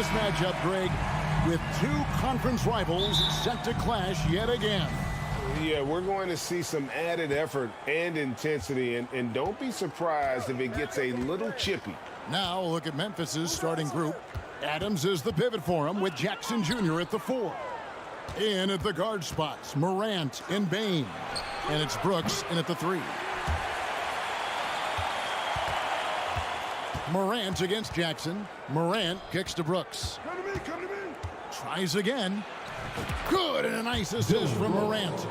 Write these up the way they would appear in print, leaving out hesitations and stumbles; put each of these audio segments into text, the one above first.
matchup, Greg, with two conference rivals set to clash yet again. Yeah, we're going to see some added effort and intensity, and don't be surprised if it gets a little chippy. Now look at Memphis's starting group. Adams is the pivot for him with Jackson Jr. at the 4. In at the guard spots, Morant and Bain. And it's Brooks in at the 3. Morant against Jackson. Morant kicks to Brooks. Come to me, come to me. Tries again. Good, and a nice assist from Morant.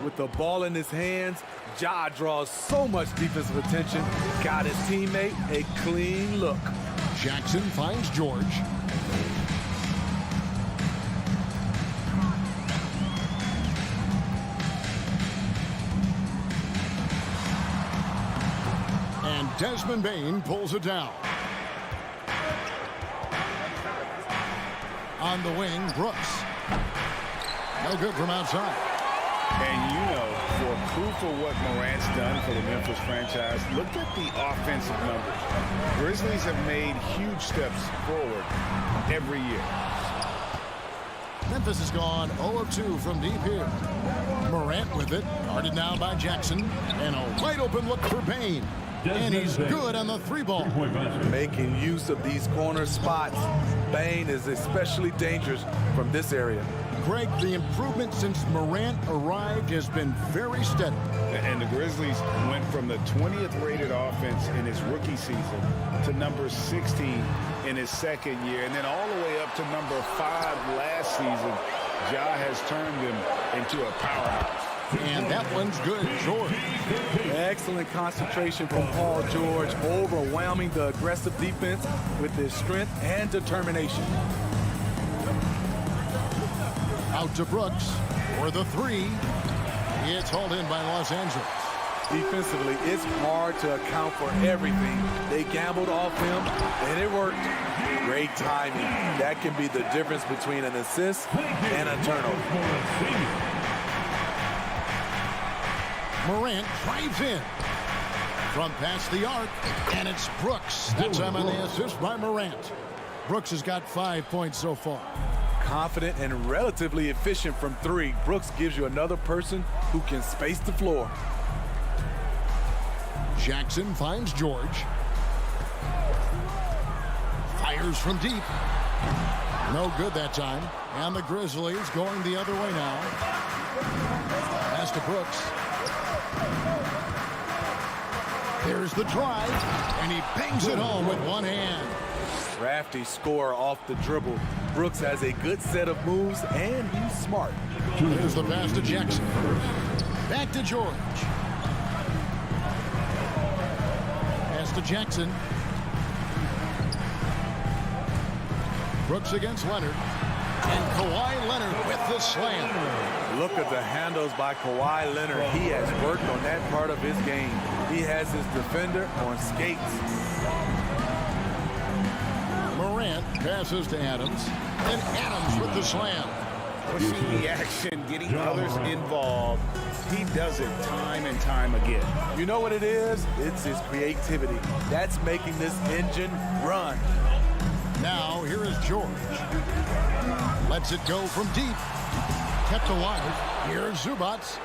With the ball in his hands, Ja draws so much defensive attention. Got his teammate a clean look. Jackson finds George. And Desmond Bain pulls it down. On the wing, Brooks. No good from outside. And you know, for proof of what Morant's done for the Memphis franchise, look at the offensive numbers. Grizzlies have made huge steps forward every year. Memphis has gone 0 of 2 from deep here. Morant with it, guarded now by Jackson. And a wide open look for Bain. And he's good on the 3-ball. Making use of these corner spots. Bain is especially dangerous from this area. Greg, the improvement since Morant arrived has been very steady. And the Grizzlies went from the 20th rated offense in his rookie season to number 16 in his second year, and then all the way up to number 5 last season. Ja has turned them into a powerhouse. And that one's good, George. Excellent concentration from Paul George, overwhelming the aggressive defense with his strength and determination. Out to Brooks for the 3. It's hauled in by Los Angeles. Defensively, it's hard to account for everything. They gambled off him, and it worked. Great timing. That can be the difference between an assist and a turnover. Morant drives in from past the arc, and it's Brooks. That time on the assist by Morant. Brooks has got 5 points so far. Confident and relatively efficient from 3. Brooks gives you another person who can space the floor. Jackson finds George. Fires from deep. No good that time. And the Grizzlies going the other way now. Pass to Brooks. There's the drive, and he bangs it home with one hand. Crafty score off the dribble. Brooks has a good set of moves, and he's smart. There's the pass to Jackson. Back to George. Pass to Jackson. Brooks against Leonard. And Kawhi Leonard with the slam. Look at the handles by Kawhi Leonard. He has worked on that part of his game. He has his defender on skates. Morant passes to Adams. And Adams with the slam. Pushing the action, getting others involved. He does it time and time again. You know what it is? It's his creativity. That's making this engine run. Now, here is George. Lets it go from deep. Kept alive. Here's Zubats.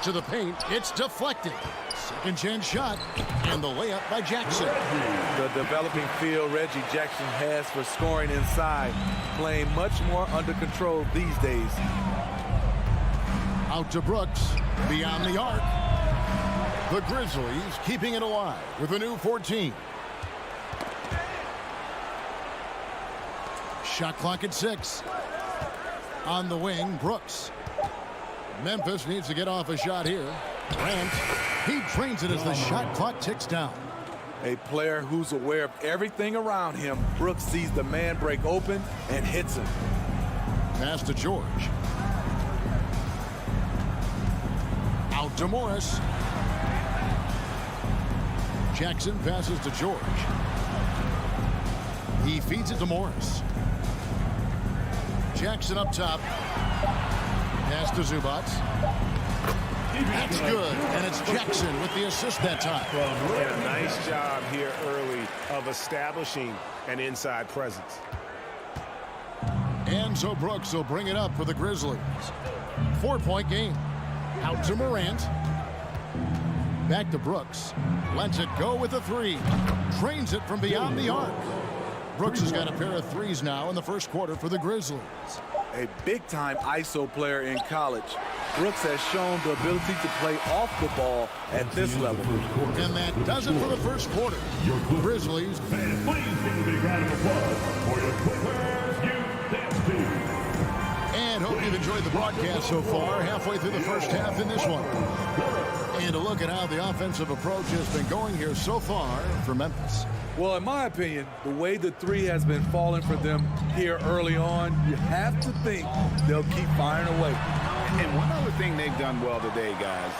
To the paint. It's deflected. Second chance shot. And the layup by Jackson. The developing feel Reggie Jackson has for scoring inside. Playing much more under control these days. Out to Brooks. Beyond the arc. The Grizzlies keeping it alive with a new 14. Shot clock at 6. On the wing, Brooks. Memphis needs to get off a shot here. Grant, he drains it as the shot clock ticks down. A player who's aware of everything around him. Brooks sees the man break open and hits him. Pass to George. Out to Morris. Jackson passes to George. He feeds it to Morris. Jackson up top. Pass to Zubats. That's good, and it's Jackson with the assist that time. And a nice job here early of establishing an inside presence. And so Brooks will bring it up for the Grizzlies. 4-point game. Out to Morant. Back to Brooks. Lets it go with a three. Drains it from beyond the arc. Brooks has got a pair of threes now in the first quarter for the Grizzlies. A big-time ISO player in college. Brooks has shown the ability to play off the ball at this level. And that does it for the first quarter. Grizzlies. Please give a big round of applause for your Clippers Youth Dance Team. And hope you've enjoyed the broadcast so far. Halfway through the first half in this one. And a look at how the offensive approach has been going here so far for Memphis. Well, in my opinion, the way the three has been falling for them here early on, you have to think they'll keep firing away. And one other thing they've done well today, guys,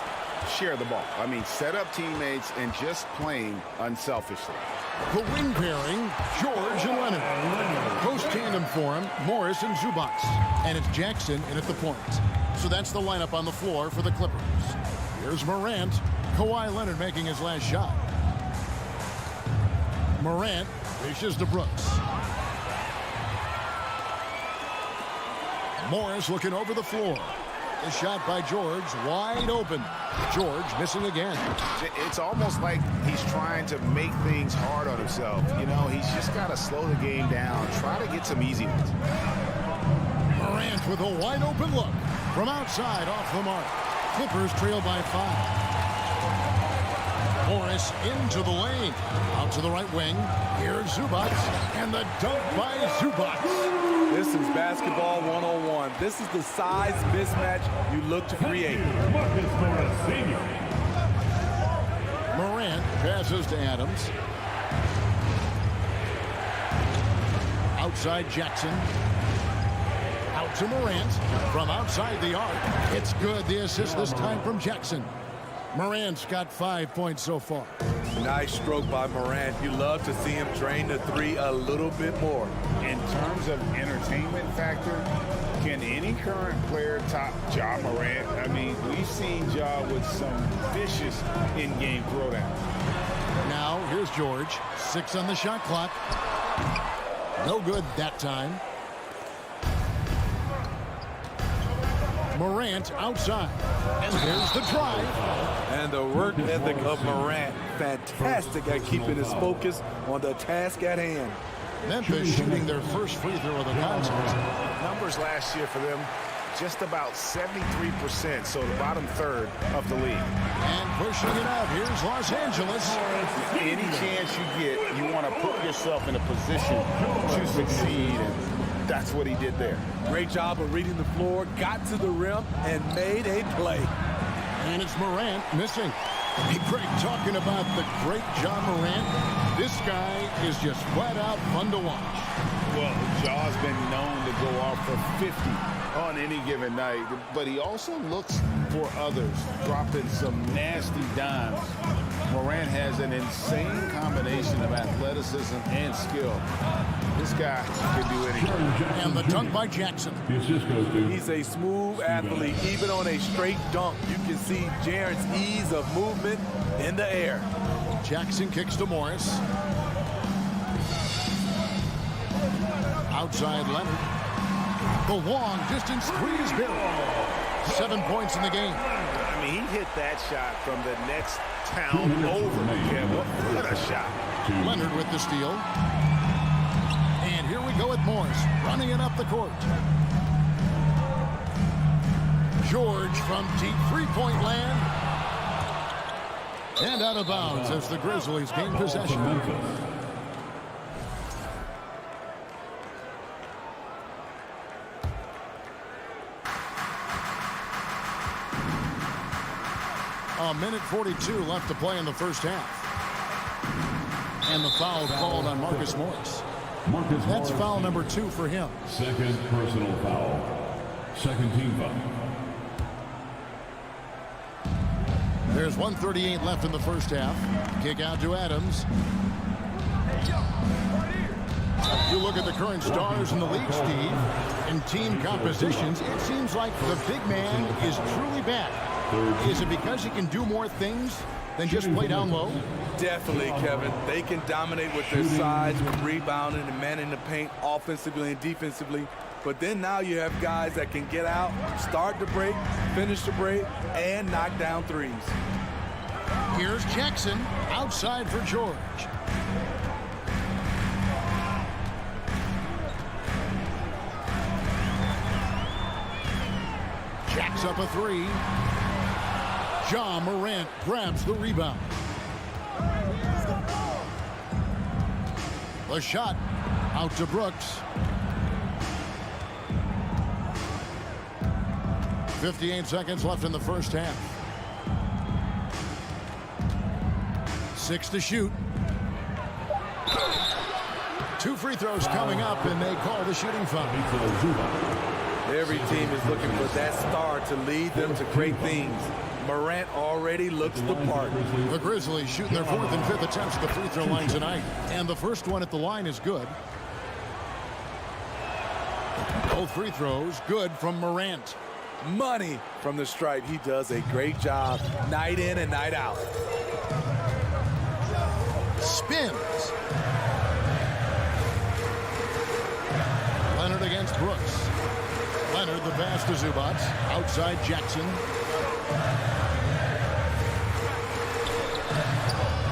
share the ball. I mean, set up teammates and just playing unselfishly. The wing pairing, George and Leonard. Post tandem for him, Morris and Zubac. And it's Jackson in at the point. So that's the lineup on the floor for the Clippers. Here's Morant. Kawhi Leonard making his last shot. Morant dishes to Brooks. Morris looking over the floor. The shot by George, wide open. George missing again. It's almost like he's trying to make things hard on himself. You know, he's just got to slow the game down, try to get some easy ones. Morant with a wide open look. From outside, off the mark. Clippers trail by 5. Morris into the lane. Out to the right wing. Here's Zubac. And the dunk by Zubac. This is basketball 101. This is the size mismatch you look to create. Morant passes to Adams. Outside Jackson. Out to Morant. From outside the arc. It's good. The assist this time from Jackson. Morant's got 5 points so far. Nice stroke by Morant. You love to see him drain the three a little bit more. In terms of entertainment factor, can any current player top Ja Morant? I mean, we've seen Ja with some vicious in-game throwdown. Now, here's George. 6 on the shot clock. No good that time. Morant outside. And here's the drive. And the work ethic of Morant. Fantastic at keeping his focus on the task at hand. Memphis shooting their first free throw of the contest. Numbers last year for them, just about 73%, so the bottom third of the league. And pushing it out, here's Los Angeles. Any chance you get, you want to put yourself in a position to succeed, and that's what he did there. Great job of reading the floor, got to the rim, and made a play. And it's Morant missing. Hey, Greg, talking about the great Ja Morant, this guy is just flat out fun to watch. Well, Ja's been known to go off for 50 on any given night, but he also looks for others, dropping some nasty dimes. Morant has an insane combination of athleticism and skill. This guy can do anything. And the dunk by Jackson. He's a smooth athlete. Even on a straight dunk, you can see Jaren's ease of movement in the air. Jackson kicks to Morris. Outside Leonard. The long distance three is good. 7 points in the game. I mean, he hit that shot from the next town over. Kevin, what a shot. Leonard with the steal. And here we go with Morris, running it up the court. George from deep three-point land. And out of bounds as the Grizzlies gain possession. A minute 42 left to play in the first half. And the foul called on Marcus Morris. That's foul number 2 for him. Second personal foul. Second team foul. There's 1:38 left in the first half. Kick out to Adams. You look at the current stars in the league, Steve. In team compositions, it seems like the big man is truly back. Is it because he can do more things than just play down low? Definitely, Kevin. They can dominate with their size, with rebounding and manning the paint offensively and defensively. But then now you have guys that can get out, start the break, finish the break, and knock down threes. Here's Jackson outside for George. Jacks up a three. Ja Morant grabs the rebound. The shot out to Brooks. 58 seconds left in the first half. 6 to shoot. 2 free throws coming up, and they call the shooting foul. Every team is looking for that star to lead them to great things. Morant already looks the part. The Grizzlies shooting their 4th and 5th attempts at the free throw line tonight. And the first one at the line is good. Both free throws good from Morant. Money from the stripe. He does a great job night in and night out. Spins. Leonard against Brooks. Leonard the pass to Zubac. Outside Jackson.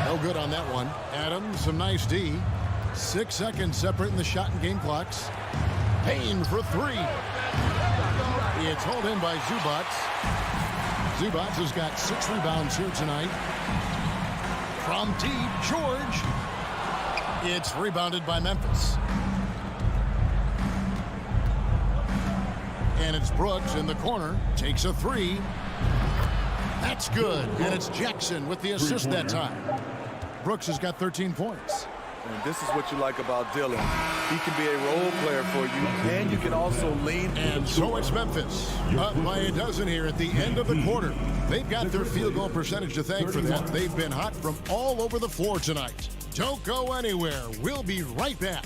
No good on that one. Adams, some nice D. 6 seconds separating the shot and game clocks. Payne for 3. It's hauled in by Zubac. Zubac has got 6 rebounds here tonight. From deep, George. It's rebounded by Memphis. And it's Brooks in the corner. Takes a 3. That's good. And it's Jackson with the assist that time. Brooks has got 13 points. And this is what you like about Dylan. He can be a role player for you, and you can also lean. And so it's Memphis up by a dozen here at the end of the quarter. They've got their field goal percentage to thank for that. They've been hot from all over the floor tonight. Don't go anywhere. We'll be right back.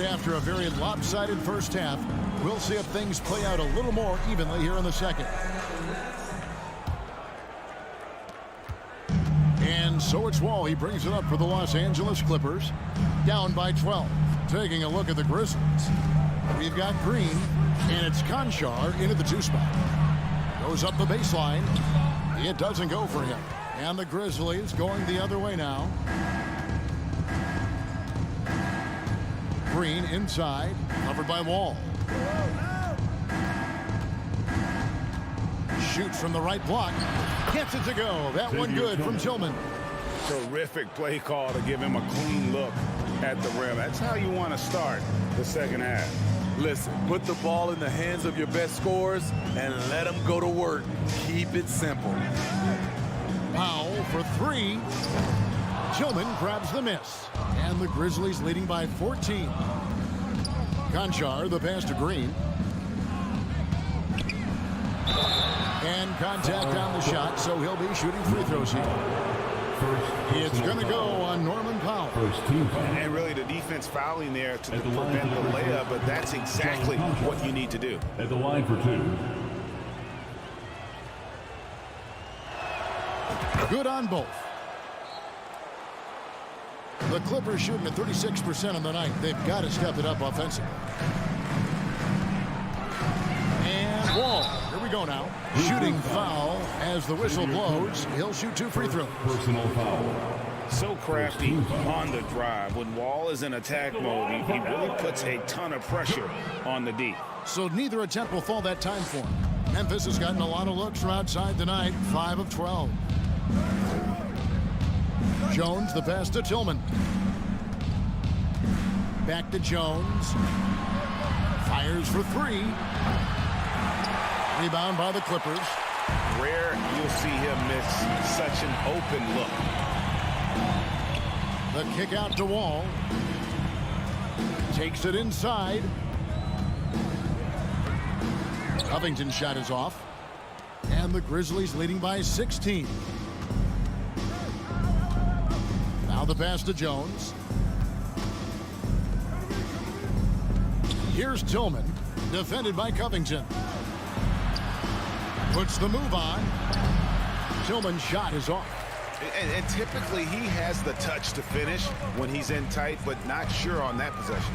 After a very lopsided first half, we'll see if things play out a little more evenly here in the second. And so it's Wall. He brings it up for the Los Angeles Clippers. Down by 12. Taking a look at the Grizzlies. We've got Green, and it's Conchar into the 2 spot. Goes up the baseline. It doesn't go for him. And the Grizzlies going the other way now. Green inside, covered by Wall. Shoots from the right block. Gets it to go. That one good from Tillman. Terrific play call to give him a clean look at the rim. That's how you want to start the second half. Listen, put the ball in the hands of your best scorers and let them go to work. Keep it simple. Powell for 3. Tillman grabs the miss. And the Grizzlies leading by 14. Conchar, the pass to Green. And contact on the shot, so he'll be shooting free throws here. It's going to go on Norman Powell. And really the defense fouling there to prevent the layup, but that's exactly what you need to do. At the line for 2. Good on both. The Clippers shooting at 36% on the night. They've got to step it up offensively. And Wall. Here we go now. Shooting foul as the whistle blows. He'll shoot 2 free throws. Personal foul. So crafty on the drive. When Wall is in attack mode, he really puts a ton of pressure on the D. So neither attempt will fall that time for him. Memphis has gotten a lot of looks from outside tonight. 5 of 12. Jones, the pass to Tillman. Back to Jones. Fires for 3. Rebound by the Clippers. Rare you'll see him miss such an open look. The kick out to Wall. Takes it inside. Covington's shot is off. And the Grizzlies leading by 16. Now the pass to Jones. Here's Tillman, defended by Covington. Puts the move on. Tillman's shot is off. And typically he has the touch to finish when he's in tight, but not sure on that possession.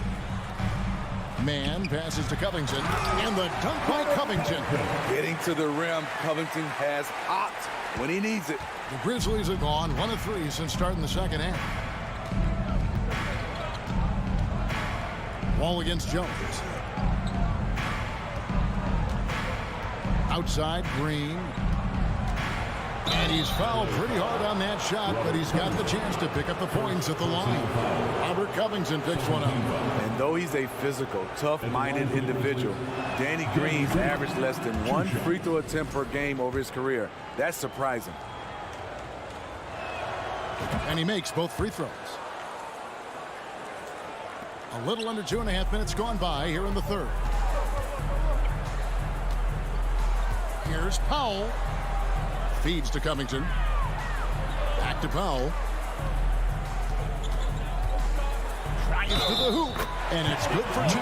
Man passes to Covington, and the dunk by Covington. Getting to the rim, Covington has popped when he needs it. The Grizzlies have gone 1 of 3 since starting the second half. Wall against Jones. Outside, Green. And he's fouled pretty hard on that shot, but he's got the chance to pick up the points at the line. Robert Covington picks one up. And though he's a physical, tough-minded individual, Danny Green's averaged less than 1 free throw attempt per game over his career. That's surprising. And he makes both free throws. A little under 2.5 minutes gone by here in the third. Here's Powell. Feeds to Covington. Back to Powell. Tries to the hoop, and it's good for 2.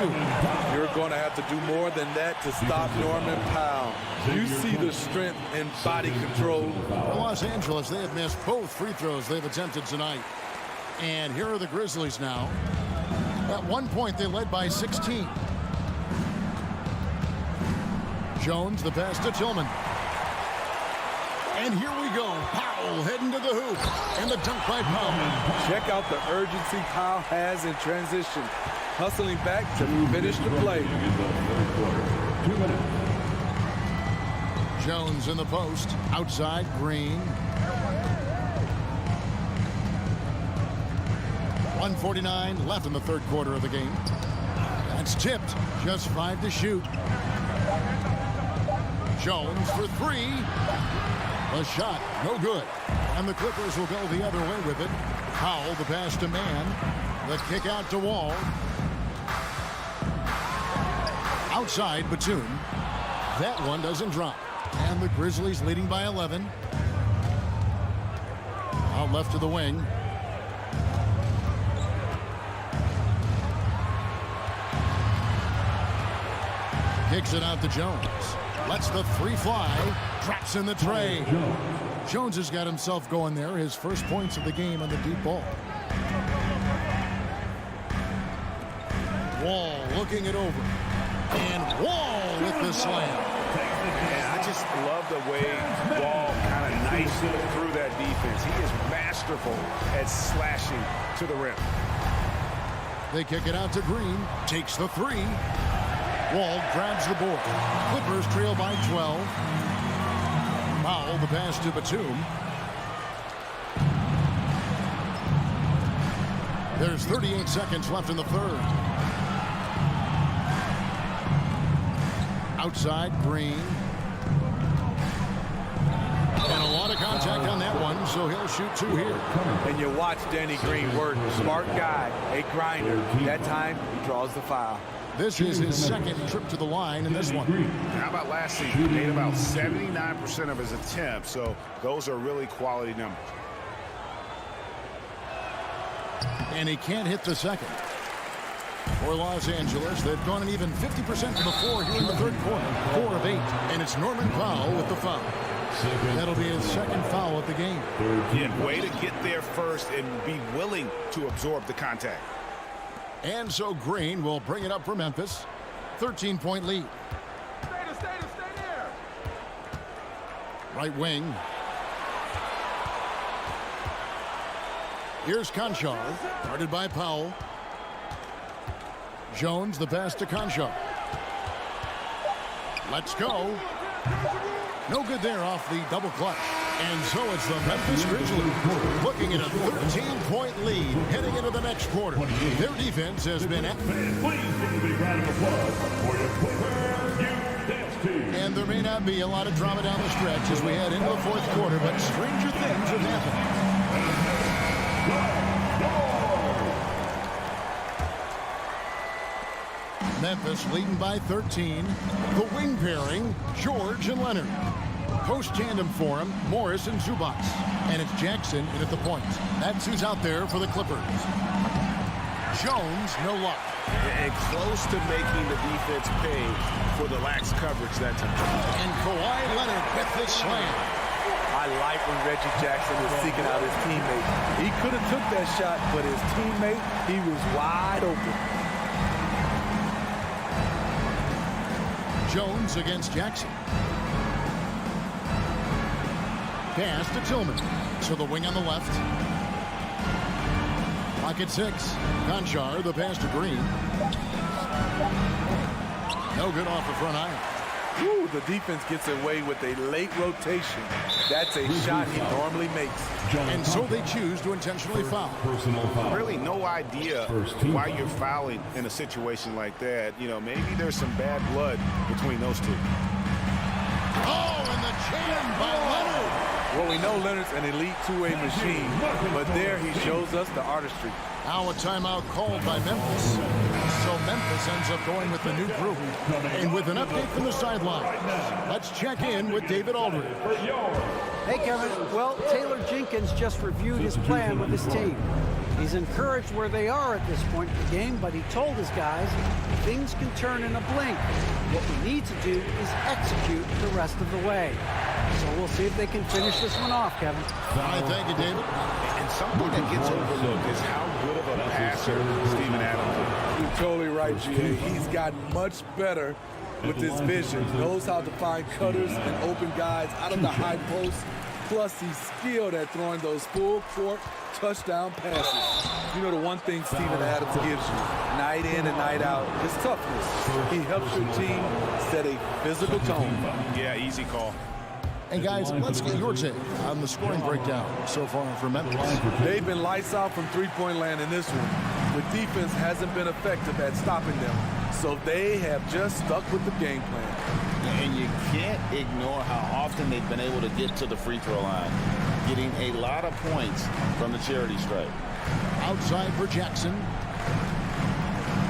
You're going to have to do more than that to stop Norman Powell. You see the strength and body control. Los Angeles, they have missed both free throws they've attempted tonight. And here are the Grizzlies now. At one point, they led by 16. Jones, the pass to Tillman. And here we go. Powell heading to the hoop. And the dunk by Powell. Check out the urgency Powell has in transition. Hustling back to finish the play. 2 minutes. Jones in the post. Outside, Green. 1:49 left in the third quarter of the game. That's tipped. Just 5 to shoot. Jones for 3. A shot, no good. And the Clippers will go the other way with it. Powell, the pass to Man. The kick out to Wall. Outside, Batum. That one doesn't drop. And the Grizzlies leading by 11. Out left to the wing. Kicks it out to Jones. Lets the 3 fly. Drops in the tray. Jones has got himself going there. His first points of the game on the deep ball. Wall looking it over. And Wall with the slam. Yeah, I just love the way Wall kind of nicely through that defense. He is masterful at slashing to the rim. They kick it out to Green. Takes the 3. Wall grabs the board. Clippers trail by 12. Powell, the pass to Batum. There's 38 seconds left in the third. Outside, Green. And a lot of contact on that one, so he'll shoot 2 here. And you watch Danny Green work. Smart guy, a grinder. That time, he draws the foul. This is his second trip to the line in this one. How about last season? He made about 79% of his attempts, so those are really quality numbers. And he can't hit the second. For Los Angeles, they've gone an even 50% to the floor here in the third quarter. 4 of 8, and it's Norman Powell with the foul. That'll be his second foul of the game. Yeah, way to get there first and be willing to absorb the contact. And so Green will bring it up for Memphis. 13-point lead. Stay there. Right wing. Here's Conchar, guarded by Powell. Jones, the pass to Conchar. Let's go. No good there off the double clutch. And so it's the Memphis Grizzlies looking at a 13-point lead heading into the next quarter. Their defense has been... Please give a big round of applause for your Clippers Youth Dance Team. And there may not be a lot of drama down the stretch as we head into the fourth quarter, but stranger things have happened. Memphis leading by 13. The wing pairing, George and Leonard. Post tandem for him, Morris and Zubac. And it's Jackson in at the point. That's who's out there for the Clippers. Jones, no luck. And close to making the defense pay for the lax coverage that time. And Kawhi Leonard with the slam. I like when Reggie Jackson is seeking out his teammate. He could have took that shot, but his teammate, he was wide open. Jones against Jackson. Pass to Tillman. So the wing on the left. Pocket 6. Conchar, the pass to Green. No good off the front iron. Ooh, the defense gets away with a late rotation. That's a shot he normally makes. And so they choose to intentionally foul. Really no idea why you're fouling in a situation like that. You know, maybe there's some bad blood between those two. Oh, and the jam by Leonard. Well, we know Leonard's an elite two-way machine, but there he shows us the artistry. Now a timeout called by Memphis. So Memphis ends up going with the new group. And with an update from the sideline, let's check in with David Aldridge. Hey, Kevin. Well, Taylor Jenkins just reviewed his plan with his team. He's encouraged where they are at this point in the game, but he told his guys things can turn in a blink. What we need to do is execute the rest of the way. So we'll see if they can finish this one off, Kevin. All right, thank you, David. And something that gets overlooked is how good of a passer Steven Adams is. You're totally right, G.A. He's gotten much better with his vision. Knows how to find cutters and open guys out of the high post. Plus, he's skilled at throwing those full-court touchdown passes. You know, the one thing Steven Adams gives you, night in and night out, is toughness. He helps your team set a physical tone. Yeah, easy call. And guys, let's get your take on the scoring breakdown so far for Memphis. They've been lights out from three-point land in this one. The defense hasn't been effective at stopping them, so they have just stuck with the game plan. And you can't ignore how often they've been able to get to the free throw line, getting a lot of points from the charity stripe. Outside for Jackson.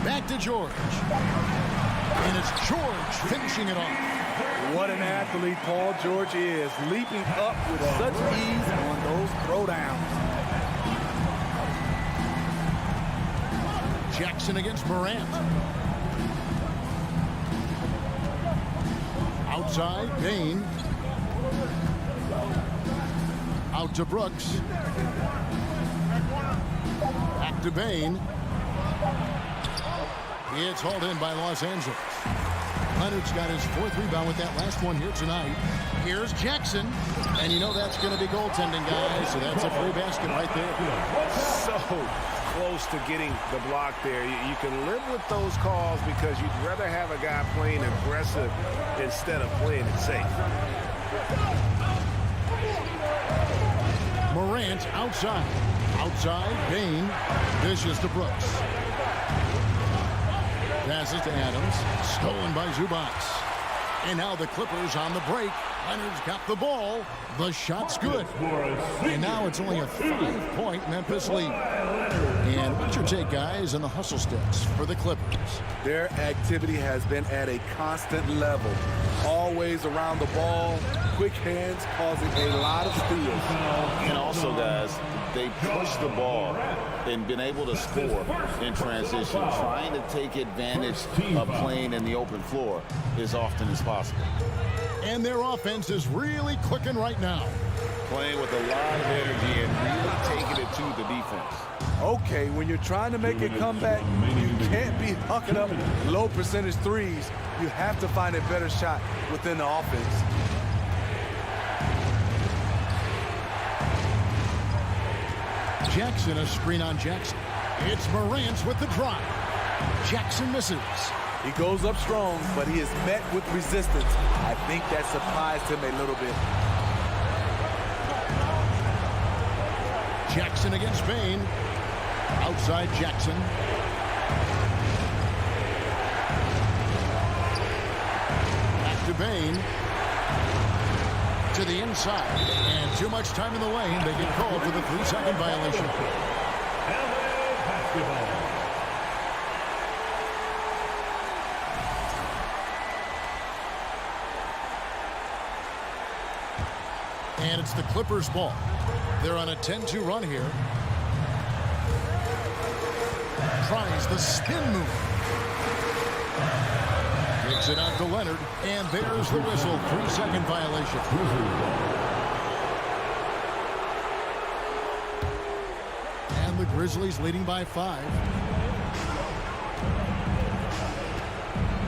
Back to George. And it's George finishing it off. What an athlete Paul George is, leaping up with such ease on those throwdowns. Jackson against Morant. Outside, Bain. Out to Brooks. Back to Bain. It's hauled in by Los Angeles. Leonard's got his fourth rebound with that last one here tonight. Here's Jackson. And you know that's going to be goaltending, guys. So that's a free basket right there. So close to getting the block there. You can live with those calls because you'd rather have a guy playing aggressive instead of playing it safe. Morant outside. Outside, Bain. Dishes to Brooks. Passes to Adams. Stolen by Zubac. And now the Clippers on the break. Leonard's got the ball. The shot's good. And now it's only a 5-point Memphis lead. And what's your take, guys, on the hustle sticks for the Clippers? Their activity has been at a constant level. Always around the ball. Quick hands causing a lot of steals. And also, guys, they push the ball and been able to score in transition, trying to take advantage of playing in the open floor as often as possible. And their offense is really clicking right now. Playing with a lot of energy and really taking it to the defense. Okay, when you're trying to make a comeback, you can't be hucking up low percentage threes. You have to find a better shot within the offense. Jackson, a screen on Jackson. It's Morant with the drive. Jackson misses. He goes up strong, but he is met with resistance. I think that surprised him a little bit. Jackson against Bain. Outside Jackson. Back to Bain. To the inside. And too much time in the lane. They get called for the 3-second violation. It's the Clippers' ball. They're on a 10-2 run here. Tries the spin move. Kicks it out to Leonard, and there's the whistle. 3-second violation. And the Grizzlies leading by 5.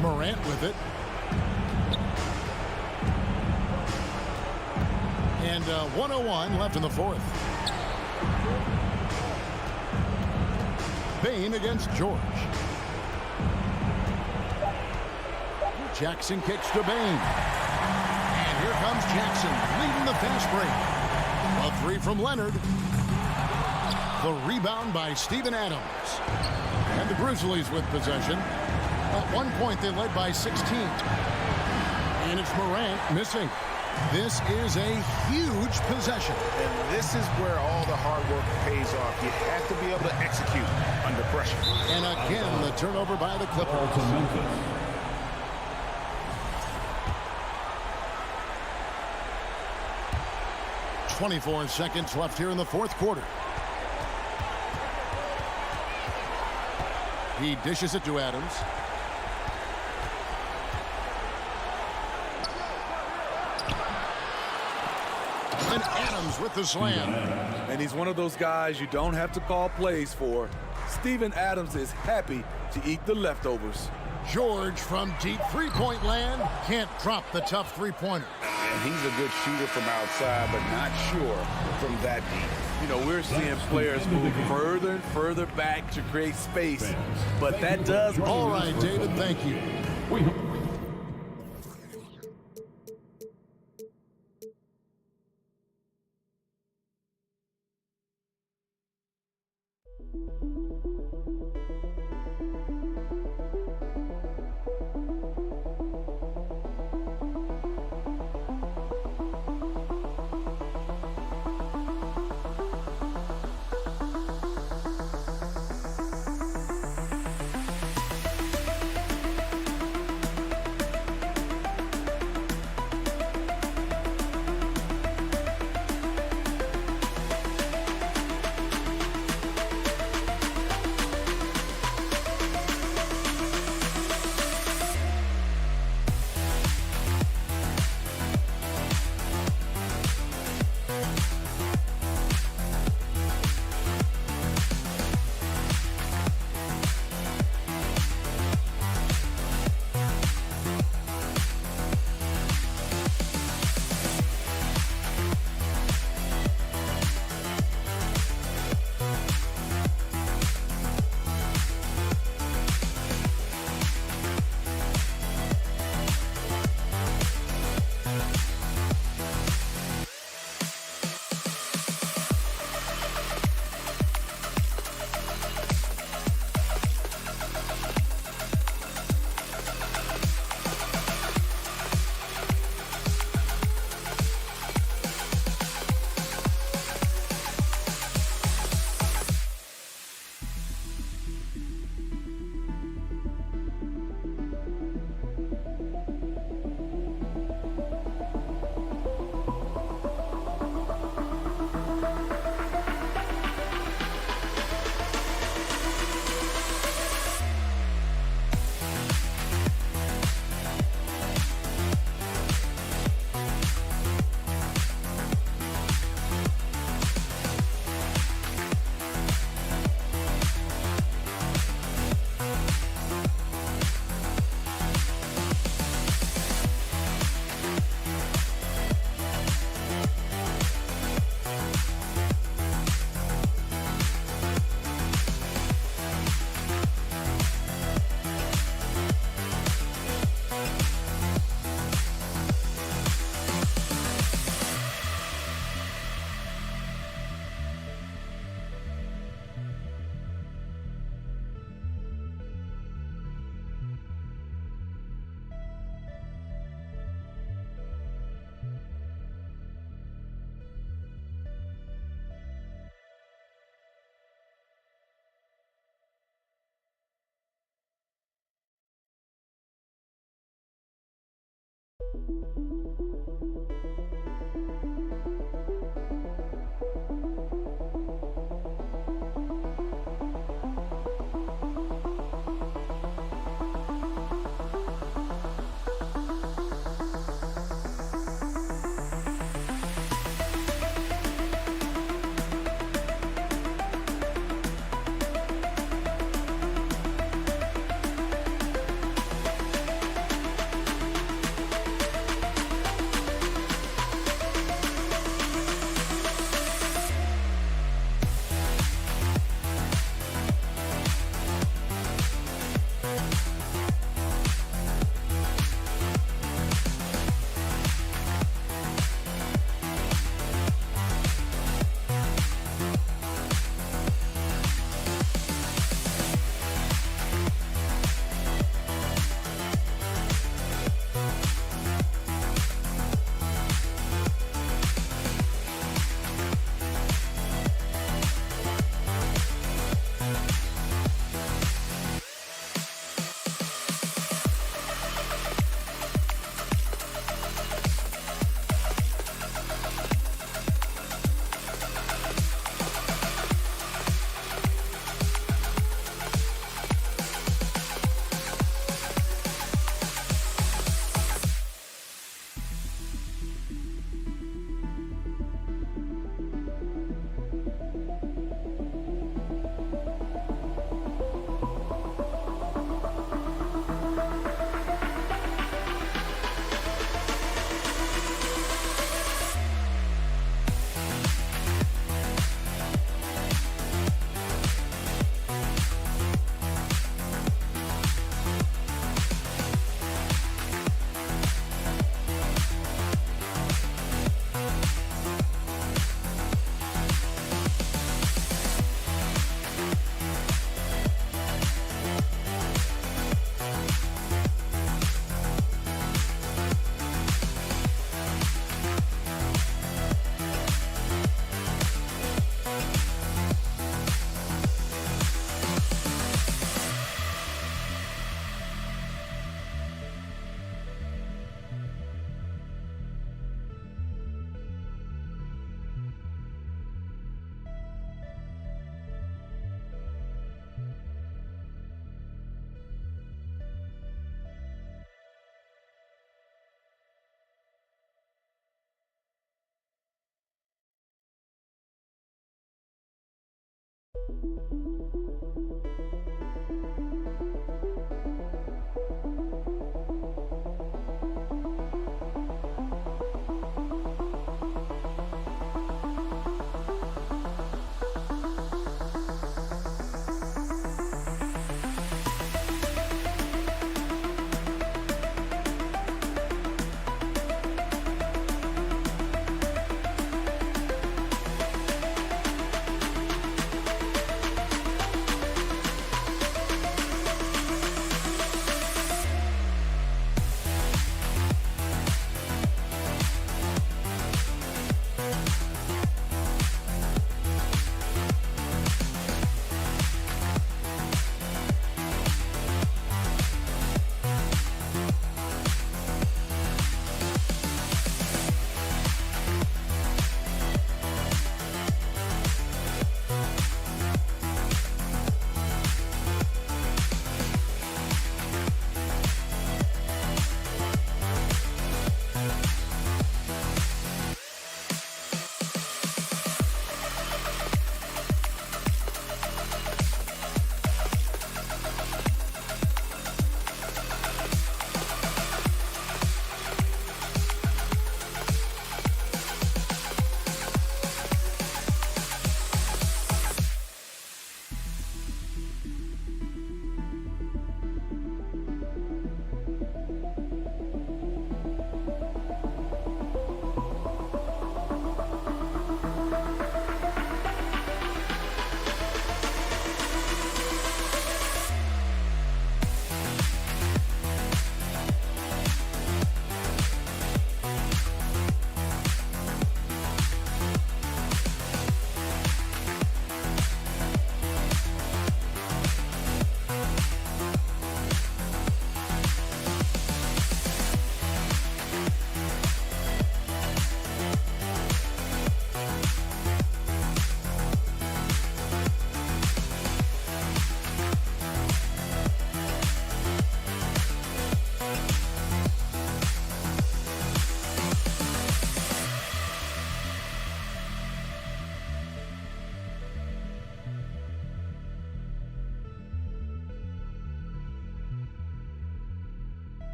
Morant with it. And 1:01 left in the fourth. Bain against George. Jackson kicks to Bain. And here comes Jackson leading the fast break. A 3 from Leonard. The rebound by Steven Adams. And the Grizzlies with possession. At one point they led by 16. And it's Morant missing. This is a huge possession. And this is where all the hard work pays off. You have to be able to execute under pressure. And again, the turnover by the Clippers. Ball to Memphis. 24 seconds left here in the fourth quarter. He dishes it to Adams. And Adams with the slam. And he's one of those guys you don't have to call plays for. Steven Adams is happy to eat the leftovers. George from deep three-point land can't drop the tough three-pointer. And he's a good shooter from outside, but not sure from that deep. You know, we're seeing players move further and further back to create space, but that does... All right, David, thank you.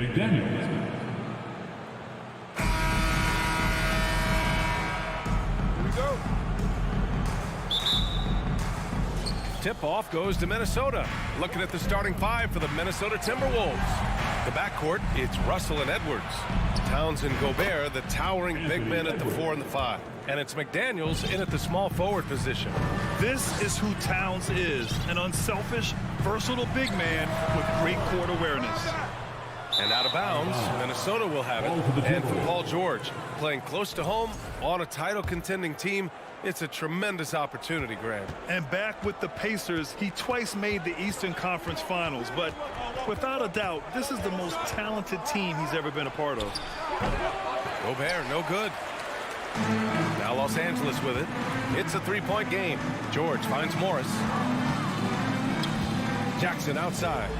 McDaniels. Here we go. Tip-off goes to Minnesota. Looking at the starting five for the Minnesota Timberwolves. The backcourt, it's Russell and Edwards. Towns and Gobert, the towering big men at the 4 and the 5. And it's McDaniels in at the small forward position. This is who Towns is, an unselfish, versatile big man with great court awareness. And out of bounds, Minnesota will have it. And for Paul George, playing close to home on a title contending team, it's a tremendous opportunity, Graham. And back with the Pacers, he twice made the Eastern Conference Finals. But without a doubt, this is the most talented team he's ever been a part of. Gobert, no good. Now Los Angeles with it. It's a three-point game. George finds Morris. Jackson outside.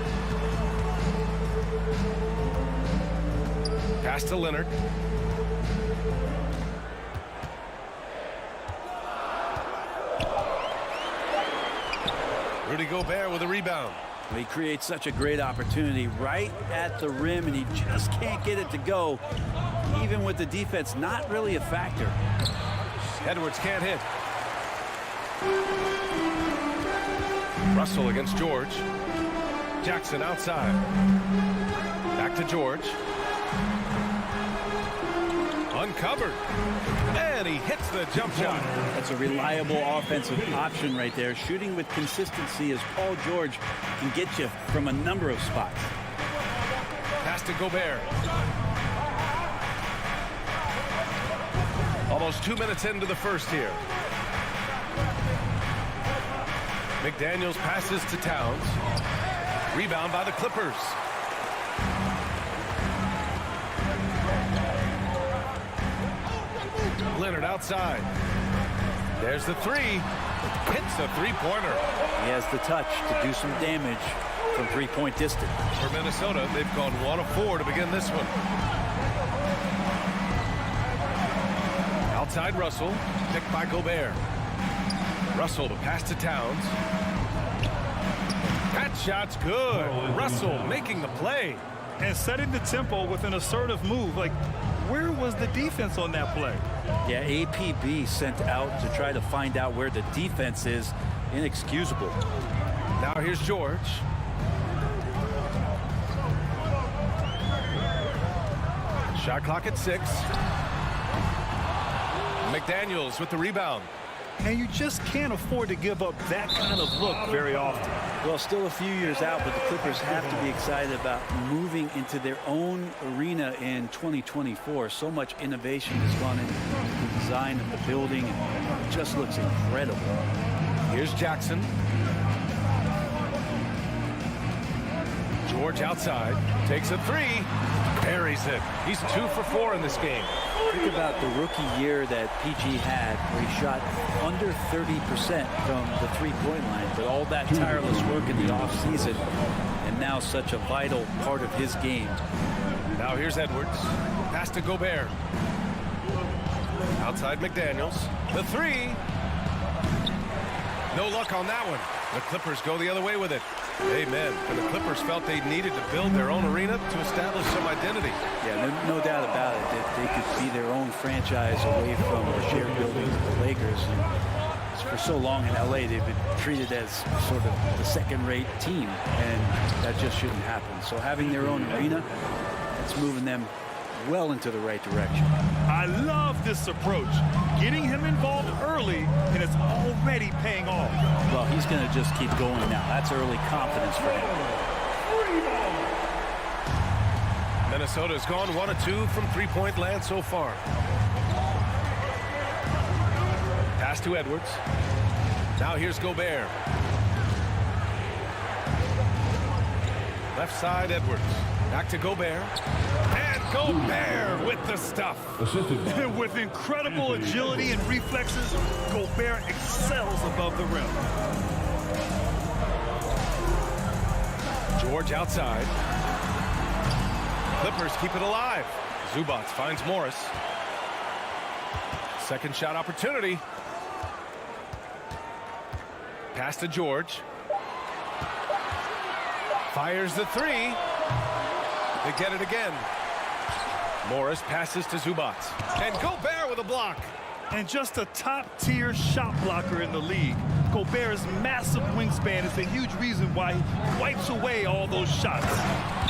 Pass to Leonard. Rudy Gobert with a rebound. He creates such a great opportunity right at the rim, and he just can't get it to go, even with the defense not really a factor. Edwards can't hit. Russell against George. Jackson outside. Back to George. Uncovered. And he hits the jump shot. That's a reliable offensive option right there. Shooting with consistency as Paul George can get you from a number of spots. Pass to Gobert. Almost 2 minutes into the first here. McDaniels passes to Towns. Rebound by the Clippers. Leonard outside. There's the three. Hits a three-pointer. He has the touch to do some damage from three-point distance. For Minnesota, they've gone 1 of 4 to begin this one. Outside Russell, picked by Gobert. Russell to pass to Towns. That shot's good. Russell making the play. And setting the tempo with an assertive move. Like, where was the defense on that play? Yeah, APB sent out to try to find out where the defense is. Inexcusable. Now here's George. Shot clock at 6. McDaniels with the rebound. And you just can't afford to give up that kind of look very often. Well, still a few years out, but the Clippers have to be excited about moving into their own arena in 2024. So much innovation has gone into the design of the building, and it just looks incredible. Here's Jackson. George outside, takes a three, buries it. He's 2 for 4 in this game. Think about the rookie year that PG had, where he shot under 30% from the three-point line, but all that tireless work in the offseason, and now such a vital part of his game. Now here's Edwards. Pass to Gobert. Outside McDaniels. The three. No luck on that one. The Clippers go the other way with it. Amen. And the Clippers felt they needed to build their own arena to establish some identity. Yeah, no doubt about it. That they could be their own franchise away from the shared building with the Lakers. And for so long in LA, they've been treated as sort of the second-rate team, and that just shouldn't happen. So having their own arena, it's moving them well into the right direction. I love this approach. Getting him involved early, and it's already paying off. Well, he's going to just keep going now. That's early confidence for him. Minnesota's gone 1 of 2 from three-point land so far. Pass to Edwards. Now here's Gobert. Left side, Edwards. Back to Gobert. And Gobert with the stuff. With incredible agility and reflexes, Gobert excels above the rim. George outside. Clippers keep it alive. Zubac finds Morris. Second shot opportunity. Pass to George. Fires the three. They get it again. Morris passes to Zubac. And Gobert with a block. And just a top-tier shot blocker in the league. Gobert's massive wingspan is a huge reason why he wipes away all those shots.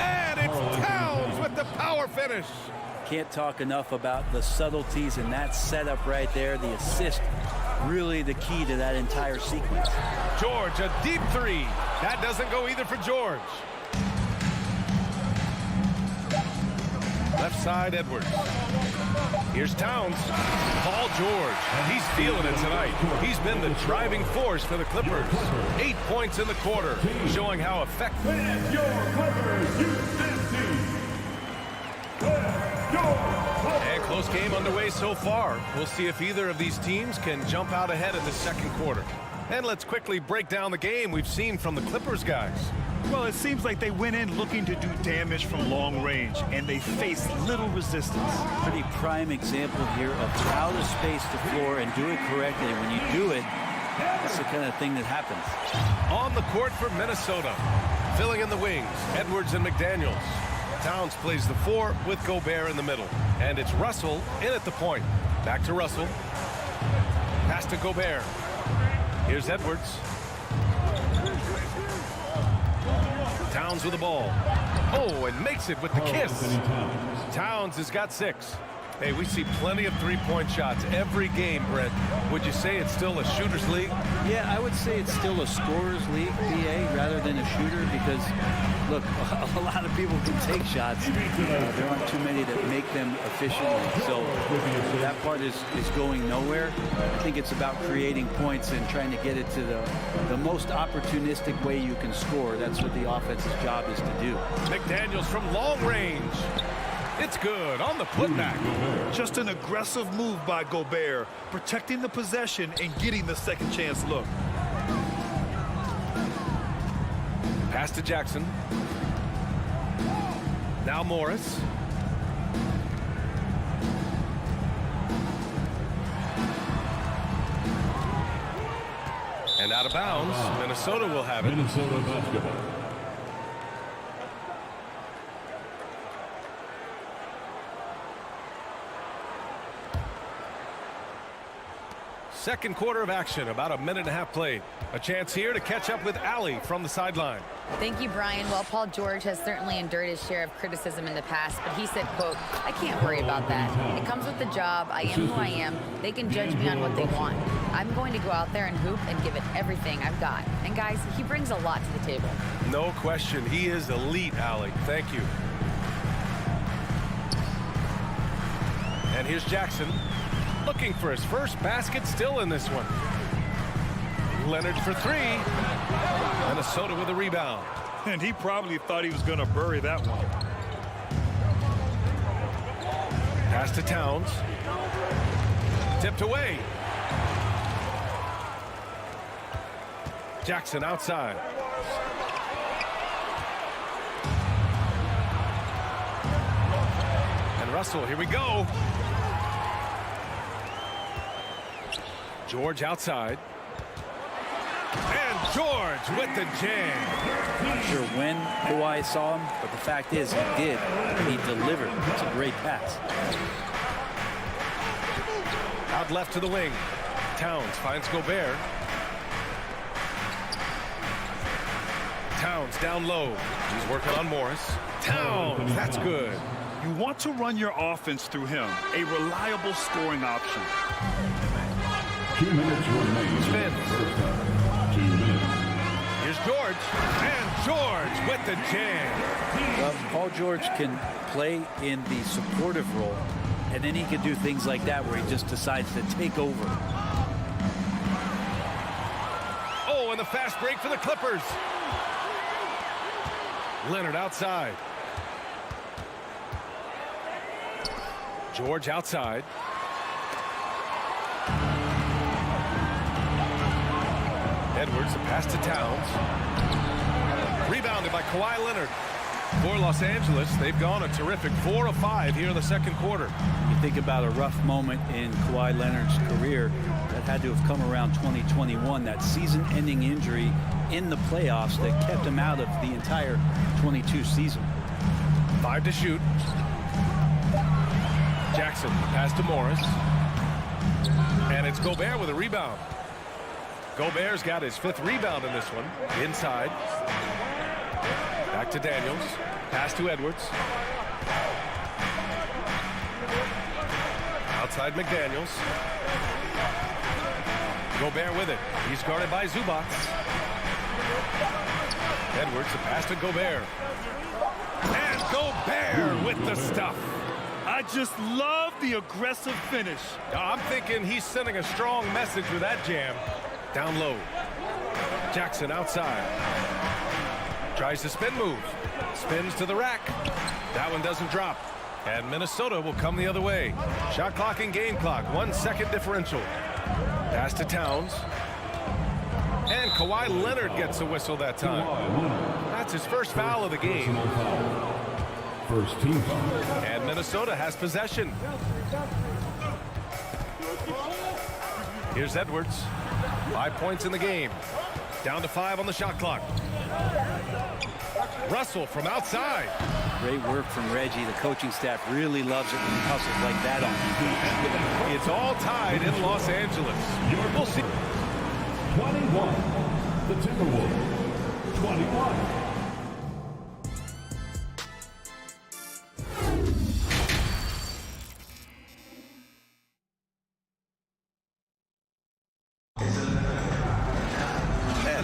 And it's Towns with the power finish. Can't talk enough about the subtleties in that setup right there. The assist, really the key to that entire sequence. George, a deep three. That doesn't go either for George. Left side, Edwards. Here's Towns. Paul George. He's feeling it tonight. He's been the driving force for the Clippers. 8 points in the quarter, showing how effective. And your Clippers, And close game underway so far. We'll see if either of these teams can jump out ahead in the second quarter. And let's quickly break down the game we've seen from the Clippers guys. Well, it seems like they went in looking to do damage from long range, and they faced little resistance. Pretty prime example here of how to space the floor and do it correctly. When you do it, that's the kind of thing that happens. On the court for Minnesota. Filling in the wings, Edwards and McDaniels. Towns plays the 4 with Gobert in the middle. And it's Russell in at the point. Back to Russell. Pass to Gobert. Here's Edwards. Towns with the ball. Oh, and makes it with the kiss. Towns has got 6. Hey, we see plenty of three-point shots every game, Brent. Would you say it's still a shooter's league? Yeah, I would say it's still a scorer's league, BA, rather than a shooter, because, look, a lot of people can take shots. There aren't too many that make them efficiently. So that part is going nowhere. I think it's about creating points and trying to get it to the most opportunistic way you can score. That's what the offense's job is to do. McDaniels from long range. It's good on the putback. Just an aggressive move by Gobert, protecting the possession and getting the second chance look. Pass to Jackson. Now Morris. And out of bounds. Minnesota will have it. Minnesota basketball. Second quarter of action, about a minute and a half played. A chance here to catch up with Allie from the sideline. Thank you, Brian. Well, Paul George has certainly endured his share of criticism in the past, but he said, quote, "I can't worry about that. It comes with the job. I am who I am. They can judge me on what they want. I'm going to go out there and hoop and give it everything I've got." And guys, he brings a lot to the table. No question. He is elite, Allie. Thank you. And here's Jackson. Looking for his first basket, still in this one. Leonard for three. Minnesota with a rebound. And he probably thought he was going to bury that one. Pass to Towns. Tipped away. Jackson outside. And Russell, here we go. George outside. And George with the jam. Not sure when Kawhi saw him, but the fact is he did. He delivered. It's a great pass. Out left to the wing. Towns finds Gobert. Towns down low. He's working on Morris. Towns, that's good. You want to run your offense through him. A reliable scoring option. 2 minutes remaining. Spins. 2 minutes. Here's George. And George with the jam. Well, Paul George can play in the supportive role, and then he can do things like that where he just decides to take over. Oh, and the fast break for the Clippers. Leonard outside. George outside. Edwards, the pass to Towns. Rebounded by Kawhi Leonard. For Los Angeles, they've gone a terrific 4 of 5 here in the second quarter. You think about a rough moment in Kawhi Leonard's career that had to have come around 2021, that season-ending injury in the playoffs that kept him out of the entire 22 season. 5 to shoot. Jackson, pass to Morris. And it's Gobert with a rebound. Gobert's got his 5th rebound in this one. Inside. Back to Daniels. Pass to Edwards. Outside McDaniels. Gobert with it. He's guarded by Zubac. Edwards, the pass to Gobert. And Gobert with the stuff. I just love the aggressive finish. I'm thinking he's sending a strong message with that jam. Down low. Jackson outside. Tries to spin move. Spins to the rack. That one doesn't drop. And Minnesota will come the other way. Shot clock and game clock. 1 second differential. Pass to Towns. And Kawhi Leonard gets a whistle that time. That's his first foul of the game. First team foul. And Minnesota has possession. Here's Edwards. 5 points in the game. Down to 5 on the shot clock. Russell from outside. Great work from Reggie. The coaching staff really loves it when he hustles like that on. It's all tied in Los Angeles. We'll see. 21. The Timberwolves. 21.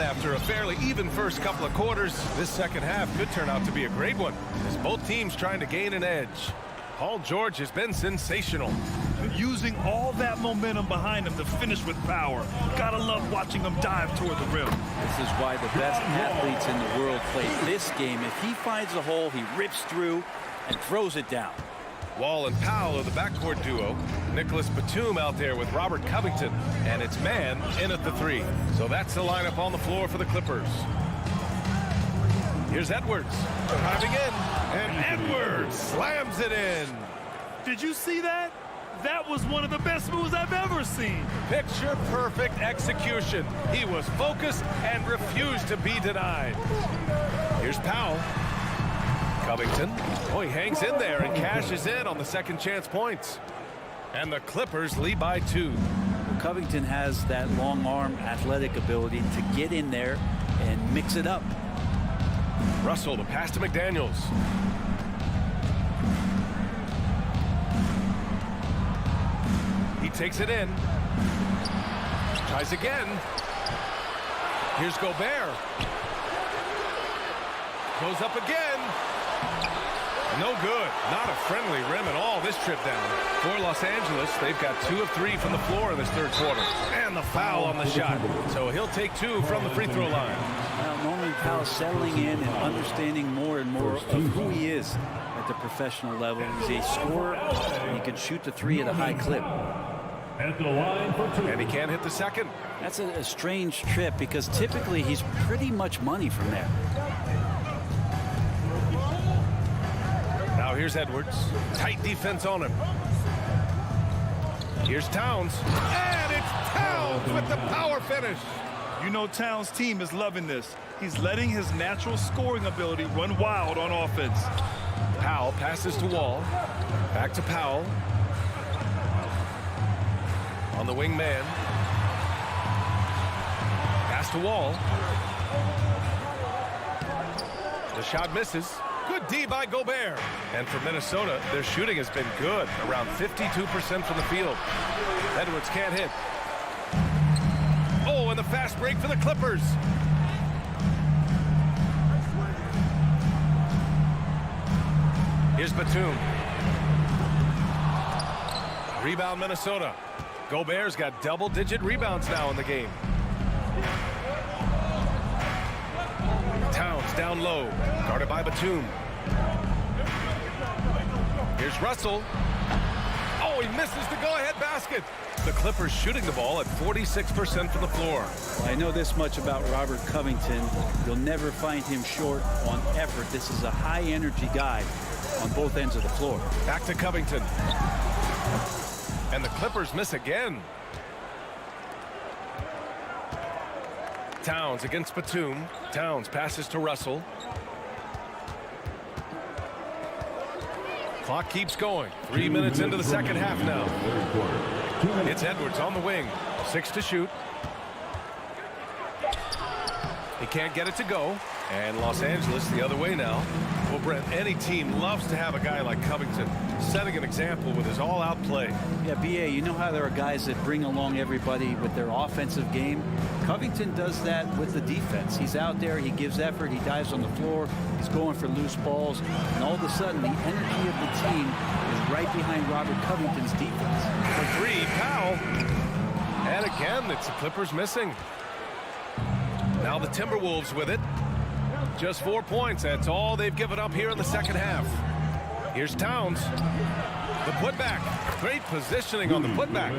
After a fairly even first couple of quarters, this second half could turn out to be a great one, as both teams trying to gain an edge. Paul George has been sensational. Using all that momentum behind him to finish with power. Gotta love watching him dive toward the rim. This is why the best athletes in the world play this game. If he finds a hole, he rips through and throws it down. Wall and Powell are the backcourt duo. Nicholas Batum out there with Robert Covington. And it's man in at the 3. So that's the lineup on the floor for the Clippers. Here's Edwards driving in. And Edwards slams it in. Did you see that? That was one of the best moves I've ever seen. Picture perfect execution. He was focused and refused to be denied. Here's Powell. Covington. Oh, he hangs in there and cashes in on the second chance points. And the Clippers lead by 2. Well, Covington has that long arm athletic ability to get in there and mix it up. Russell, the pass to McDaniels. He takes it in. Tries again. Here's Gobert. Goes up again. No good. Not a friendly rim at all this trip down. For Los Angeles, they've got 2 of 3 from the floor in this third quarter. And the foul on the shot. So he'll take 2 from the free throw line. Well, Norman Powell settling in and understanding more and more of who he is at the professional level. He's a scorer, and he can shoot the 3 at a high clip. At the line for 2. And he can't hit the second. That's a strange trip because typically he's pretty much money from there. Now here's Edwards. Tight defense on him. Here's Towns. And it's Towns with the power finish. You know Towns' team is loving this. He's letting his natural scoring ability run wild on offense. Powell passes to Wall. Back to Powell. On the wing man. Pass to Wall. The shot misses. Good D by Gobert. And for Minnesota, their shooting has been good, around 52% from the field. Edwards can't hit. Oh, and the fast break for the Clippers. Here's Batum. Rebound Minnesota. Gobert's got double-digit rebounds now in the game. Towns down low, guarded by Batum. Here's Russell. Oh, he misses the go-ahead basket. The Clippers shooting the ball at 46% from the floor. I know this much about Robert Covington. You'll never find him short on effort. This is a high-energy guy on both ends of the floor. Back to Covington. And the Clippers miss again. Towns against Batum. Towns passes to Russell. Clock keeps going. 3 minutes into the second half now. It's Edwards on the wing. 6 to shoot. He can't get it to go. And Los Angeles the other way now. Well, Brent, any team loves to have a guy like Covington setting an example with his all-out play. Yeah, B.A., you know how there are guys that bring along everybody with their offensive game? Covington does that with the defense. He's out there, he gives effort, he dives on the floor, he's going for loose balls, and all of a sudden the energy of the team is right behind Robert Covington's defense. For 3, Powell. And again, it's the Clippers missing. Now the Timberwolves with it. Just 4 points. That's all they've given up here in the second half. Here's Towns. The putback. Great positioning on the putback.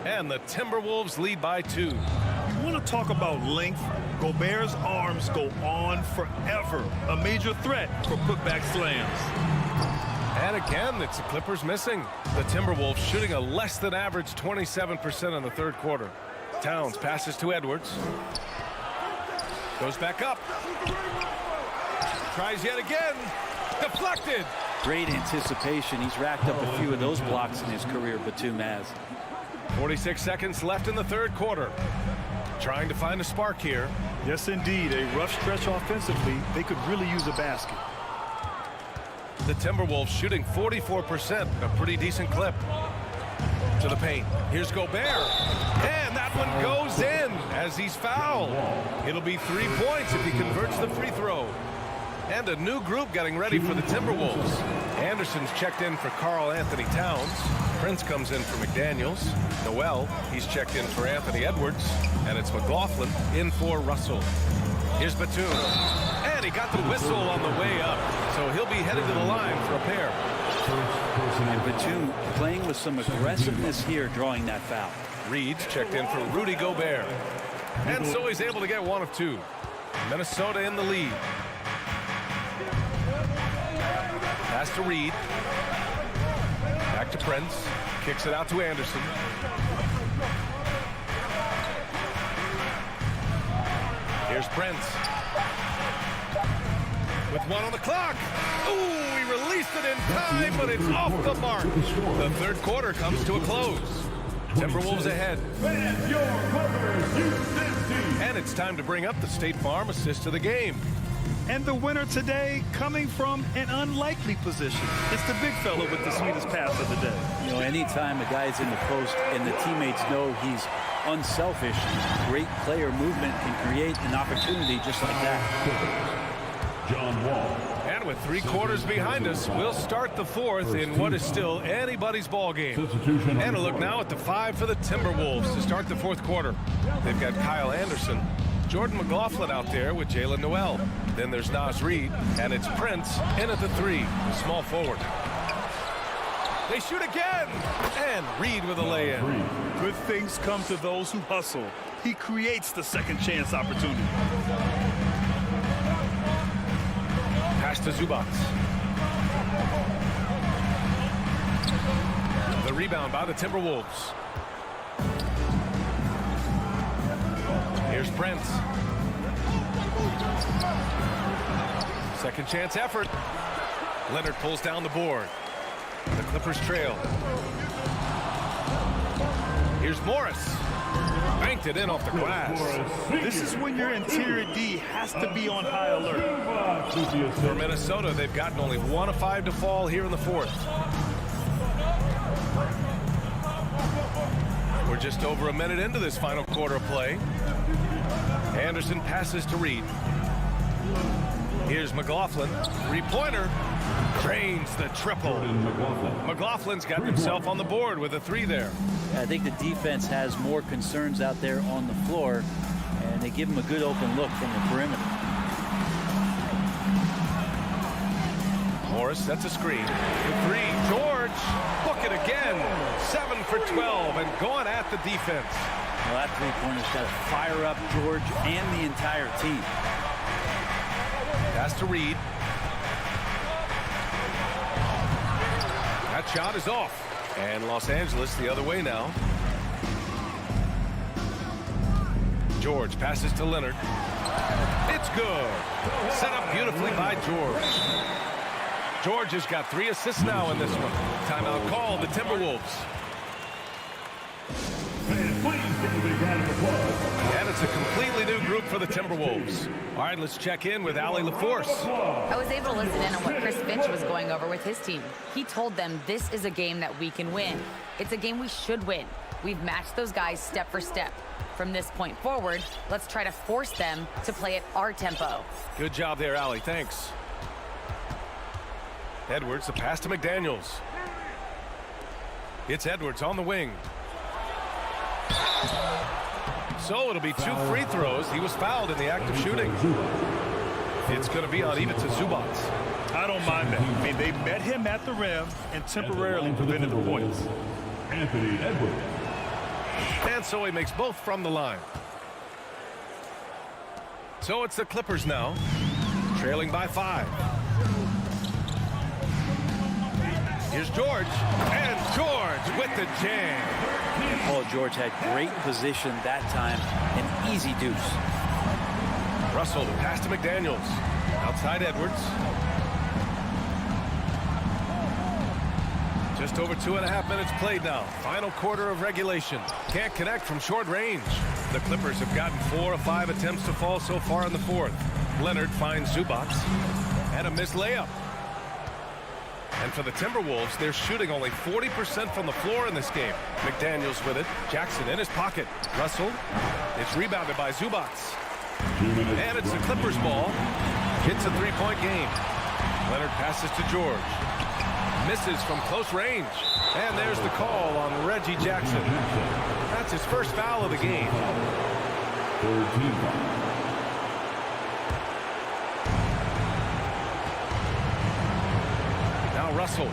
And the Timberwolves lead by 2. You want to talk about length? Gobert's arms go on forever. A major threat for putback slams. And again, it's the Clippers missing. The Timberwolves shooting a less than average 27% in the third quarter. Towns passes to Edwards. Goes back up. Tries yet again. Deflected. Great anticipation. He's racked up a few of those blocks in his career, Batum has. 46 seconds left in the third quarter. Trying to find a spark here. Yes, indeed. A rough stretch offensively. They could really use a basket. The Timberwolves shooting 44%. A pretty decent clip. To the paint. Here's Gobert. And that one goes in as he's fouled. It'll be 3 points if he converts the free throw. And a new group getting ready for the Timberwolves. Anderson's checked in for Karl Anthony Towns. Prince comes in for McDaniels. Noel, he's checked in for Anthony Edwards. And it's McLaughlin in for Russell. Here's Batum. And he got the whistle on the way up. So he'll be headed to the line for a pair. And Batum playing with some aggressiveness here, drawing that foul. Reed's checked in for Rudy Gobert. And so he's able to get one of two. Minnesota in the lead. Pass to Reed. Back to Prince. Kicks it out to Anderson. Here's Prince. With one on the clock. Ooh, he released it in time, but it's off the mark. The third quarter comes to a close. Timberwolves ahead. And it's time to bring up the State Farm assist of the game. And the winner today coming from an unlikely position. It's the big fella with the sweetest pass of the day. You know, anytime a guy's in the post and the teammates know he's unselfish, great player movement can create an opportunity just like that. John Wall. And with 3 quarters behind us, we'll start the fourth in what is still anybody's ball game. And a look now at the 5 for the Timberwolves to start the fourth quarter. They've got Kyle Anderson, Jordan McLaughlin out there with Jalen Noel. Then there's Naz Reid, and it's Prince in at the 3, the small forward. They shoot again, and Reid with a lay-in. Good things come to those who hustle. He creates the second chance opportunity. Pass to Zubac. The rebound by the Timberwolves. Here's Prince. Second chance effort. Leonard pulls down the board. The Clippers trail. Here's Morris. Banked it in off the glass. This is when your interior D has to be on high alert. For Minnesota, they've gotten only 1 of 5 to fall here in the fourth. We're just over a minute into this final quarter of play. Anderson passes to Reed. Here's McLaughlin. 3-pointer. Drains the triple. McLaughlin's got himself on the board with a 3 there. I think the defense has more concerns out there on the floor, and they give him a good open look from the perimeter. Morris sets a screen. The 3. George. Book it again. 7 for 12 and going at the defense. Well, that 3-pointer's got to fire up George and the entire team. Pass to Reed. That shot is off. And Los Angeles the other way now. George passes to Leonard. It's good. Set up beautifully by George. George has got 3 assists now in this one. Timeout called the Timberwolves. And it's a completely new group for the Timberwolves. All right, let's check in with Allie LaForce. I was able to listen in on what Chris Finch was going over with his team. He told them this is a game that we can win. It's a game we should win. We've matched those guys step for step. From this point forward, let's try to force them to play at our tempo. Good job there, Allie. Thanks. Edwards, the pass to McDaniels. It's Edwards on the wing. So it'll be 2 free throws. He was fouled in the act of shooting. It's going to be on even to Zubac. I don't mind that. I mean, they met him at the rim and temporarily prevented the points. Anthony Edwards. And so he makes both from the line. So it's the Clippers now, trailing by 5. Here's George, and George with the jam. And Paul George had great position that time, an easy deuce. Russell, the pass to McDaniels. Outside Edwards. Just over 2.5 minutes played now. Final quarter of regulation. Can't connect from short range. The Clippers have gotten 4 of 5 attempts to fall so far in the fourth. Leonard finds Zubac. And a missed layup. And for the Timberwolves, they're shooting only 40% from the floor in this game. McDaniels with it. Jackson in his pocket. Russell. It's rebounded by Zubac. And it's the Clippers ball. It's a 3-point game. Leonard passes to George. Misses from close range. And there's the call on Reggie Jackson. That's his first foul of the game. Now Russell.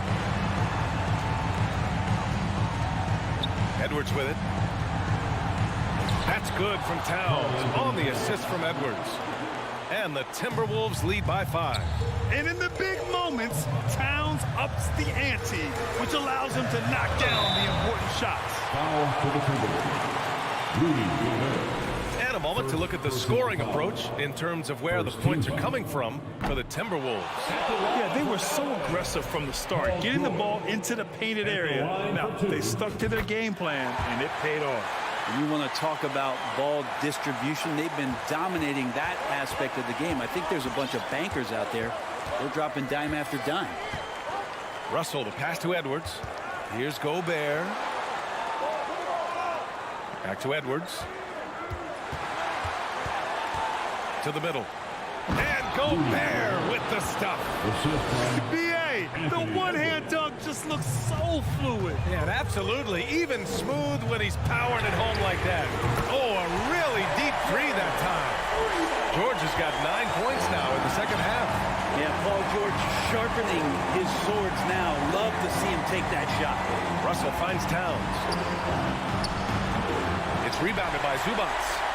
Edwards with it. That's good from Towns on the assist from Edwards. And the Timberwolves lead by 5. And in the big moments, Towns ups the ante, which allows him to knock down the important shots. Foul for the Timberwolves. Rudy Gobert. And a moment to look at the scoring approach in terms of where the points are coming from for the Timberwolves. Yeah, they were so aggressive from the start, getting the ball into the painted area. Now, they stuck to their game plan, and it paid off. You want to talk about ball distribution. They've been dominating that aspect of the game. I think there's a bunch of bankers out there. They're dropping dime after dime. Russell, the pass to Edwards. Here's Gobert. Back to Edwards. To the middle. And Gobert with the stuff. B.A., the one-hand dunk just looks so fluid. Yeah, and absolutely. Even smooth when he's powering it home like that. Oh, a really deep three that time. George has got 9 points now in the second half. Yeah, Paul George sharpening his swords now. Love to see him take that shot. Russell finds Towns. It's rebounded by Zubats.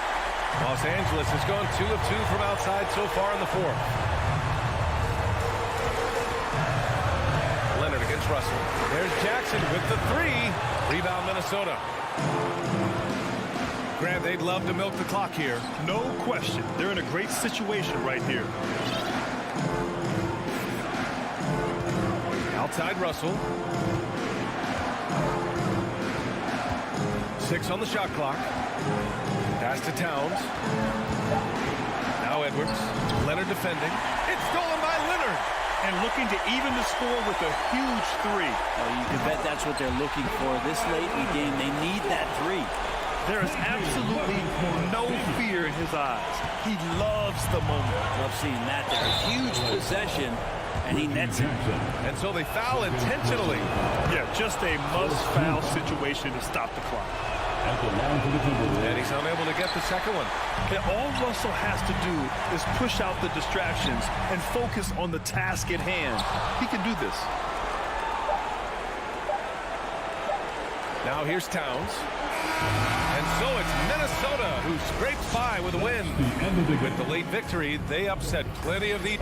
Los Angeles has gone 2 of 2 from outside so far in the fourth. Leonard against Russell. There's Jackson with the 3. Rebound Minnesota. Grant, they'd love to milk the clock here. No question. They're in a great situation right here. Outside Russell. 6 on the shot clock. Pass to Towns. Now Edwards. Leonard defending. It's stolen by Leonard. And looking to even the score with a huge 3. Oh, you can bet that's what they're looking for this late in the game. They need that 3. There is absolutely no fear in his eyes. He loves the moment. Love seeing that there. A huge possession, and he nets it. And so they foul intentionally. Yeah, just a must-foul situation to stop the clock. And he's unable to get the second one. And all Russell has to do is push out the distractions and focus on the task at hand. He can do this. Now here's Towns. And so it's Minnesota who scrapes by with a win. With the late victory, they upset plenty of the...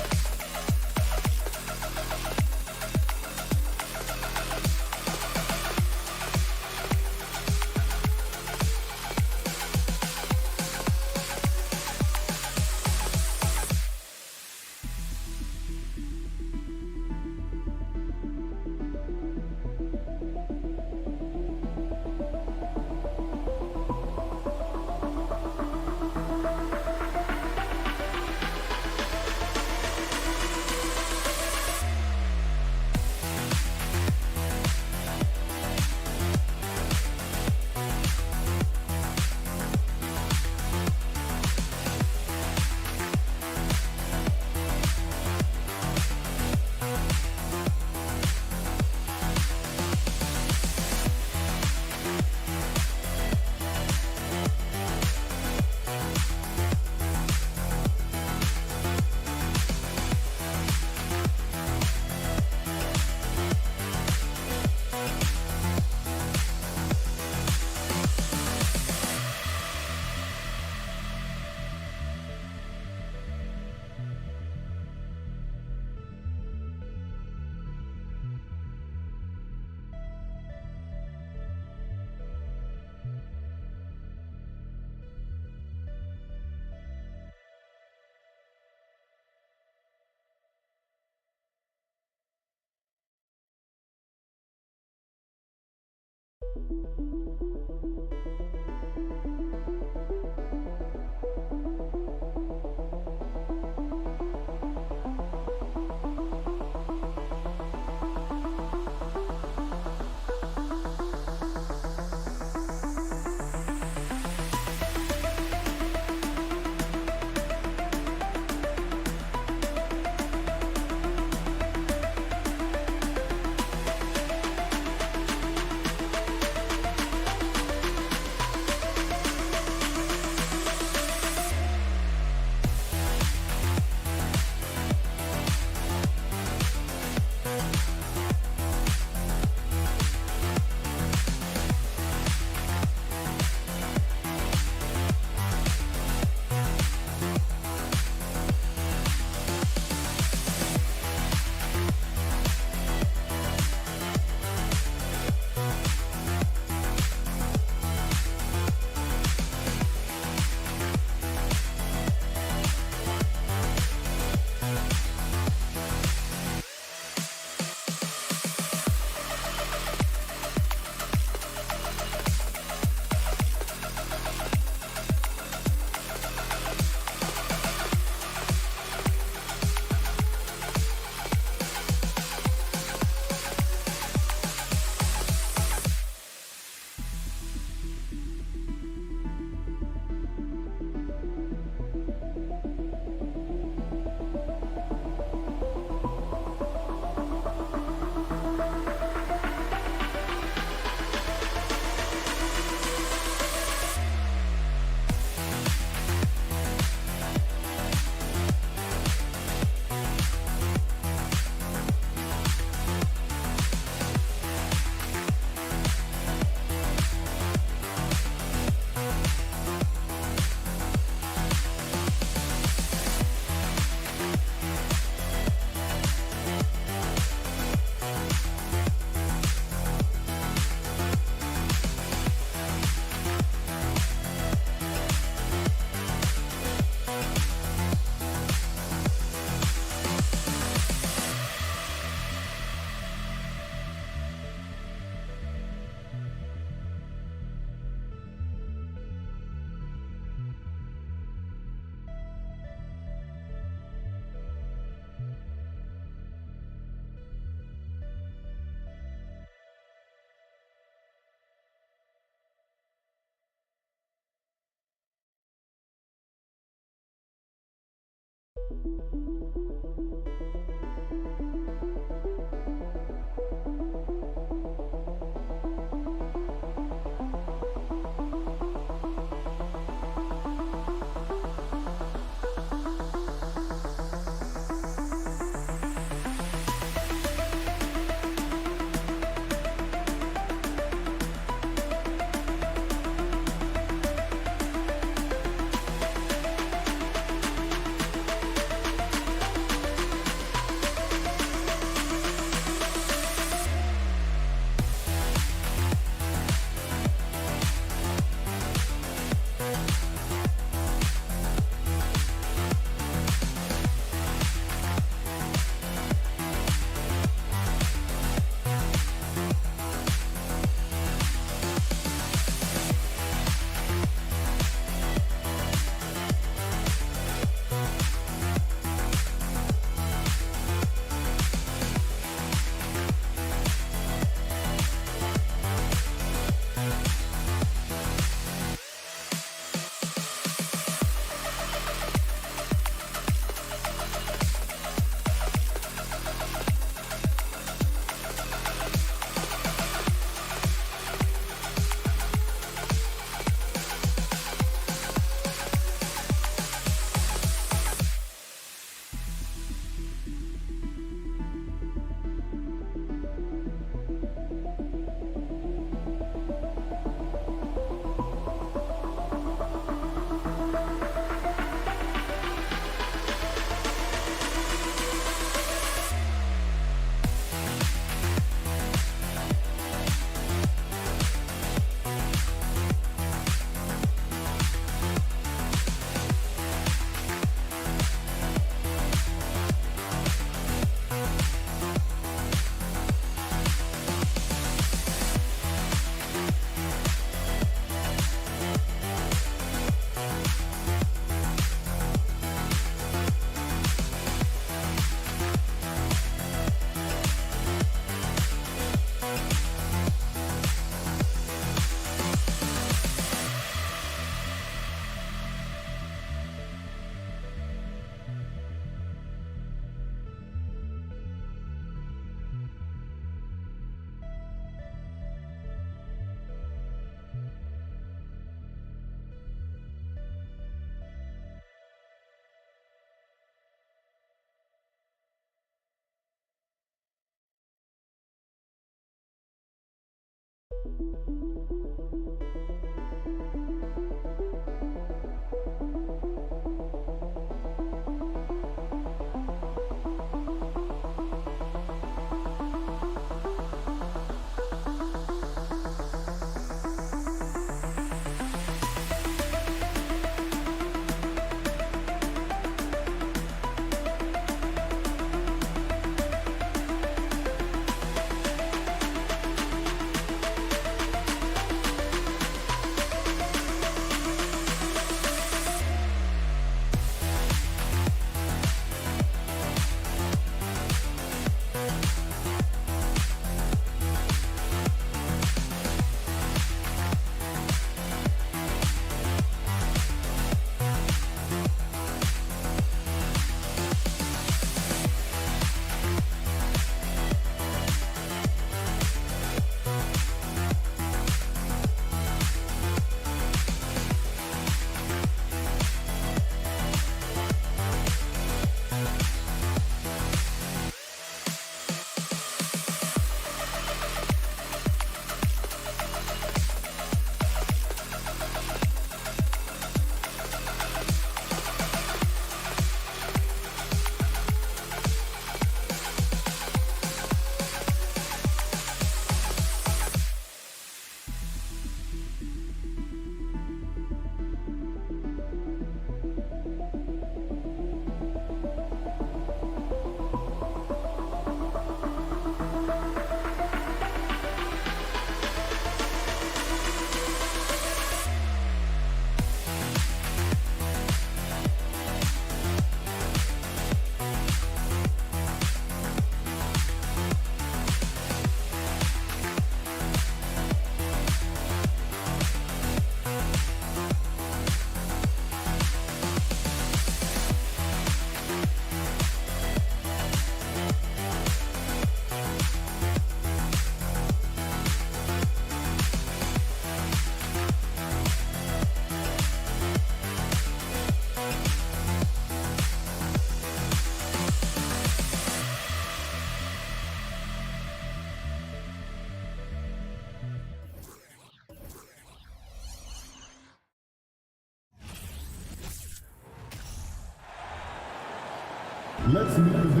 Let's meet the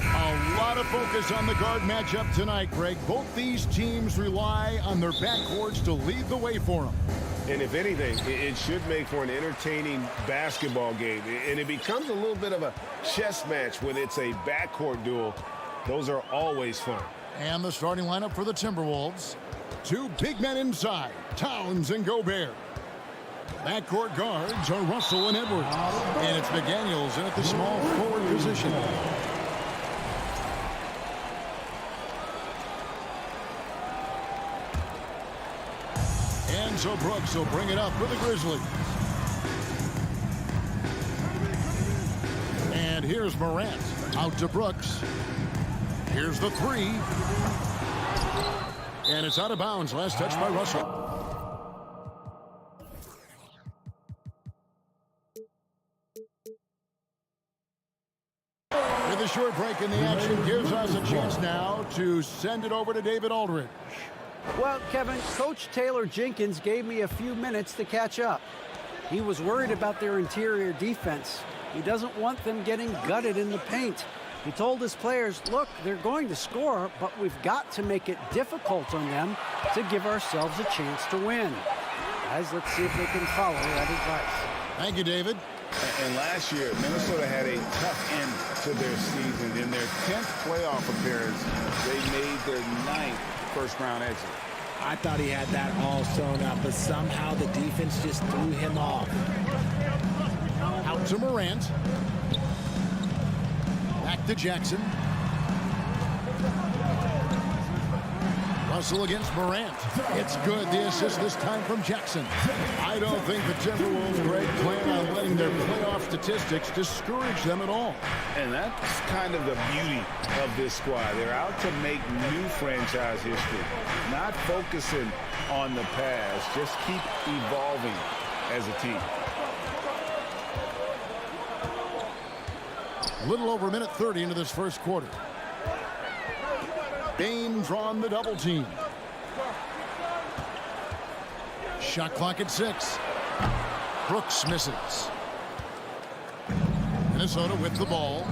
A lot of focus on the guard matchup tonight, Greg. Both these teams rely on their backcourts to lead the way for them. And if anything, it should make for an entertaining basketball game. And it becomes a little bit of a chess match when it's a backcourt duel. Those are always fun. And the starting lineup for the Timberwolves. Two big men inside, Towns and Gobert. Backcourt guards are Russell and Edwards. And it's McDaniels in at the small forward position. And so Brooks will bring it up for the Grizzlies. And here's Morant out to Brooks. Here's the three. And it's out of bounds. Last touch by Russell. With a short break in the action gives us a chance now to send it over to David Aldridge. Well, Kevin, Coach Taylor Jenkins gave me a few minutes to catch up. He was worried about their interior defense. He doesn't want them getting gutted in the paint. He told his players, look, they're going to score, but we've got to make it difficult on them to give ourselves a chance to win. Guys, let's see if they can follow that advice. Thank you, David. And last year, Minnesota had a tough end to their season. In their 10th playoff appearance, they made their 9th first-round exit. I thought he had that all sewn up, but somehow the defense just threw him off. Out to Morant. Back to Jackson. Russell against Morant. It's good. The assist this time from Jackson. I don't think the Timberwolves, Greg, plan on letting their playoff statistics discourage them at all. And that's kind of the beauty of this squad. They're out to make new franchise history, not focusing on the past. Just keep evolving as a team. A little over a minute 30 into this first quarter. Bain drawn the double team. Shot clock at 6. Brooks misses. Minnesota with the ball.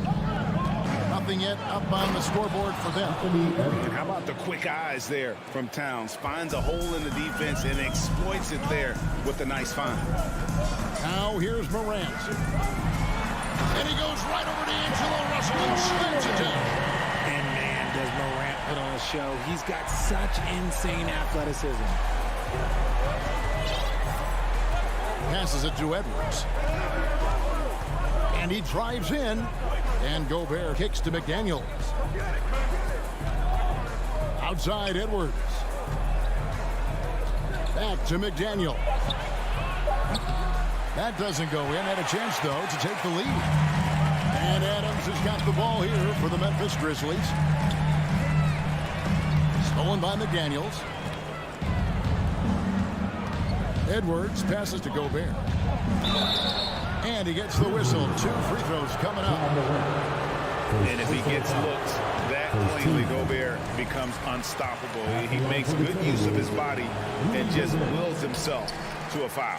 Nothing yet up on the scoreboard for them. And how about the quick eyes there from Towns? Finds a hole in the defense and exploits it there with a nice find. Now here's Morant. And he goes right over to Angelo Russell and slams it down. And man, does Morant put on a show. He's got such insane athleticism. Passes it to Edwards. And he drives in. And Gobert kicks to McDaniels. Outside Edwards. Back to McDaniel. That doesn't go in. Had a chance, though, to take the lead. And Adams has got the ball here for the Memphis Grizzlies. Stolen by McDaniels. Edwards passes to Gobert. And he gets the whistle. 2 free throws coming up. And if he gets looks that cleanly, Gobert becomes unstoppable. He makes good use of his body and just wills himself to a foul.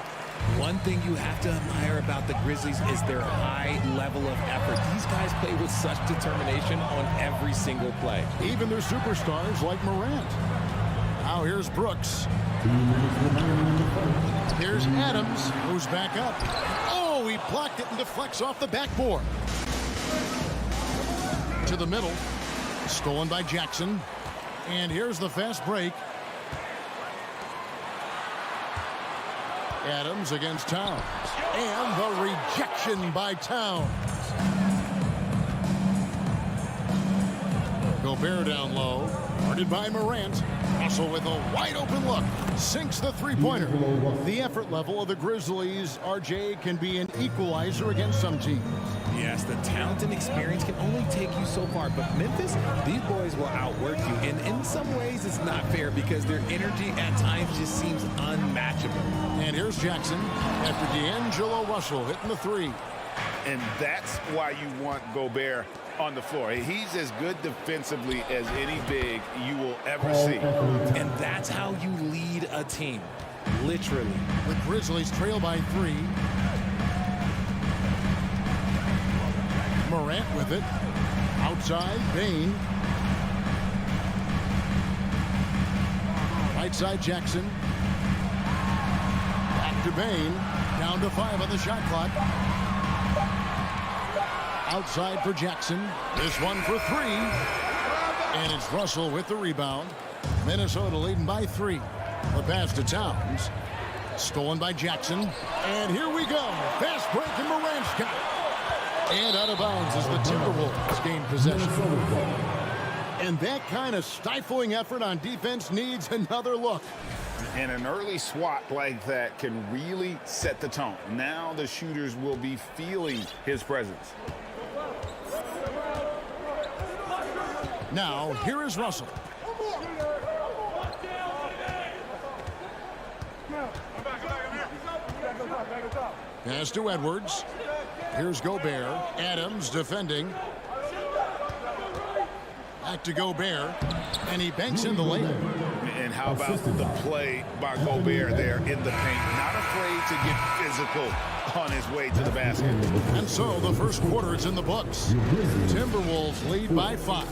One thing you have to admire about the Grizzlies is their high level of effort. These guys play with such determination on every single play. Even their superstars like Morant. Now here's Brooks. Here's Adams, who's back up. Oh, he blocked it and deflects off the backboard. To the middle. Stolen by Jackson. And here's the fast break. Adams against Towns. And the rejection by Towns. Gobert down low. Guarded by Morant. Russell with a wide open look. Sinks the three-pointer. The effort level of the Grizzlies, RJ, can be an equalizer against some teams. Yes, the talent and experience can only take you so far. But Memphis, these boys will outwork you. And in some ways, it's not fair because their energy at times just seems unmatchable. And here's Jackson after D'Angelo Russell hitting the 3. And that's why you want Gobert on the floor. He's as good defensively as any big you will ever see. And that's how you lead a team, literally. The Grizzlies trail by 3. Morant with it. Outside, Bain. Right side, Jackson. Back to Bain. Down to 5 on the shot clock. Outside for Jackson. This one for 3. And it's Russell with the rebound. Minnesota leading by 3. The pass to Towns. Stolen by Jackson. And here we go. Fast break and Morant's got it. And out of bounds as the Timberwolves gain possession. And that kind of stifling effort on defense needs another look. And an early swat like that can really set the tone. Now the shooters will be feeling his presence. Now, here is Russell. Pass to Edwards. Here's Gobert. Adams defending. Back to Gobert. And he banks in the layup. And how about the play by Gobert there in the paint? Not afraid to get physical on his way to the basket. And so the first quarter is in the books. Timberwolves lead by 5.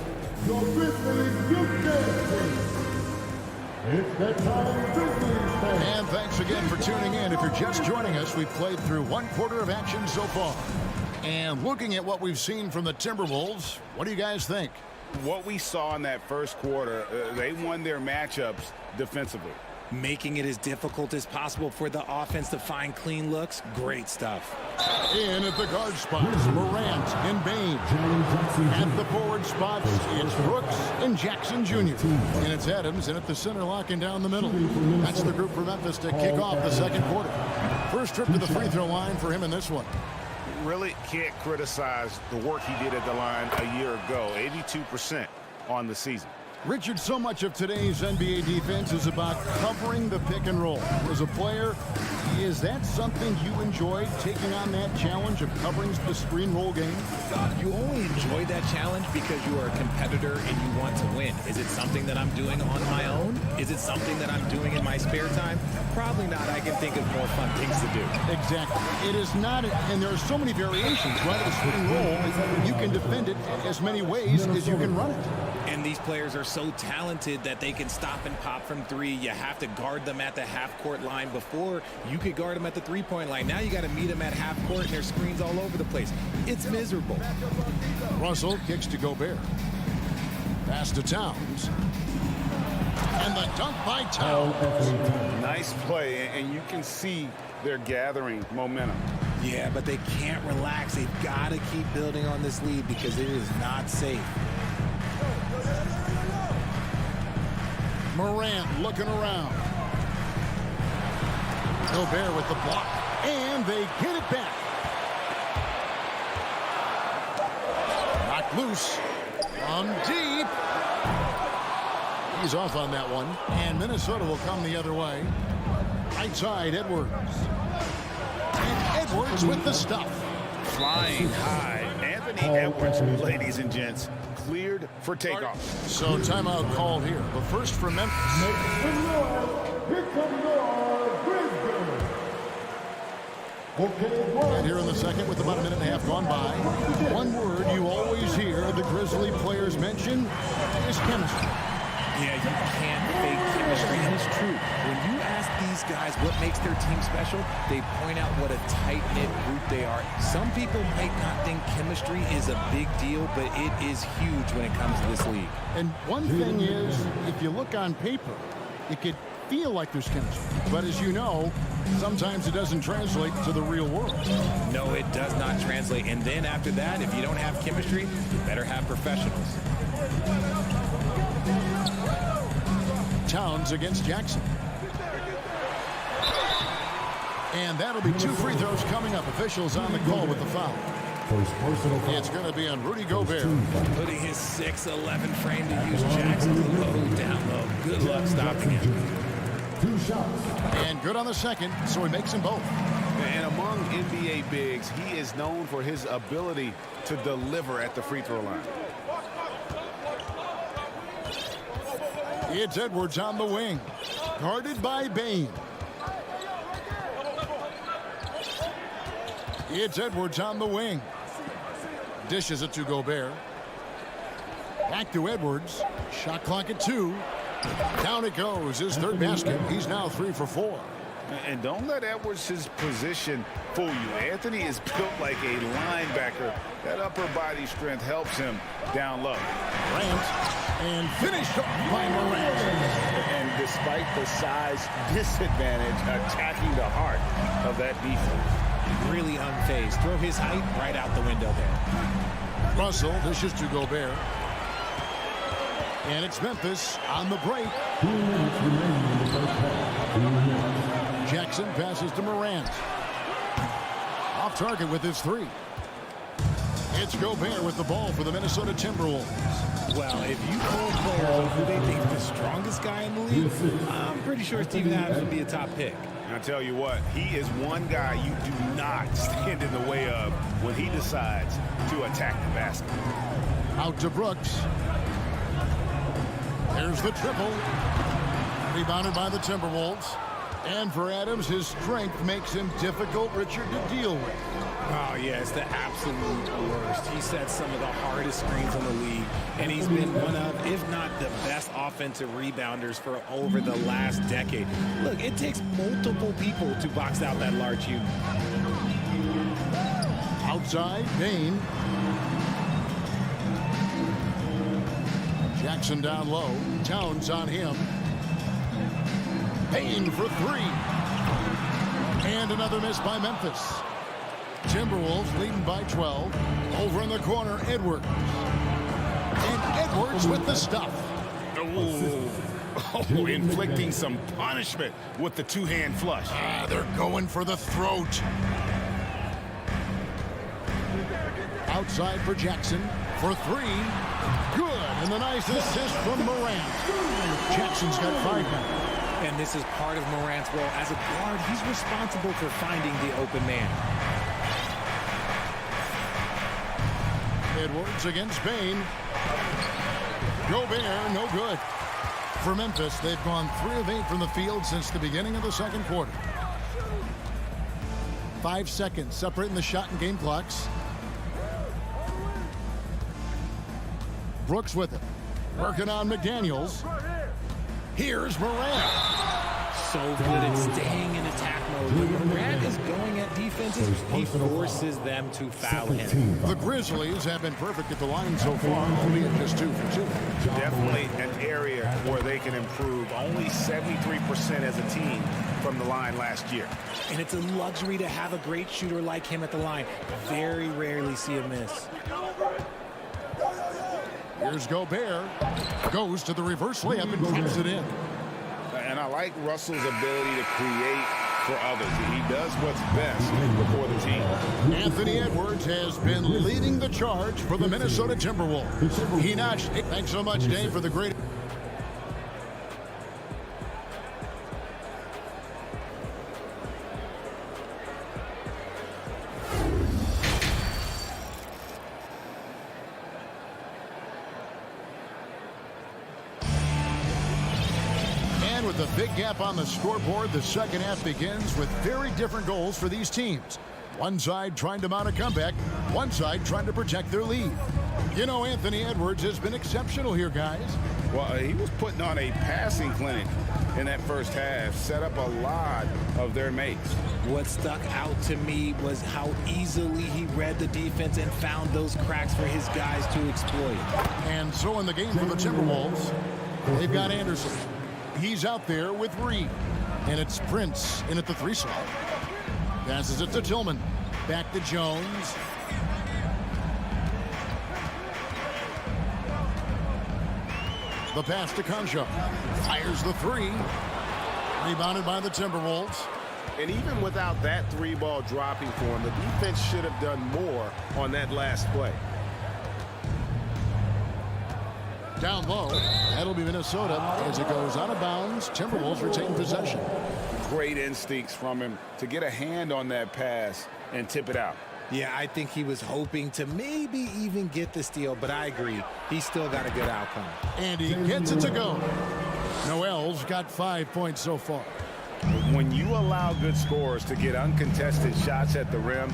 And thanks again for tuning in. If you're just joining us, we've played through 1 quarter of action so far. And looking at what we've seen from the Timberwolves, what do you guys think? What we saw in that first quarter, they won their matchups defensively. Making it as difficult as possible for the offense to find clean looks. Great stuff. In at the guard spots, Morant and Bain. At the forward spots, it's Brooks and Jackson Jr. And it's Adams in at the center, locking down the middle. That's the group for Memphis to kick off the second quarter. First trip to the free throw line for him in this one. Really can't criticize the work he did at the line a year ago. 82% on the season. Richard, so much of today's NBA defense is about covering the pick and roll. As a player, Is that something you enjoy, taking on that challenge of covering the screen roll game? You only enjoy that challenge because you are a competitor and you want to win. Is it something that I'm doing on my own? Is it something that I'm doing in my spare time? Probably not. I can think of more fun things to do. Exactly. It is not, and there are so many variations, right? The screen roll, you can defend it as many ways as you can run it. And these players are so talented that they can stop and pop from three. You have to guard them at the half-court line. Before, you could guard them at the three-point line. Now you got to meet them at half-court, and there's screens all over the place. It's miserable. Russell kicks to Gobert. Pass to Towns. And the dunk by Towns. Nice play, and you can see they're gathering momentum. Yeah, but they can't relax. They've got to keep building on this lead because it is not safe. Morant looking around. Gobert with the block. And they get it back. Knocked loose. From deep. He's off on that one. And Minnesota will come the other way. Right side, Edwards. And Edwards with the stuff. Flying high. Anthony Edwards, ladies and gents, cleared for takeoff. So timeout called here. But first for Memphis. Here comes your Grizzlies. And here in the second with about a minute and a half gone by. One word you always hear the Grizzly players mention is chemistry. Yeah, you can't fake chemistry, and it's true. When you ask these guys what makes their team special, they point out what a tight-knit group they are. Some people might not think chemistry is a big deal, but it is huge when it comes to this league. And one thing is, if you look on paper, it could feel like there's chemistry. But as you know, sometimes it doesn't translate to the real world. No, it does not translate. And then after that, if you don't have chemistry, you better have professionals. Towns against Jackson. And that'll be 2 free throws coming up. Officials on the call with the foul. It's going to be on Rudy Gobert. Putting his 6'11" frame to use Jackson low, down low. Good luck stopping him. 2 shots. And good on the second, so he makes them both. And among NBA bigs, he is known for his ability to deliver at the free throw line. It's Edwards on the wing. Guarded by Bain. It's Edwards on the wing. Dishes it to Gobert. Back to Edwards. Shot clock at 2. Down it goes. His third basket. He's now 3 for 4. And don't let Edwards' position fool you. Anthony is built like a linebacker. That upper body strength helps him down low. Morant. And finished off by Morant. And despite the size disadvantage, attacking the heart of that defense. Really unfazed. Throw his height right out the window there. Russell dishes to Gobert. And it's Memphis on the break. 2 minutes remaining in the first half. Jackson passes to Morant. Off target with his 3. It's Gobert with the ball for the Minnesota Timberwolves. Well, if you poll players who they think is the strongest guy in the league, I'm pretty sure Steven Adams would be a top pick. I'll tell you what, he is one guy you do not stand in the way of when he decides to attack the basket. Out to Brooks. There's the triple. Rebounded by the Timberwolves. And for Adams, his strength makes him difficult, Richard, to deal with. Oh, yeah, it's the absolute worst. He sets some of the hardest screens in the league, and he's been one of, if not the best offensive rebounders for over the last decade. Look, it takes multiple people to box out that large unit. Outside, Bain. Jackson down low. Towns on him. Bain for 3. And another miss by Memphis. Timberwolves leading by 12. Over in the corner, Edwards. And Edwards with the stuff. Oh, inflicting some punishment with the 2-hand flush. They're going for the throat. Outside for Jackson for 3. Good. And the nice assist from Morant. Jackson's got 5 now. And this is part of Morant's role. As a guard, he's responsible for finding the open man. Edwards against Bain. Gobert, no good. For Memphis, they've gone 3 of 8 from the field since the beginning of the second quarter. 5 seconds separating the shot and game clocks. Brooks with it. Working on McDaniels. Here's Morant. So good at staying in attack mode. When Morant is going at defenses, he forces them to foul him. The Grizzlies have been perfect at the line so far, albeit just 2 for 2. Definitely an area where they can improve. Only 73% as a team from the line last year. And it's a luxury to have a great shooter like him at the line. Very rarely see a miss. Here's Gobert. Goes to the reverse layup and taps it in. And I like Russell's ability to create for others. He does what's best for the team. Anthony Edwards has been leading the charge for the Minnesota Timberwolves. He notched. Thanks so much, Dave, for the great. With a big gap on the scoreboard, the second half begins with very different goals for these teams. One side trying to mount a comeback, one side trying to protect their lead. You know, Anthony Edwards has been exceptional here, guys. Well, he was putting on a passing clinic in that first half, set up a lot of their mates. What stuck out to me was how easily he read the defense and found those cracks for his guys to exploit. And so in the game for the Timberwolves, they've got Anderson. He's out there with Reed. And it's Prince in at the 3 slot. Passes it to Tillman. Back to Jones. The pass to Concha. Fires the 3. Rebounded by the Timberwolves. And even without that 3-ball dropping for him, the defense should have done more on that last play. Down low. That'll be Minnesota as it goes out of bounds. Timberwolves retain possession. Great instincts from him to get a hand on that pass and tip it out. Yeah, I think he was hoping to maybe even get the steal, but I agree. He still got a good outcome. And he gets it to go. Noel's got 5 points so far. When you allow good scorers to get uncontested shots at the rim,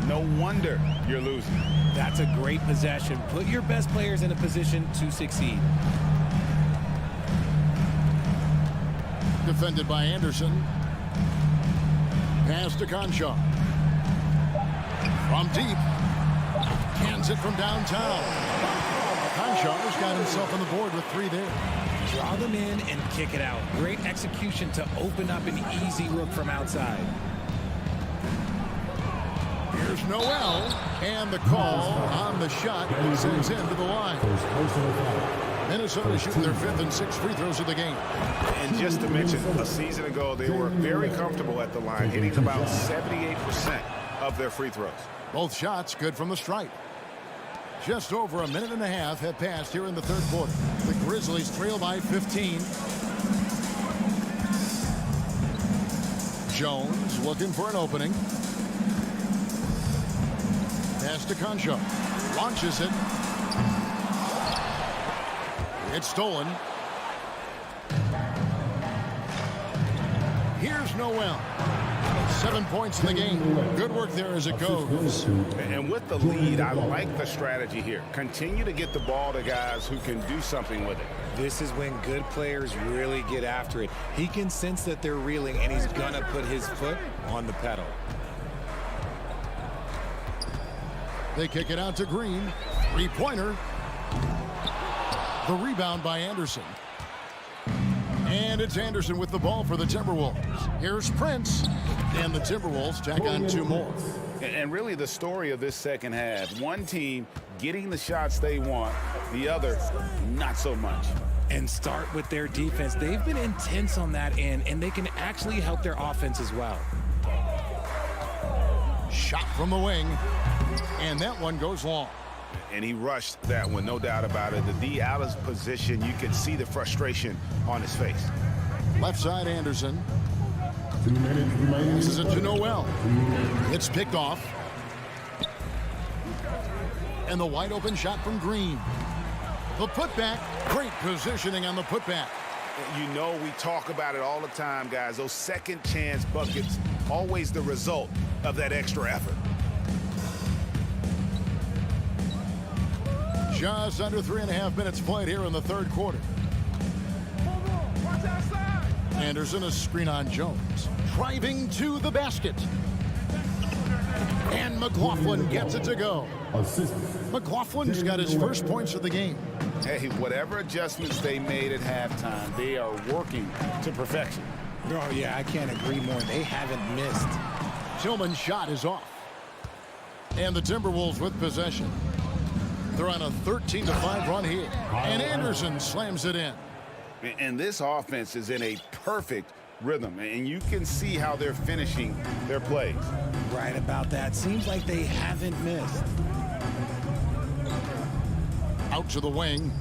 no wonder you're losing. That's a great possession. Put your best players in a position to succeed. Defended by Anderson. Pass to Concha. From deep. Cans it from downtown. Concha's got himself on the board with 3 there. Draw them in and kick it out. Great execution to open up an easy look from outside. Here's Noel, and the call on the shot sends him to the line. Minnesota shooting their 5th and 6th free throws of the game. And just to mention, a season ago, they were very comfortable at the line, hitting about 78% of their free throws. Both shots good from the stripe. Just over a minute and a half have passed here in the third quarter. The Grizzlies trail by 15. Jones looking for an opening. Pass to Concha. Launches it. It's stolen. Here's Noel. 7 points in the game. Good work there as it goes. And with the lead, I like the strategy here. Continue to get the ball to guys who can do something with it. This is when good players really get after it. He can sense that they're reeling, and he's going to put his foot on the pedal. They kick it out to Green. 3-pointer. The rebound by Anderson. And it's Anderson with the ball for the Timberwolves. Here's Prince. And the Timberwolves tack on 2 more. And really the story of this second half, one team getting the shots they want, the other not so much. And start with their defense. They've been intense on that end, and they can actually help their offense as well. Shot from the wing. And that one goes long. And he rushed that one, no doubt about it. The D out of position, you can see the frustration on his face. Left side, Anderson. This is it to Noel. It's picked off. And the wide open shot from Green. The putback. Great positioning on the putback. You know, we talk about it all the time, guys. Those second chance buckets, always the result of that extra effort. Just under 3.5 minutes played here in the third quarter. Anderson, a screen on Jones. Driving to the basket. And McLaughlin gets it to go. McLaughlin's got his first points of the game. Hey, whatever adjustments they made at halftime, they are working to perfection. Oh, yeah, I can't agree more. They haven't missed. Tillman's shot is off. And the Timberwolves with possession. They're on a 13-5 run here. And Anderson slams it in. And this offense is in a perfect rhythm, and you can see how they're finishing their plays. Right about that. Seems like they haven't missed. Out to the wing.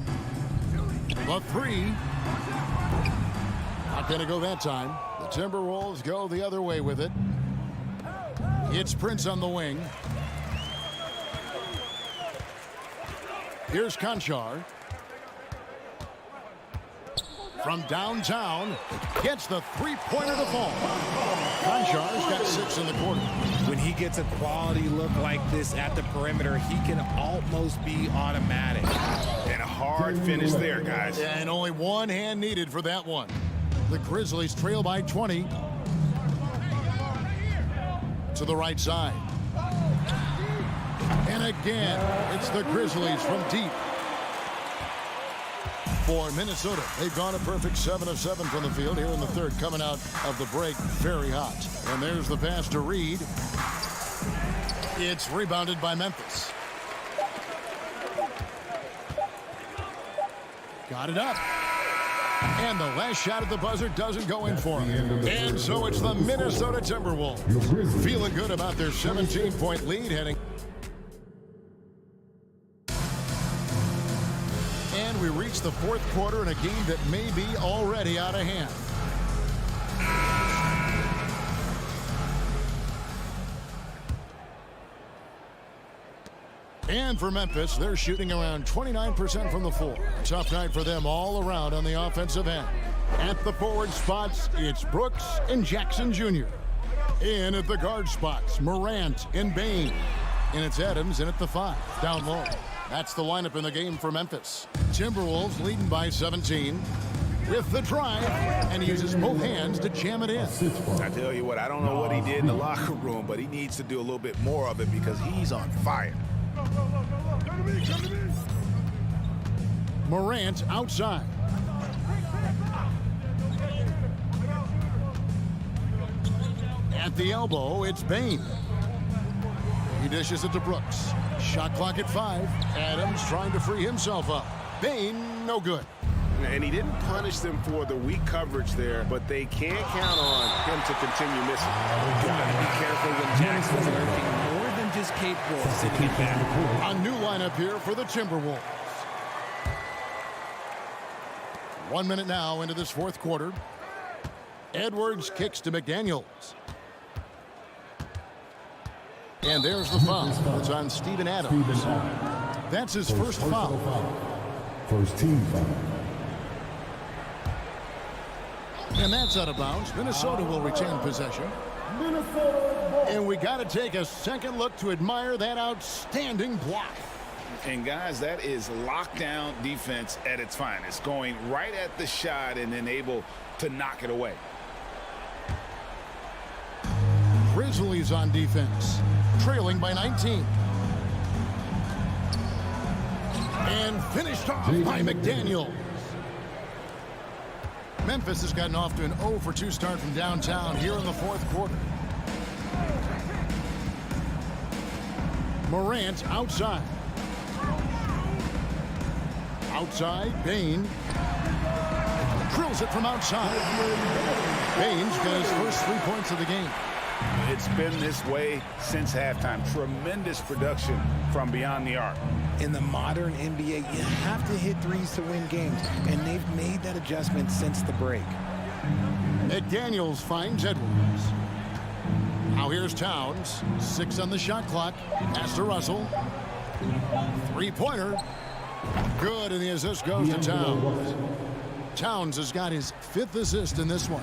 The three. Not going to go that time. The Timberwolves go the other way with it. It's Prince on the wing. Here's Conchar. From downtown, gets the three-pointer to fall. Conchar's got 6 in the quarter. When he gets a quality look like this at the perimeter, he can almost be automatic. And a hard finish there, guys. And only one hand needed for that one. The Grizzlies trail by 20. To the right side. And again, it's the Grizzlies from deep. For Minnesota, they've gone a perfect 7 of 7 from the field here in the third, coming out of the break very hot. And there's the pass to Reed. It's rebounded by Memphis. Got it up. And the last shot at the buzzer doesn't go in for him. And so it's the Minnesota Timberwolves feeling good about their 17-point lead heading. We reach the fourth quarter in a game that may be already out of hand. And for Memphis, they're shooting around 29% from the floor. Tough night for them all around on the offensive end. At the forward spots, it's Brooks and Jackson Jr. In at the guard spots, Morant and Bain. And it's Adams in at the 5, down low. That's the lineup in the game for Memphis. Timberwolves leading by 17 with the drive, and he uses both hands to jam it in. I tell you what, I don't know what he did in the locker room, but he needs to do a little bit more of it because he's on fire. Morant outside. At the elbow, it's Bain. He dishes it to Brooks. Shot clock at 5. Adams trying to free himself up. Bain, no good. And he didn't punish them for the weak coverage there, but they can't count on him to continue missing. Gotta be careful when Jackson's lurking more than just capable of sitting it back. A new lineup here for the Timberwolves. 1 minute now into this fourth quarter. Edwards kicks to McDaniels. And there's the foul. It's on Steven Adams. That's his first foul. First team foul. And that's out of bounds. Minnesota will retain possession. And we got to take a second look to admire that outstanding block. And guys, that is lockdown defense at its finest. Going right at the shot and then able to knock it away. Grizzlies on defense, trailing by 19. And finished off by McDaniels. Memphis has gotten off to an 0 for 2 start from downtown here in the fourth quarter. Morant outside. Outside, Bain. Drills it from outside. Bain's got his first 3 points of the game. It's been this way since halftime. Tremendous production from beyond the arc. In the modern NBA, you have to hit threes to win games, and they've made that adjustment since the break. McDaniels finds Edwards. Now here's Towns. 6 on the shot clock. Pass to Russell. Three-pointer. Good, and the assist goes to Towns. Towns has got his 5th assist in this one.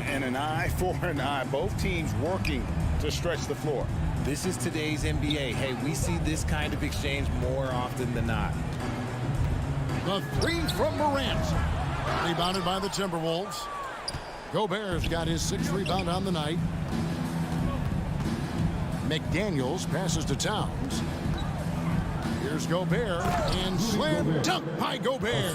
And an eye for an eye. Both teams working to stretch the floor. This is today's NBA. Hey, we see this kind of exchange more often than not. The 3 from Morant. Rebounded by the Timberwolves. Gobert's got his 6th rebound on the night. McDaniels passes to Towns. Here's Gobert, and slam dunk by Gobert.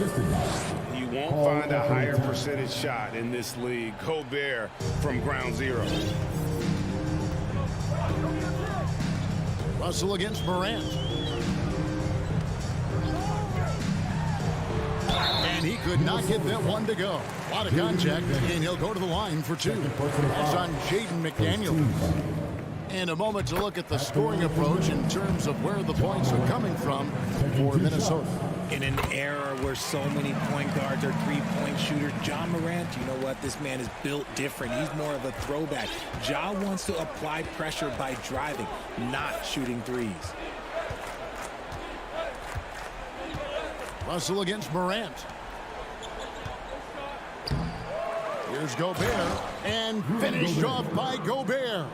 You won't find a higher percentage shot in this league. Gobert from ground zero. Russell against Morant. And he could not get that one to go. A lot of contact, and he'll go to the line for 2. That's on Jaden McDaniels. And a moment to look at the scoring approach in terms of where the points are coming from for Minnesota. In an era where so many point guards are three-point shooters, John Morant, you know what? This man is built different. He's more of a throwback. Ja wants to apply pressure by driving, not shooting threes. Russell against Morant. Here's Gobert, and finished off by Gobert.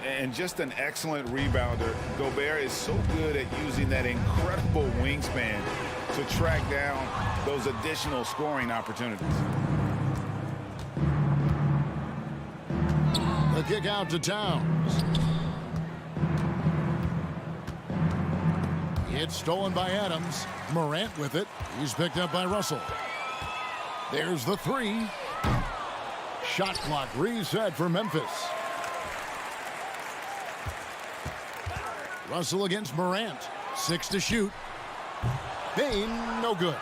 And just an excellent rebounder. Gobert is so good at using that incredible wingspan to track down those additional scoring opportunities. The kick out to Towns. It's stolen by Adams. Morant with it. He's picked up by Russell. There's the 3. Shot clock reset for Memphis. Russell against Morant. 6 to shoot. Bain, no good.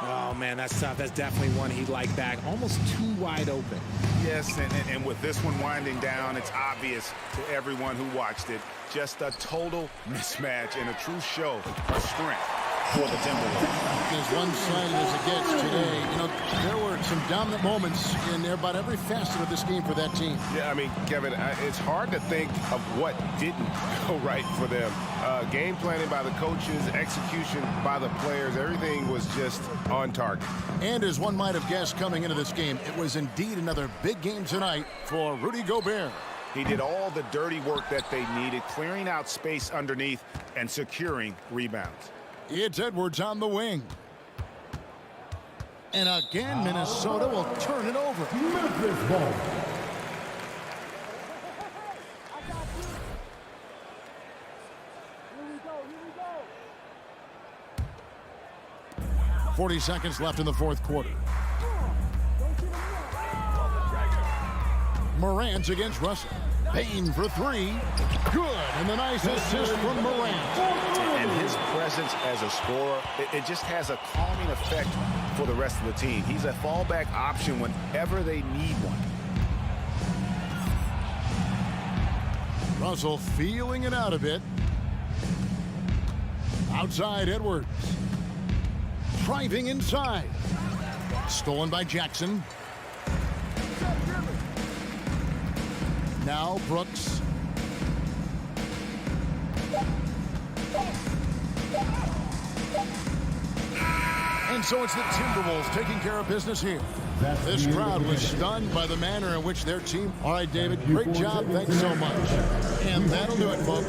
Oh, man, that's tough. That's definitely one he'd like back. Almost too wide open. Yes, and with this one winding down, it's obvious to everyone who watched it. Just a total mismatch and a true show of strength for the Timberwolves. As one-sided as it gets today, you know, there were some dominant moments in about every facet of this game for that team. Yeah, I mean, Kevin, it's hard to think of what didn't go right for them. Game planning by the coaches, execution by the players, everything was just on target. And as one might have guessed coming into this game, it was indeed another big game tonight for Rudy Gobert. He did all the dirty work that they needed, clearing out space underneath and securing rebounds. It's Edwards on the wing. And again, Minnesota will turn it over. Memphis ball. Here we go. 40 seconds left in the 4th quarter. Morant against Russell. Payne for 3. Good. And the nice assist from Morant. And his presence as a scorer, it just has a calming effect for the rest of the team. He's a fallback option whenever they need one. Russell feeling it out a bit. Outside Edwards. Driving inside. Stolen by Jackson. Now Brooks. And so it's the Timberwolves taking care of business here. This crowd was stunned by the manner in which their team... All right, David, great job. Thanks so much. And that'll do it, folks.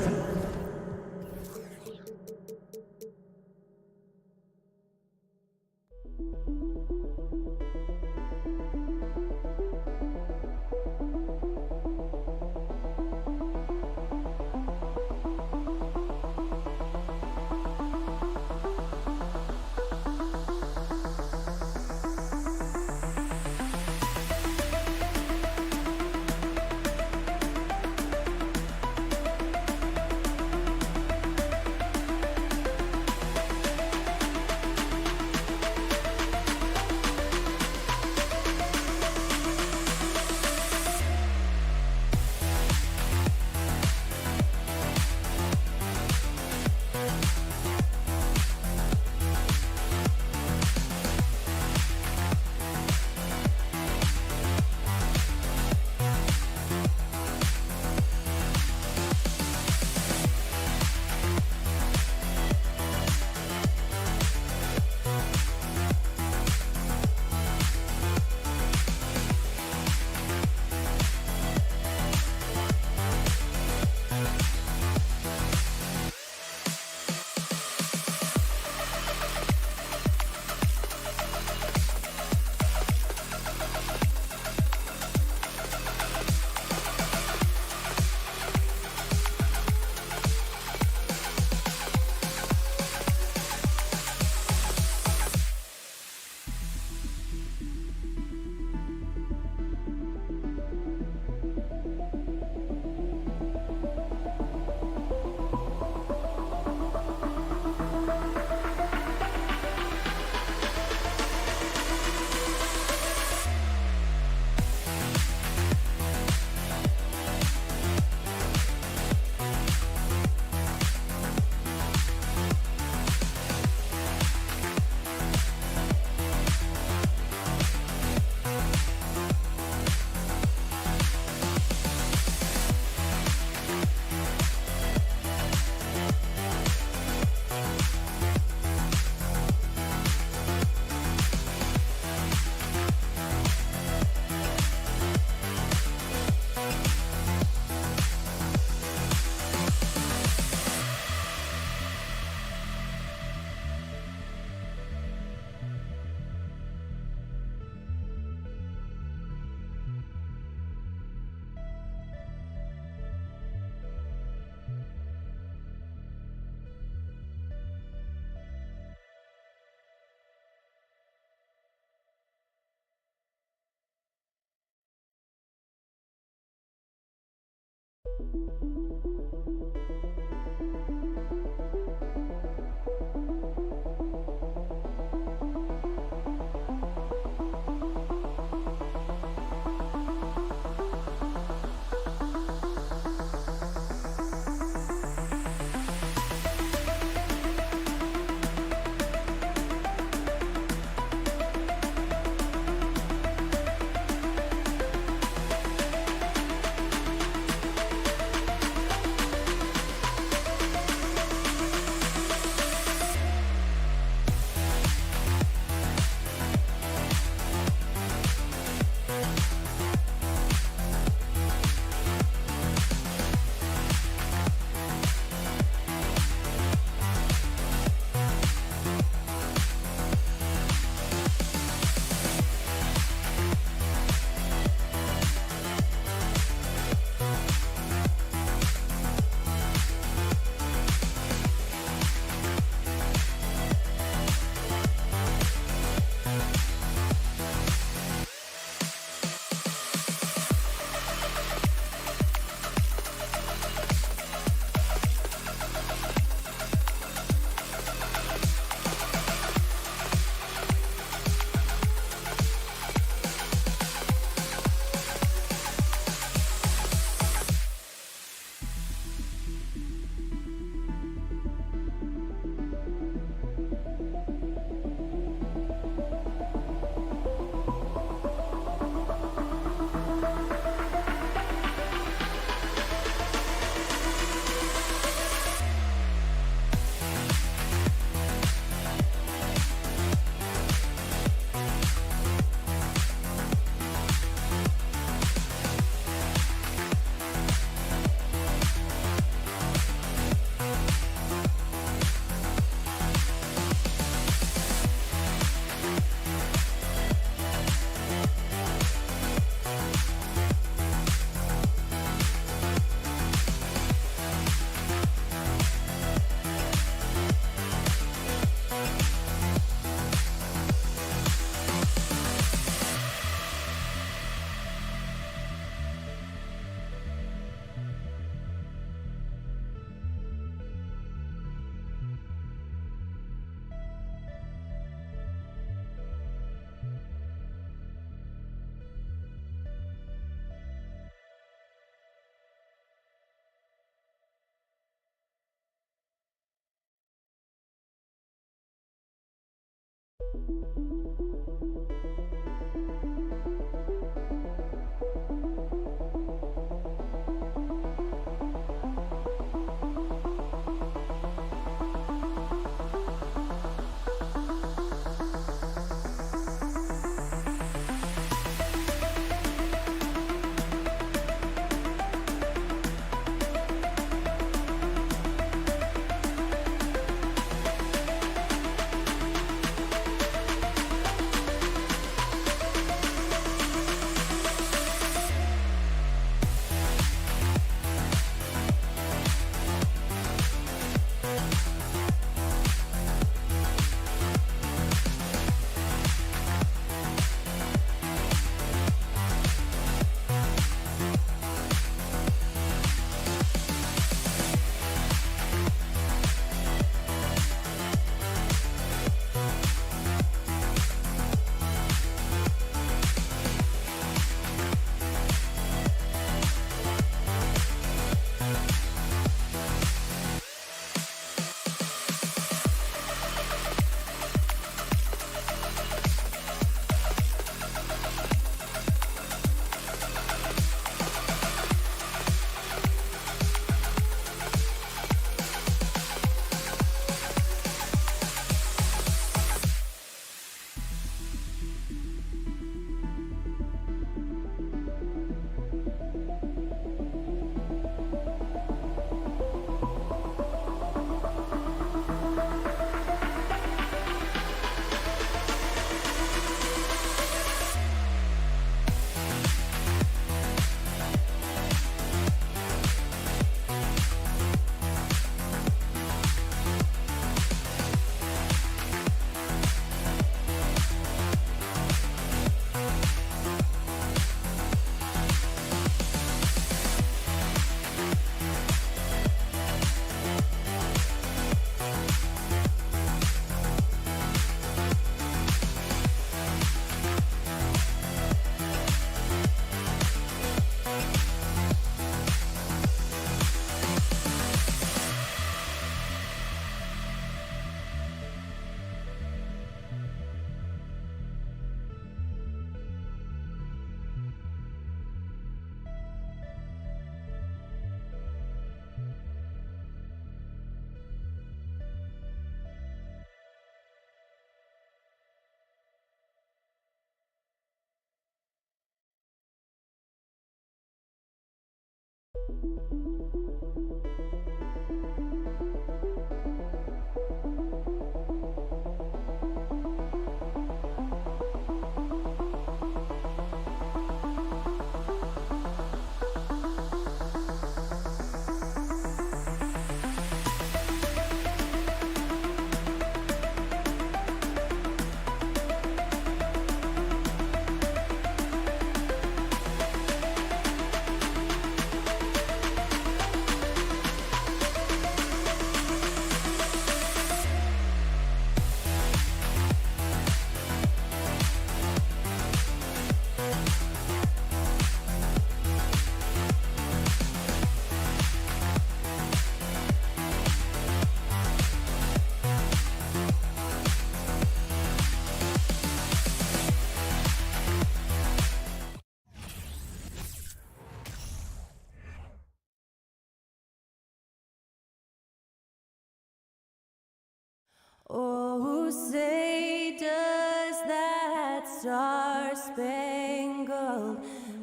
Oh, say does that star-spangled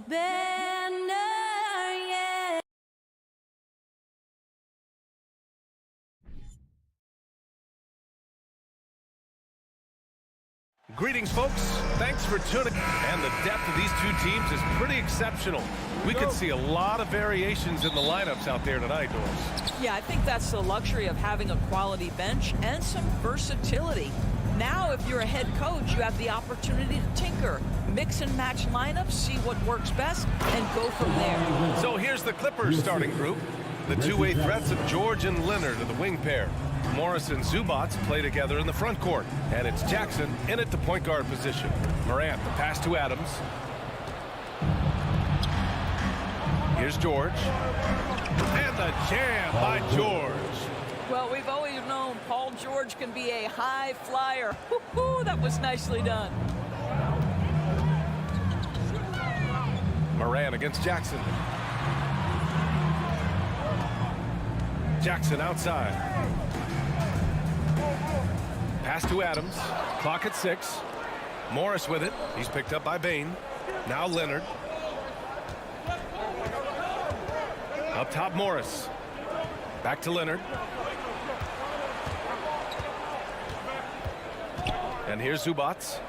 banner yet? Greetings, folks. Thanks for tuning in. And the depth of these two teams is pretty exceptional. We could see a lot of variations in the lineups out there tonight, Doris. Yeah, I think that's the luxury of having a quality bench and some versatility. Now, if you're a head coach, you have the opportunity to tinker, mix and match lineups, see what works best, and go from there. So here's the Clippers starting group. The two-way threats of George and Leonard are the wing pair. Morris and Zubats play together in the front court. And it's Jackson in at the point guard position. Morant, the pass to Adams. Here's George. And the jam by George. Well, we've always known Paul George can be a high flyer. Woo-hoo, that was nicely done. Morant against Jackson. Jackson outside. Pass to Adams. Clock at 6. Morris with it. He's picked up by Bain. Now Leonard. Up top, Morris. Back to Leonard. And here's Zubats.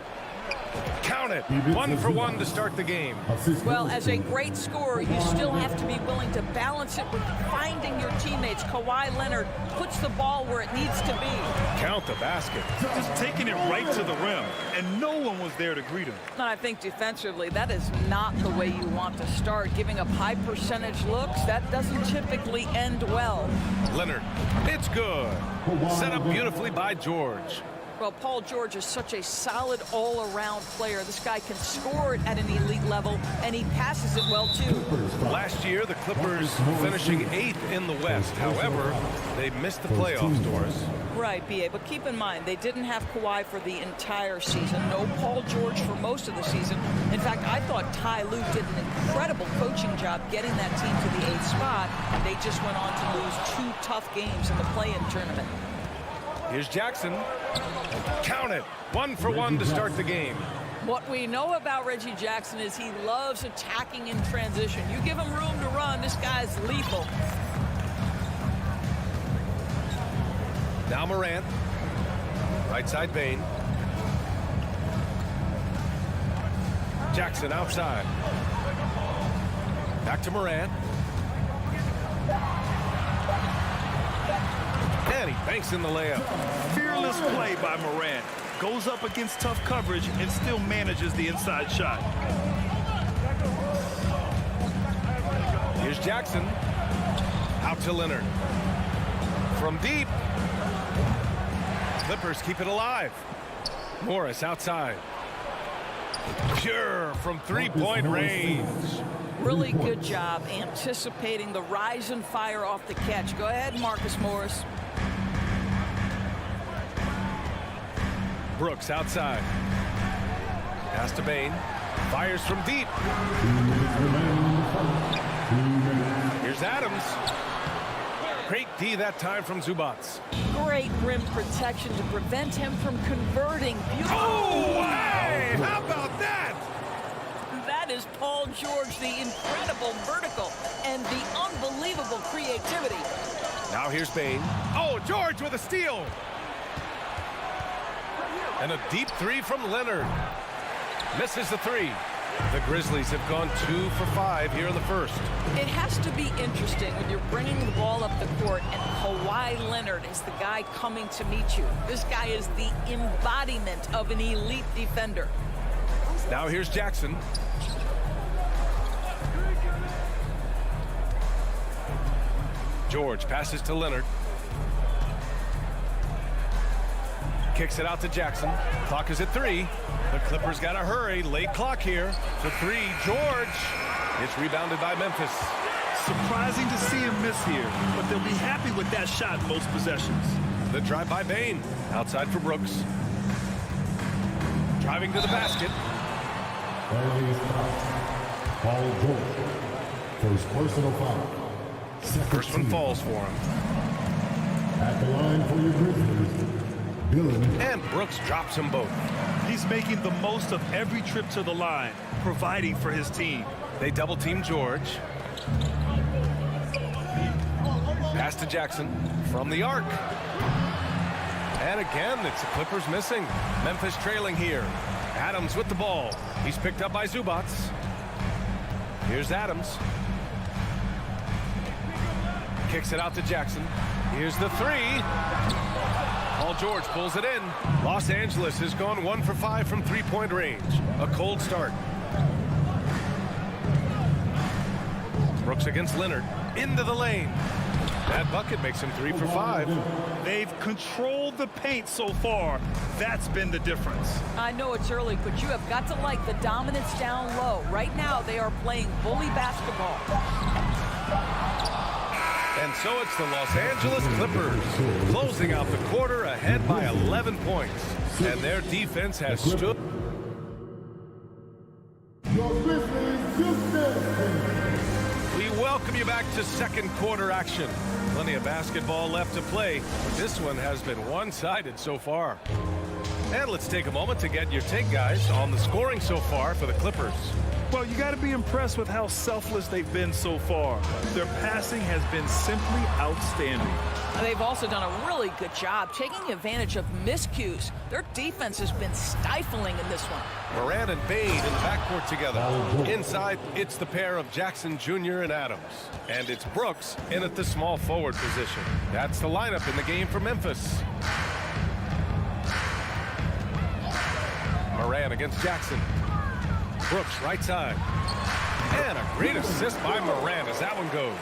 Count it. 1 for 1 to start the game. Well, as a great scorer, you still have to be willing to balance it with finding your teammates. Kawhi Leonard puts the ball where it needs to be. Count the basket. Just taking it right to the rim, and no one was there to greet him. And I think defensively, that is not the way you want to start. Giving up high percentage looks, that doesn't typically end well. Leonard, it's good. Set up beautifully by George. Well, Paul George is such a solid all-around player. This guy can score it at an elite level, and he passes it well, too. Last year, the Clippers finishing 8th in the West. However, they missed the playoffs, Doris. Right, B.A., but keep in mind, they didn't have Kawhi for the entire season. No Paul George for most of the season. In fact, I thought Ty Lue did an incredible coaching job getting that team to the 8th spot. They just went on to lose 2 tough games in the play-in tournament. Here's Jackson. Count it. 1 for 1 to start the game. What we know about Reggie Jackson is he loves attacking in transition. You give him room to run, this guy's lethal. Now Morant. Right side Bain. Jackson outside. Back to Morant. And he banks in the layup. Fearless play by Morant. Goes up against tough coverage and still manages the inside shot. Here's Jackson. Out to Leonard. From deep. Clippers keep it alive. Morris outside. Pure from three-point range. Really good job anticipating the rise and fire off the catch. Go ahead, Marcus Morris. Brooks outside. Pass to Bain. Fires from deep. Here's Adams. Great D that time from Zubats. Great rim protection to prevent him from converting. Beautiful. Oh, hey! How about that? That is Paul George, the incredible vertical and the unbelievable unbelievable creativity. Now here's Bane. Oh, George with a steal. And a deep three from Leonard. Misses the three. The Grizzlies have gone 2 for 5 here in the first. It has to be interesting when you're bringing the ball up the court and Kawhi Leonard is the guy coming to meet you. This guy is the embodiment of an elite defender. Now here's Jackson. George passes to Leonard. Kicks it out to Jackson. Clock is at 3. The Clippers got to hurry. Late clock here. To 3. George. It's rebounded by Memphis. Surprising to see him miss here, but they'll be happy with that shot most possessions. The drive by Bane. Outside for Brooks. Driving to the basket. Paul George. First personal foul. First one falls for him. At the line for your Grizzlies, Dylan. And Brooks drops them both. He's making the most of every trip to the line, providing for his team. They double team George. Pass to Jackson from the arc. And again, it's the Clippers missing. Memphis trailing here. Adams with the ball. He's picked up by Zubats. Here's Adams. Kicks it out to Jackson. Here's the three. Paul George pulls it in. Los Angeles has gone 1 for 5 from three-point range. A cold start. Brooks against Leonard. Into the lane. That bucket makes him 3 for 5. They've controlled the paint so far. That's been the difference. I know it's early, but you have got to like the dominance down low. Right now, they are playing bully basketball. And so it's the Los Angeles Clippers closing out the quarter ahead by 11 points. And their defense has stood. We welcome you back to second quarter action. Plenty of basketball left to play, but this one has been one-sided so far. And let's take a moment to get your take, guys, on the scoring so far for the Clippers. Well, you got to be impressed with how selfless they've been so far. Their passing has been simply outstanding. They've also done a really good job taking advantage of miscues. Their defense has been stifling in this one. Moran and Bane in the backcourt together. Inside, it's the pair of Jackson Jr. and Adams. And it's Brooks in at the small forward position. That's the lineup in the game for Memphis. Moran against Jackson. Brooks right side. And a great assist by Moran as that one goes.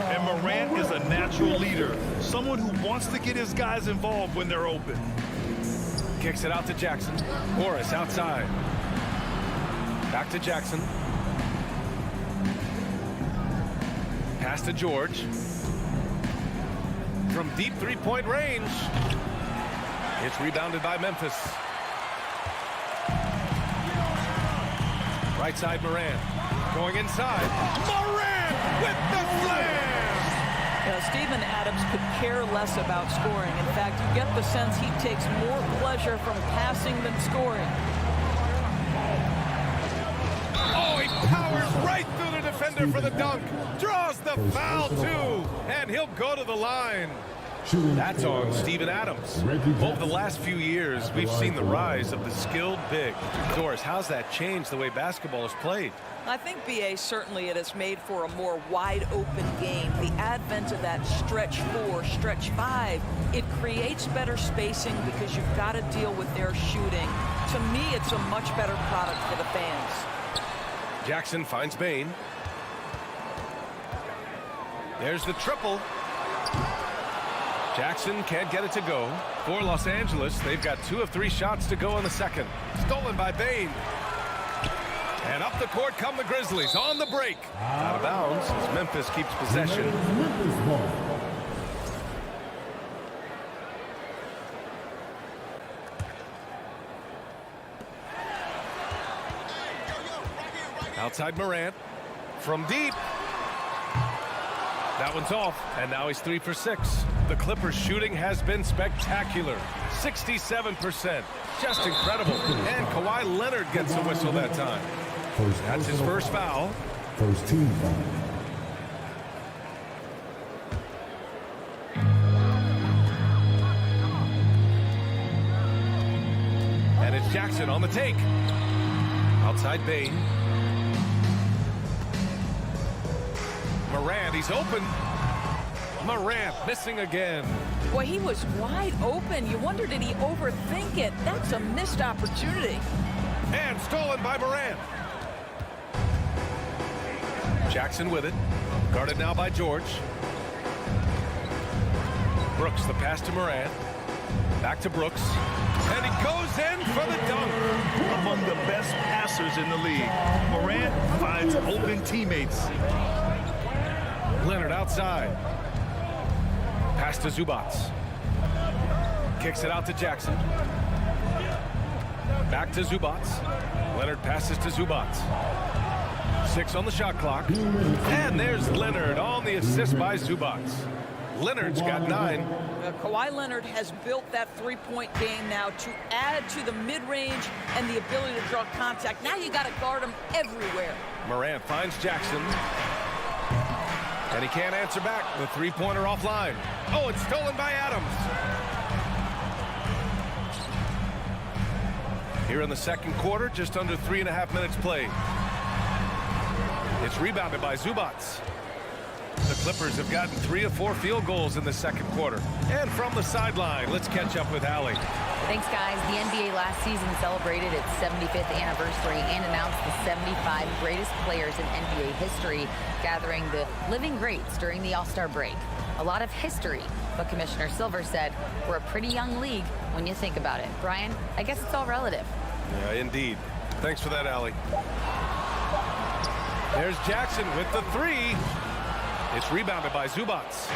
And Moran is a natural leader. Someone who wants to get his guys involved when they're open. Kicks it out to Jackson. Morris outside. Back to Jackson. Pass to George. From deep three-point range. It's rebounded by Memphis. Right side, Moran. Going inside. Moran with the slam! Steven Adams could care less about scoring. In fact, you get the sense he takes more pleasure from passing than scoring. Oh, he powers right through the defender for the dunk. Draws the foul, too. And he'll go to the line. That's on Steven Adams. Over the last few years, we've seen the rise of the skilled big. Doris, how's that changed the way basketball is played? I think, B.A., certainly it has made for a more wide-open game. The advent of that stretch 4, stretch 5, it creates better spacing because you've got to deal with their shooting. To me, it's a much better product for the fans. Jackson finds Bane. There's the triple. Jackson can't get it to go. For Los Angeles, they've got 2 of 3 shots to go in the second. Stolen by Bane. And up the court come the Grizzlies on the break. Out of bounds as Memphis keeps possession. Outside Morant. From deep. That one's off, and now he's 3 for 6. The Clippers' shooting has been spectacular. 67%. Just incredible. And Kawhi Leonard gets a whistle that time. That's his first foul. First team foul. Jackson on the take. Outside Bain. Morant, he's open. Morant missing again. Boy, he was wide open. You wonder, did he overthink it? That's a missed opportunity. And stolen by Morant. Jackson with it. Guarded now by George. Brooks, the pass to Morant. Back to Brooks. And he goes in for the dunk. Among the best passers in the league. Morant finds open teammates. Leonard outside. Pass to Zubats. Kicks it out to Jackson. Back to Zubats. Leonard passes to Zubats. 6 on the shot clock. And there's Leonard on the assist by Zubats. Leonard's got 9. Kawhi Leonard has built that three-point game now to add to the mid-range and the ability to draw contact. Now you got to guard him everywhere. Morant finds Jackson. And he can't answer back. The three-pointer offline. Oh, it's stolen by Adams. Here in the second quarter, just under 3.5 minutes played. It's rebounded by Zubats. The Clippers have gotten 3 of 4 field goals in the second quarter. And from the sideline, let's catch up with Allie. Thanks, guys. The NBA last season celebrated its 75th anniversary and announced the 75 greatest players in NBA history, gathering the living greats during the All-Star break. A lot of history, but Commissioner Silver said we're a pretty young league when you think about it. Brian, I guess it's all relative. Yeah, indeed. Thanks for that, Allie. There's Jackson with the 3. It's rebounded by Zubats.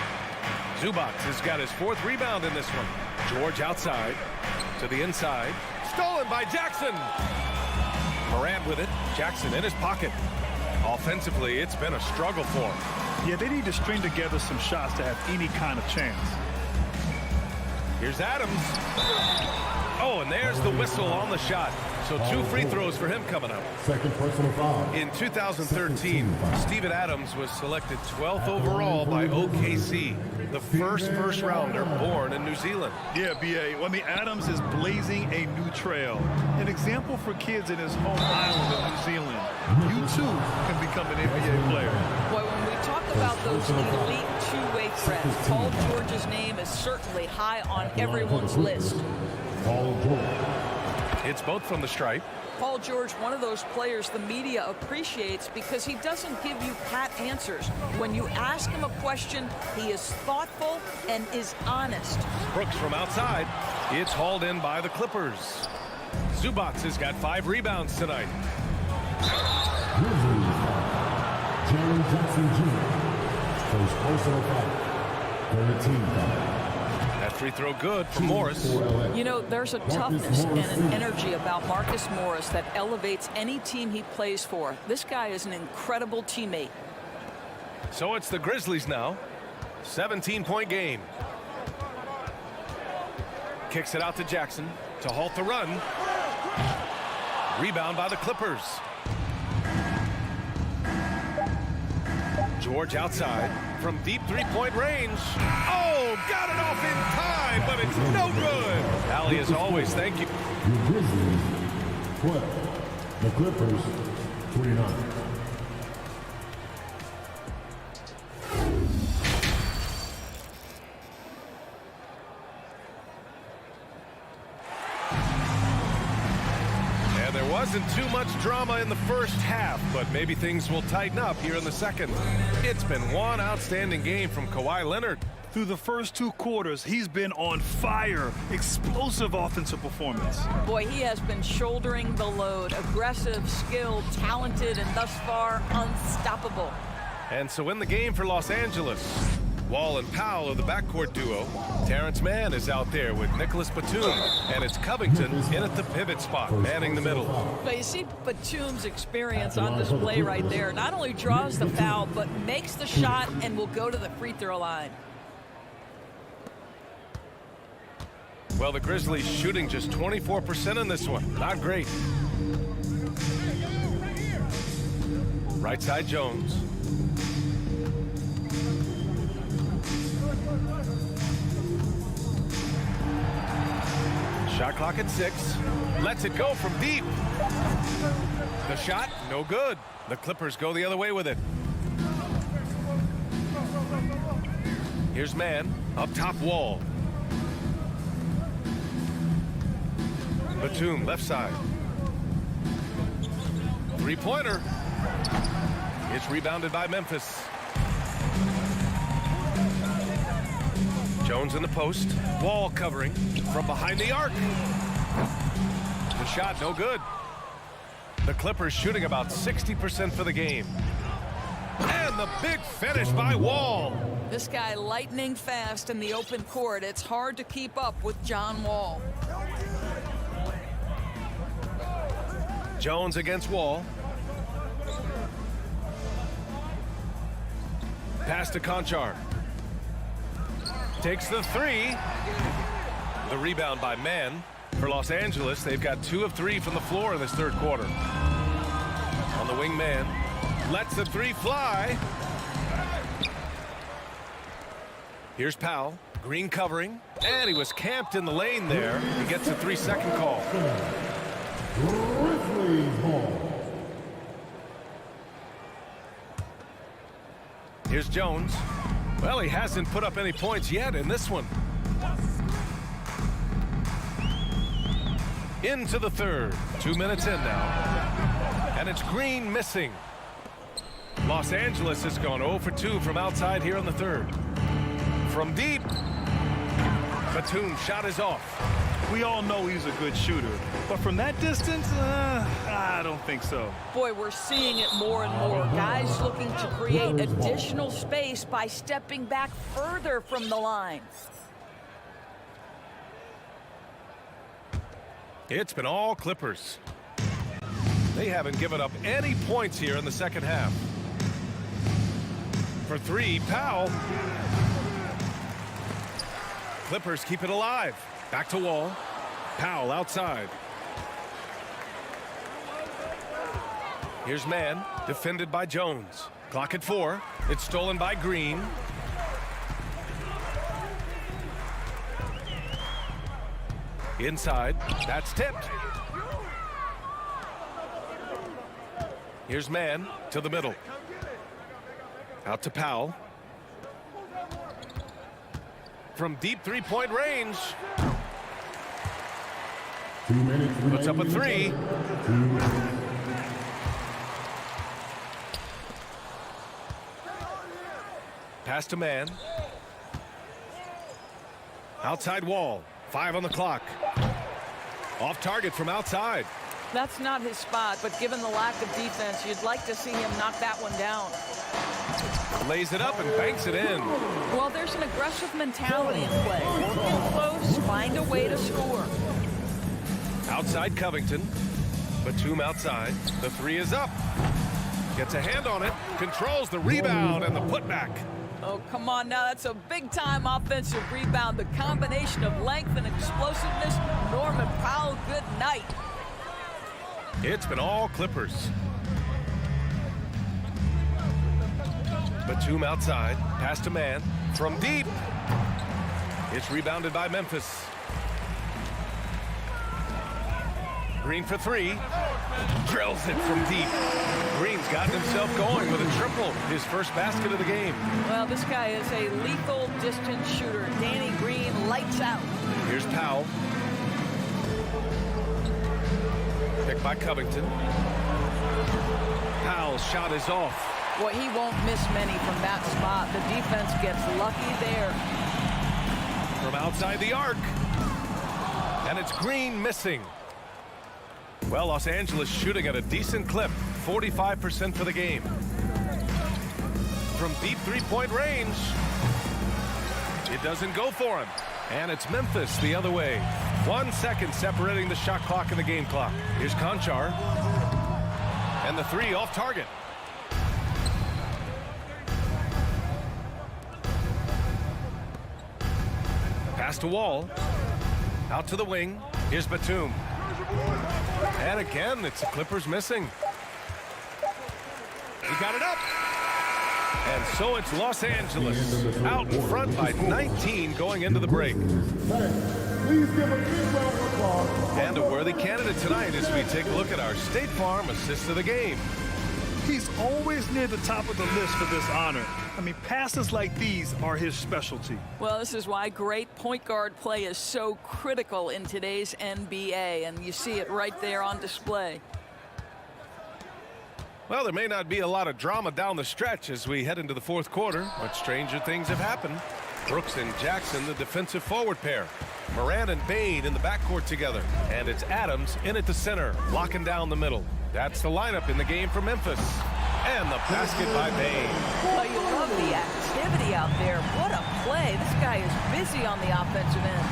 Zubats has got his 4th rebound in this one. George outside to the inside. Stolen by Jackson. Morant with it. Jackson in his pocket. Offensively, it's been a struggle for him. Yeah, they need to string together some shots to have any kind of chance. Here's Adams. Oh, and there's the whistle on the shot. So 2 free throws for him coming up. Second personal foul. In 2013, Steven Adams was selected 12th overall by OKC, the first rounder born in New Zealand. Yeah, B.A. I mean, Adams is blazing a new trail. An example for kids in his home island of New Zealand. You, too, can become an NBA player. Boy, when we talk about those elite two-way threats, Paul George's name is certainly high on everyone's list. Paul George. It's both from the stripe. Paul George, one of those players the media appreciates because he doesn't give you pat answers. When you ask him a question, he is thoughtful and is honest. Brooks from outside. It's hauled in by the Clippers. Zubats has got 5 rebounds tonight. Grizzlies. Jaren Jackson Jr. First personal foul. 13 foul. That free throw good for Morris. You know, there's a toughness and an energy about Marcus Morris that elevates any team he plays for. This guy is an incredible teammate. So it's the Grizzlies now. 17-point game. Kicks it out to Jackson to halt the run. Rebound by the Clippers. George outside from deep 3-point range. Oh, got it off in time, but it's no good. Allie, as always, thank you. The Grizzlies, 12. The Clippers, 29. Wasn't too much drama in the first half, but maybe things will tighten up here in the second. It's been one outstanding game from Kawhi Leonard. Through the first 2 quarters, he's been on fire. Explosive offensive performance. Boy, he has been shouldering the load. Aggressive, skilled, talented, and thus far, unstoppable. And so in the game for Los Angeles, Wall and Powell are the backcourt duo. Terrence Mann is out there with Nicholas Batum, and it's Covington in at the pivot spot, manning the middle. But you see Batum's experience on display right there. Not only draws the foul, but makes the shot and will go to the free throw line. Well, the Grizzlies shooting just 24% in this one. Not great. Right side Jones. Shot clock at 6. Lets it go from deep. The shot, no good. The Clippers go the other way with it. Here's man, up top Wall. Batum, left side. Three-pointer. It's rebounded by Memphis. Jones in the post. Wall covering from behind the arc. The shot, no good. The Clippers shooting about 60% for the game. And the big finish by Wall. This guy lightning fast in the open court. It's hard to keep up with John Wall. Jones against Wall. Pass to Conchar. Takes the three. The rebound by Mann. For Los Angeles, they've got 2 of 3 from the floor in this third quarter. On the wing, Mann lets the three fly. Here's Powell. Green covering. And he was camped in the lane there. He gets a 3-second call. Here's Jones. Well, he hasn't put up any points yet in this one. Into the third. 2 minutes in now. And it's Green missing. Los Angeles has gone 0 for 2 from outside here in the third. From deep. Batum shot is off. We all know he's a good shooter, but from that distance, I don't think so. Boy, we're seeing it more and more. Guys looking to create additional space by stepping back further from the line. It's been all Clippers. They haven't given up any points here in the second half. For three, Powell. Clippers keep it alive. Back to Wall. Powell outside. Here's Mann, defended by Jones. Clock at 4. It's stolen by Green. Inside. That's tipped. Here's Mann to the middle. Out to Powell. From deep three-point range. Puts up a three. Pass to Mann. Outside Wall. 5 on the clock. Off target from outside. That's not his spot, but given the lack of defense, you'd like to see him knock that one down. Lays it up and banks it in. Well, there's an aggressive mentality in play. Work in close, find a way to score. Outside Covington. Batum outside. The three is up. Gets a hand on it. Controls the rebound and the putback. Oh, come on now. That's a big-time offensive rebound. The combination of length and explosiveness. Norman Powell, good night. It's been all Clippers. Batum outside. Pass to Mann. From deep. It's rebounded by Memphis. Green for three. Drills it from deep. Green's gotten himself going with a triple. His first basket of the game. Well, this guy is a lethal distance shooter. Danny Green lights out. Here's Powell. Picked by Covington. Powell's shot is off. Boy, he won't miss many from that spot. The defense gets lucky there. From outside the arc. And it's Green missing. Well, Los Angeles shooting at a decent clip. 45% for the game. From deep three-point range. It doesn't go for him. And it's Memphis the other way. 1 second separating the shot clock and the game clock. Here's Conchar. And the three off target. Pass to Wall. Out to the wing. Here's Batum. And again, it's the Clippers missing. He got it up. And so it's Los Angeles out in front by 19 going into the break. Please give a big round of applause. And a worthy candidate tonight as we take a look at our State Farm assist of the game. He's always near the top of the list for this honor. I mean, passes like these are his specialty. Well, this is why great point guard play is so critical in today's NBA, and you see it right there on display. Well, there may not be a lot of drama down the stretch as we head into the fourth quarter, but stranger things have happened. Brooks and Jackson, the defensive forward pair. Moran and Bain in the backcourt together. And it's Adams in at the center, locking down the middle. That's the lineup in the game for Memphis. And the basket by Bain. Well, you love the activity out there. What a play. This guy is busy on the offensive end.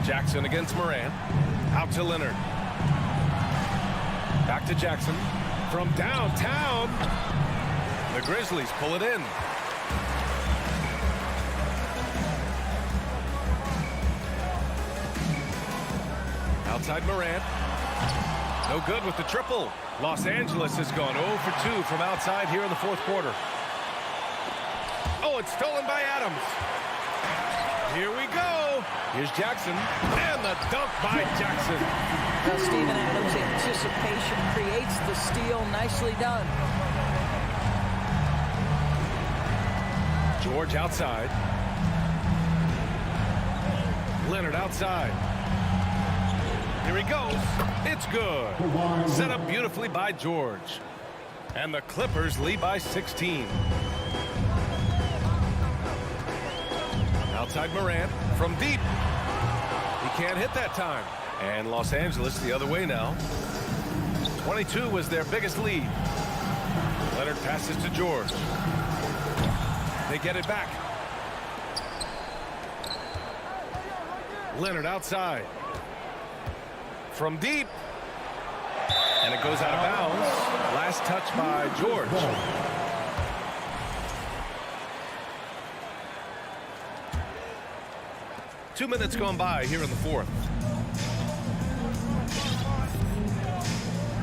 Jackson against Moran. Out to Leonard. Back to Jackson. From downtown. The Grizzlies pull it in. Outside Moran. No good with the triple. Los Angeles has gone 0 for 2 from outside here in the fourth quarter. Oh, it's stolen by Adams. Here we go. Here's Jackson. And the dunk by Jackson. Well, Steven Adams' anticipation creates the steal. Nicely done. George outside. Leonard outside. Here he goes. It's good. Set up beautifully by George. And the Clippers lead by 16. Outside Moran from deep. He can't hit that time. And Los Angeles the other way now. 22 was their biggest lead. Leonard passes to George. They get it back. Leonard outside. From deep. And it goes out of bounds. Last touch by George. Two minutes gone by here in the fourth.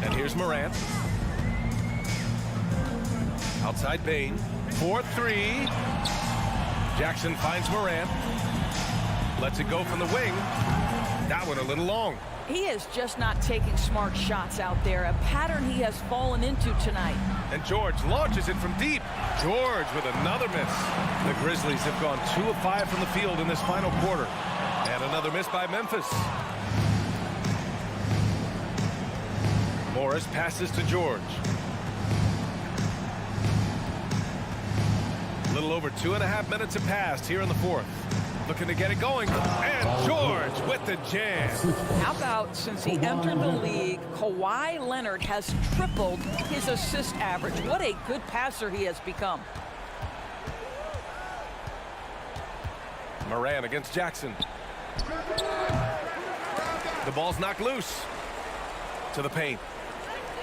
And here's Morant. Outside Bain. 4-3. Jackson finds Morant. Lets it go from the wing. That one a little long. He is just not taking smart shots out there, a pattern he has fallen into tonight. And George launches it from deep. George with another miss. The Grizzlies have gone 2 of 5 from the field in this final quarter. And another miss by Memphis. Morris passes to George. A little over 2.5 minutes have passed here in the fourth. Looking to get it going. And George with the jam. How about since he entered the league, Kawhi Leonard has tripled his assist average. What a good passer he has become. Moran against Jackson. The ball's knocked loose. To the paint.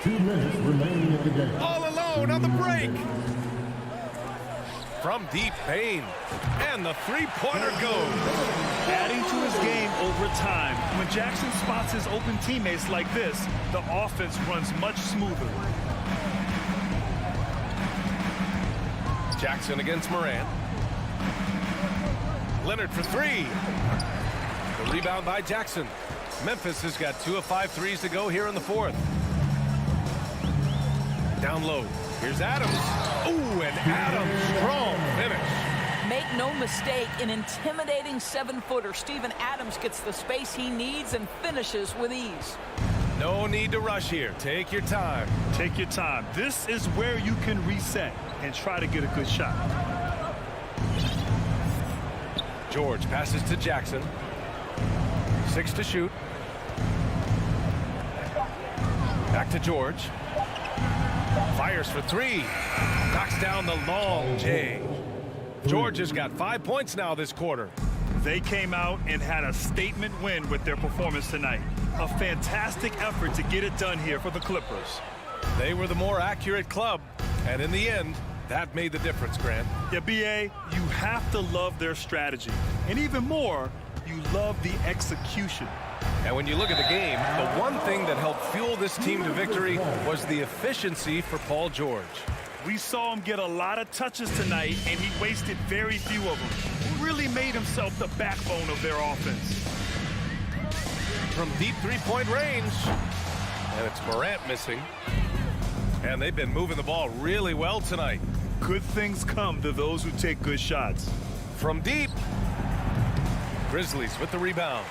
2 minutes remaining in the game. All alone on the break. From deep, Bain. And the three-pointer goes. Adding to his game over time. When Jackson spots his open teammates like this, the offense runs much smoother. Jackson against Moran. Leonard for three. The rebound by Jackson. Memphis has got 2 of 5 threes to go here in the fourth. Down low. Here's Adams. Ooh, and Adams, strong finish. Make no mistake, an intimidating 7-footer. Steven Adams gets the space he needs and finishes with ease. No need to rush here. Take your time. Take your time. This is where you can reset and try to get a good shot. George passes to Jackson. 6 to shoot. Back to George. Fires for 3. Knocks down the long J. George has got 5 points now this quarter. They came out and had a statement win with their performance tonight. A fantastic effort to get it done here for the Clippers. They were the more accurate club, and in the end, that made the difference, Grant. Yeah, B.A., you have to love their strategy. And even more, you love the execution. And when you look at the game, the one thing that helped fuel this team to victory was the efficiency for Paul George. We saw him get a lot of touches tonight, and he wasted very few of them. really made himself the backbone of their offense. From deep three-point range. And it's Morant missing. And they've been moving the ball really well tonight. Good things come to those who take good shots. From deep. Grizzlies with the rebound.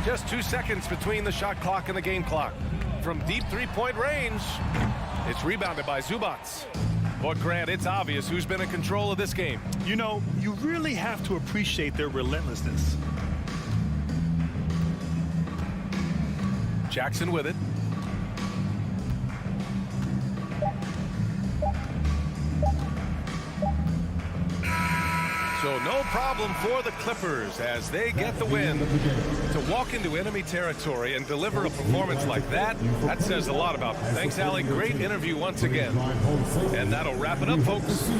Just 2 seconds between the shot clock and the game clock. From deep three-point range. It's rebounded by Zubats. But Grant, it's obvious who's been in control of this game. You know, you really have to appreciate their relentlessness. Jackson with it. So no problem for the Clippers as they get the win. To walk into enemy territory and deliver a performance like that, that says a lot about them. Thanks, Allie. Great interview once again. And that'll wrap it up, folks.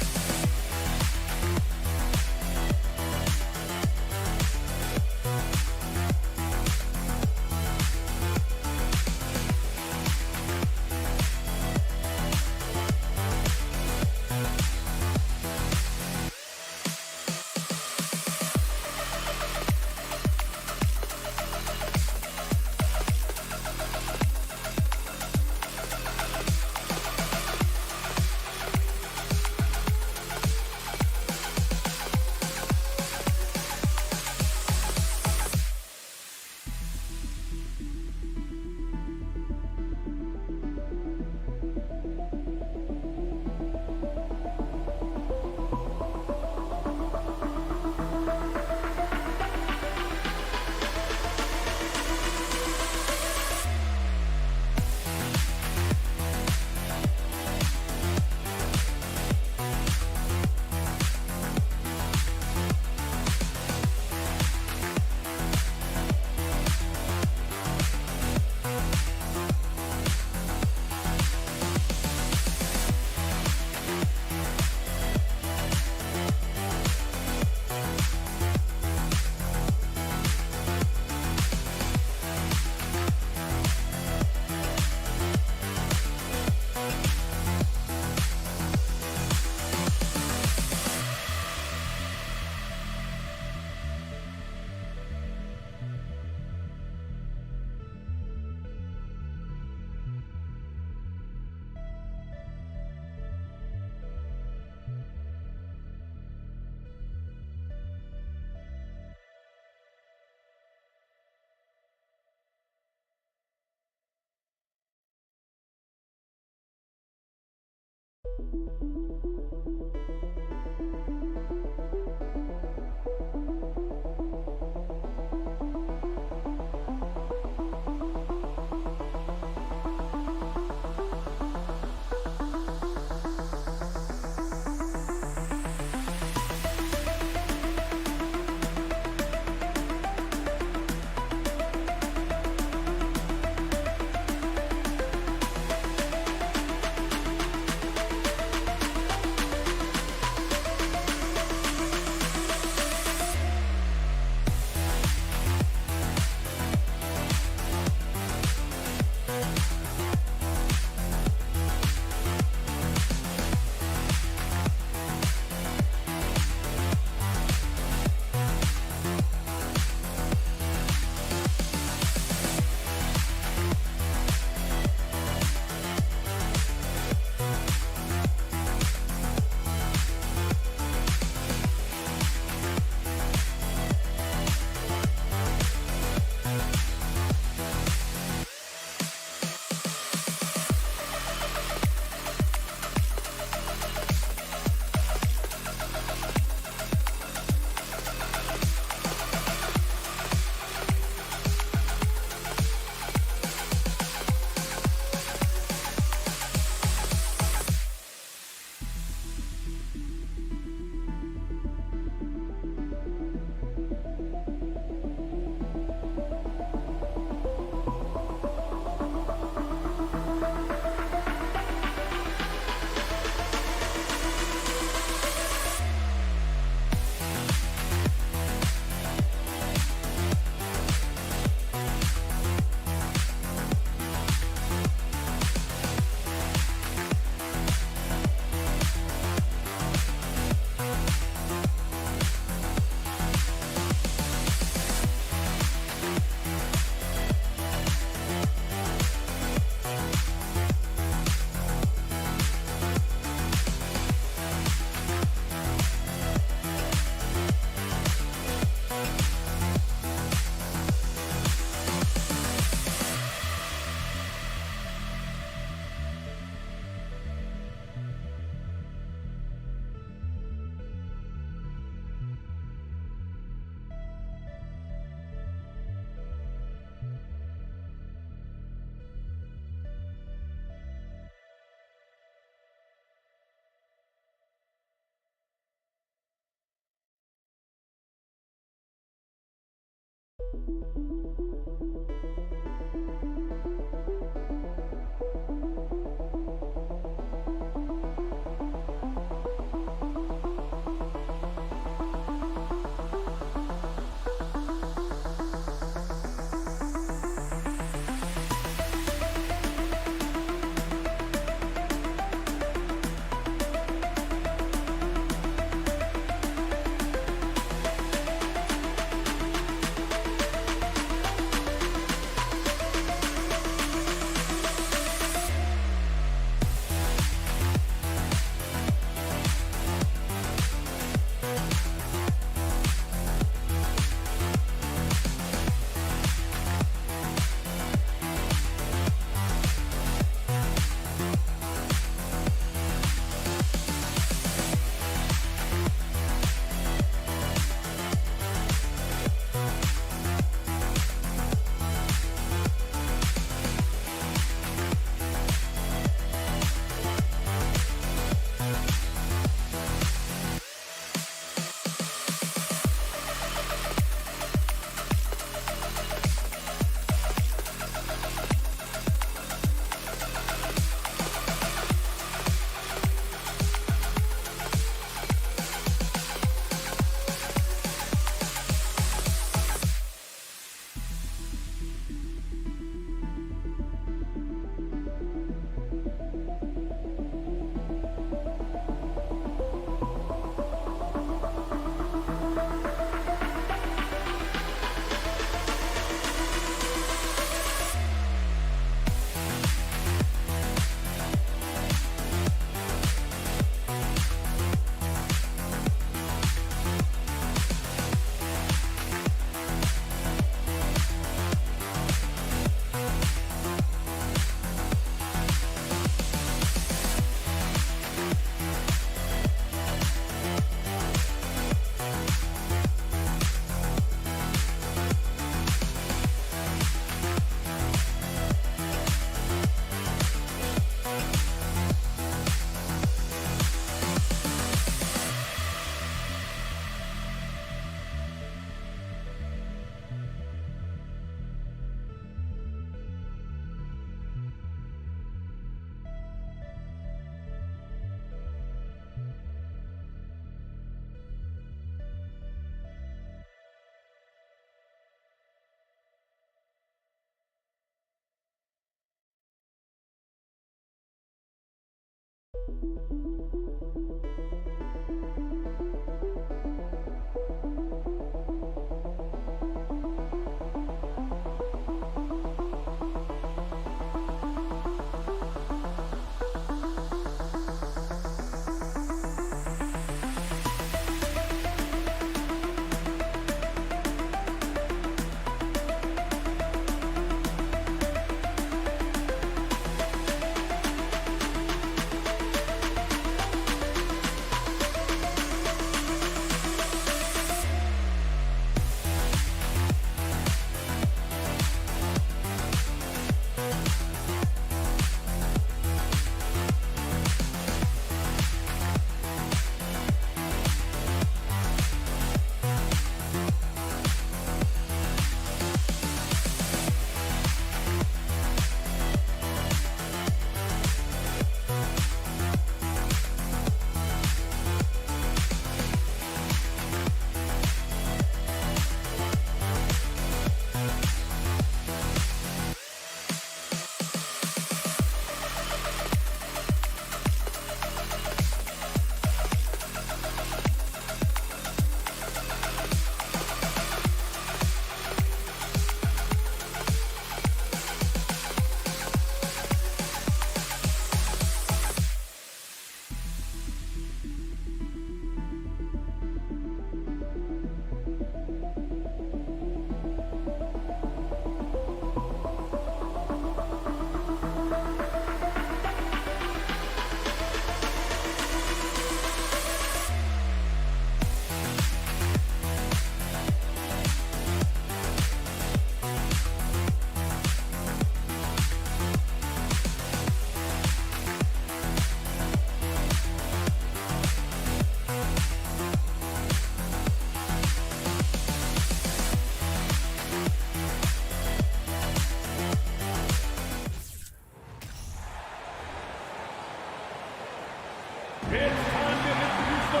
It's time to introduce the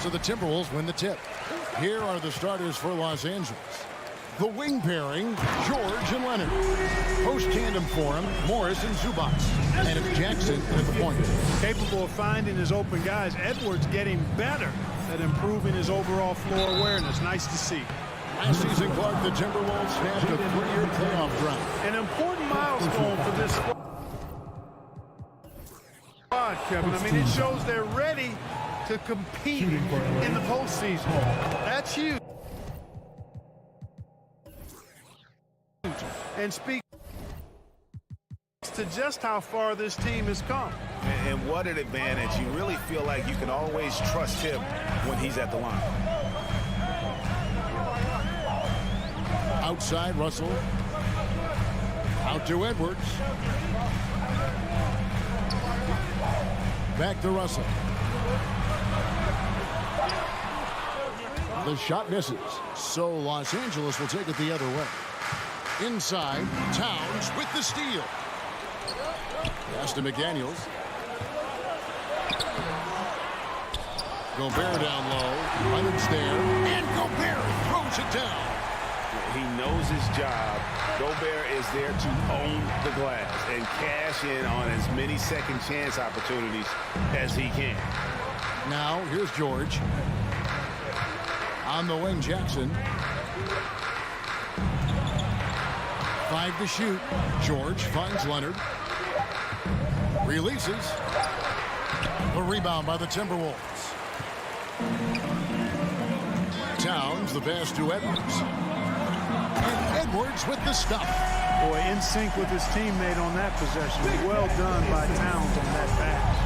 So the Timberwolves win the tip. Here are the starters for Los Angeles. The wing pairing, George and Leonard. Post-tandem for him, Morris and Zubac. And it's Jackson at the point. Capable of finding his open guys. Edwards getting better at improving his overall floor awareness. Nice to see. Last season, Clark, the Timberwolves snapped a 3-year playoff drought. An important milestone for this squad, Kevin. I mean, it shows they're ready to compete in the postseason. That's huge. And speaks to just how far this team has come. And what an advantage. You really feel like you can always trust him when he's at the line. Outside, Russell. Out to Edwards. Back to Russell. The shot misses. So Los Angeles will take it the other way. Inside, Towns with the steal. Pass to McDaniels. Gobert down low. Leonard's there. And Gobert throws it down. He knows his job. Gobert is there to own the glass and cash in on as many second chance opportunities as he can. Now, here's George. On the wing, Jackson. 5 to shoot. George finds Leonard. Releases. The rebound by the Timberwolves. Towns, the pass to Edwards. And Edwards with the stop. Boy, in sync with his teammate on that possession. Well done by Towns on that pass.